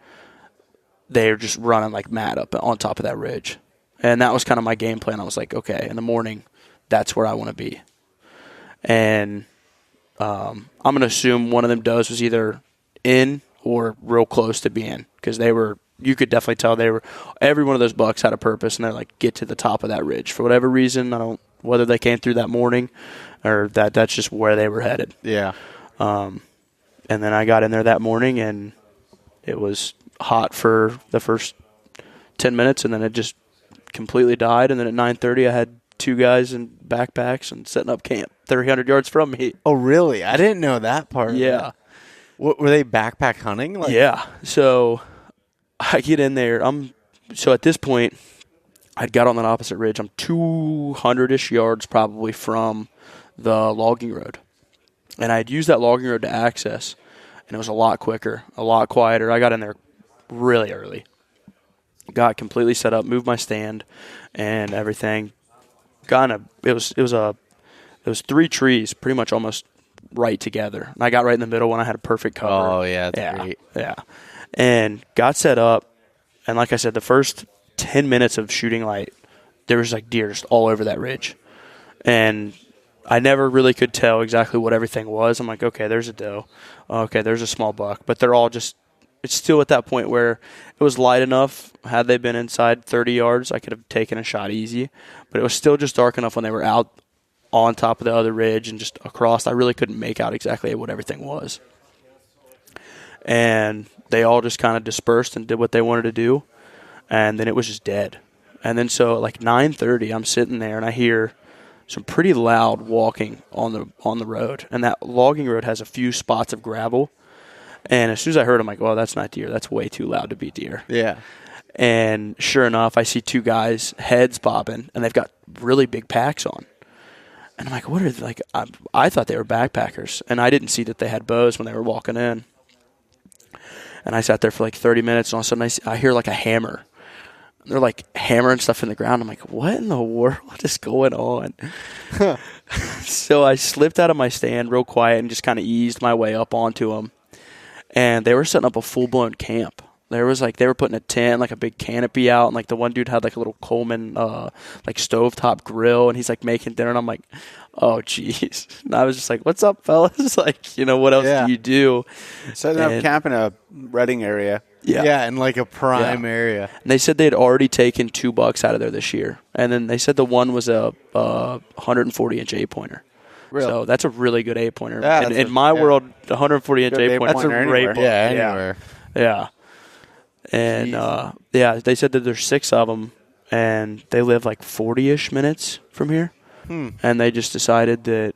they were just running like mad up on top of that ridge. And that was kind of my game plan. I was like, okay, in the morning, that's where I want to be. And I'm going to assume one of them does was either in or real close to being, because you could definitely tell every one of those bucks had a purpose, and they're like, get to the top of that ridge. For whatever reason, whether they came through that morning or that's just where they were headed. Yeah. And then I got in there that morning, and it was hot for the first 10 minutes, and then it just completely died. And then at 9:30, I had 2 guys in backpacks and setting up camp 300 yards from me. Oh, really? I didn't know that part. Yeah. What, were they backpack hunting? Yeah. So I get in there. So at this point, I'd got on that opposite ridge. I'm 200-ish yards probably from the logging road. And I had used that logging road to access, and it was a lot quicker, a lot quieter. I got in there really early. Got completely set up, moved my stand and everything. It was 3 trees pretty much almost right together. And I got right in the middle when I had a perfect cover. Oh, yeah, that's great. Yeah. And got set up, and like I said, the first 10 minutes of shooting light, there was like deer just all over that ridge. And I never really could tell exactly what everything was. I'm like, okay, there's a doe. Okay, there's a small buck. But they're all just, it's still at that point where it was light enough. Had they been inside 30 yards, I could have taken a shot easy. But it was still just dark enough when they were out on top of the other ridge and just across. I really couldn't make out exactly what everything was. And they all just kind of dispersed and did what they wanted to do. And then it was just dead. And then so at like 9:30, I'm sitting there and I hear some pretty loud walking on the road. And that logging road has a few spots of gravel. And as soon as I heard, I'm like, well, that's not deer. That's way too loud to be deer. Yeah. And sure enough, I see 2 guys, heads bobbing, and they've got really big packs on. And I'm like, what are they? Like? I thought they were backpackers, and I didn't see that they had bows when they were walking in. And I sat there for like 30 minutes, and all of a sudden I hear like a hammer. They're like hammering stuff in the ground. I'm like, what in the world is going on? So I slipped out of my stand real quiet and just kind of eased my way up onto them. And they were setting up a full-blown camp. They were putting a tent, like a big canopy out, and like the one dude had like a little Coleman like stovetop grill, and he's like making dinner, and I'm like, oh jeez. And I was just like, what's up, fellas? Like, what else do you do? Setting up camp in a Reading area. Yeah, in like a prime area. And they said they had already taken 2 bucks out of there this year, and then they said the one was a 140-inch 8-pointer. Really? So that's a really good 8-pointer. Yeah, in my world, the 140-inch 8-pointer. That's a great pointer. Yeah, anywhere. Yeah. And, they said that there's 6 of them, and they live like 40-ish minutes from here. And they just decided that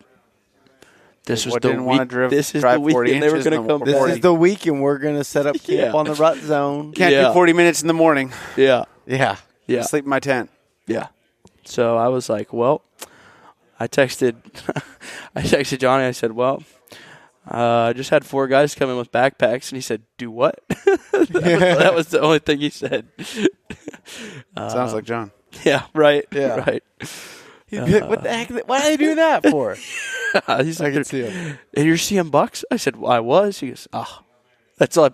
this was the week. This is the week, and they were going to come back. This is the week, and we're going to set up camp on the rut zone. Can't do 40 minutes in the morning. Yeah. Sleep in my tent. Yeah. So I was like, well, I texted Johnny. I said, well, I just had 4 guys come in with backpacks, and he said, do what? that was the only thing he said. Sounds like John. Yeah, right. Yeah. Right. What the heck? Why are they doing that for? He's like, I can see him. And you're seeing bucks? I said, well, I was. He goes, That's all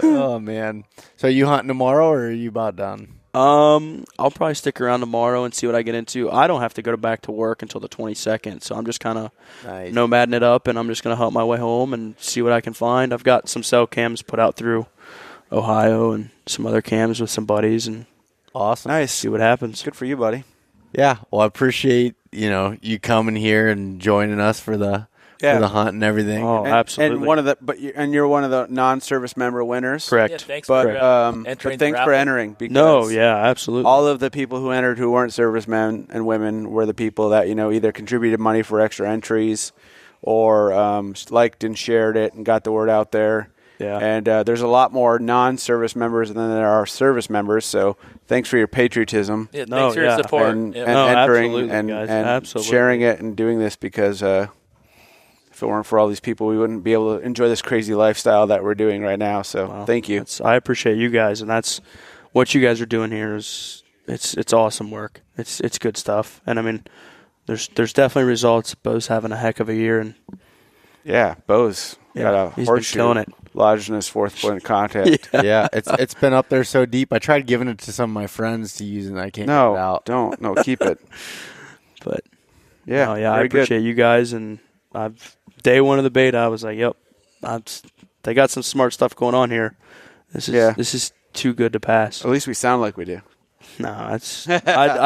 Oh, man. So are you hunting tomorrow, or are you about done? I'll probably stick around tomorrow and see what I get into. I don't have to go back to work until the 22nd, so I'm just kind of nomading it up, and I'm just going to hunt my way home and see what I can find. I've got some cell cams put out through Ohio and some other cams with some buddies, and awesome. Nice. See what happens. Good for you, buddy. Yeah. Well, I appreciate you coming here and joining us for the hunt and everything. Oh, absolutely. And you're one of the non-service member winners. Correct. Yeah, thanks but entering for entering. Because absolutely. All of the people who entered who weren't servicemen and women were the people that either contributed money for extra entries or liked and shared it and got the word out there. Yeah. And there's a lot more non-service members than there are service members. So thanks for your patriotism. Yeah, thanks for your support. And entering and absolutely. sharing it and doing this because if it weren't for all these people, we wouldn't be able to enjoy this crazy lifestyle that we're doing right now. So thank you. I appreciate you guys, and that's what you guys are doing here. It's awesome work. It's good stuff, and I mean, there's definitely results. Beau's having a heck of a year, and Beau's got a he's horseshoe been killing it. lodged in his 4th point of contact. Yeah, it's been up there so deep. I tried giving it to some of my friends to use, and I can't get it out. No, keep it. But I appreciate you guys, and day one of the beta, I was like, yep, they got some smart stuff going on here. This is too good to pass. At least we sound like we do. No, I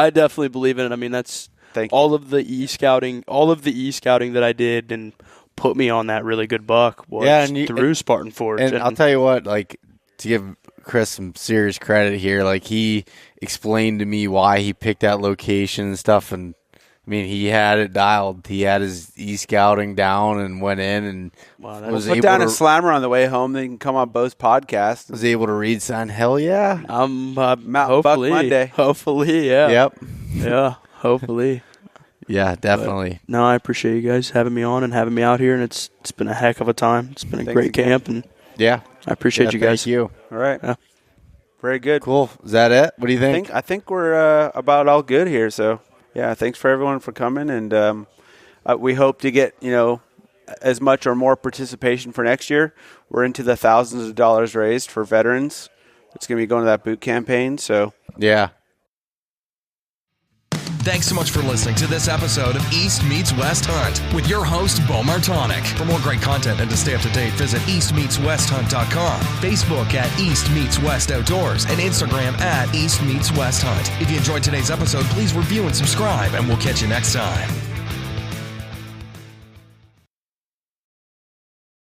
definitely believe in it. I mean, that's all of the e-scouting that I did and put me on that really good buck was through Spartan Forge. And I'll tell you what, like, to give Chris some serious credit here, like, he explained to me why he picked that location and stuff, and I mean, he had it dialed. He had his e-scouting down and went in and was able down a slammer on the way home. Then you can come on Beau's podcast. Was able to read sign. Hell yeah! Mountain hopefully, Buck Monday. Hopefully, yeah. Yep. Yeah, hopefully. Yeah, definitely. But, no, I appreciate you guys having me on and having me out here, and it's been a heck of a time. It's been a great camp, and I appreciate you guys. Thank you. All right. Yeah. Very good. Cool. Is that it? What do you think? I think we're about all good here. So. Yeah, thanks for everyone for coming, and we hope to get as much or more participation for next year. We're into the thousands of dollars raised for veterans. It's going to be going to that boot campaign. So yeah. Thanks so much for listening to this episode of East Meets West Hunt with your host, Beau Martonik. For more great content and to stay up to date, visit eastmeetswesthunt.com, Facebook at East Meets West Outdoors, and Instagram at East Meets West Hunt. If you enjoyed today's episode, please review and subscribe, and we'll catch you next time.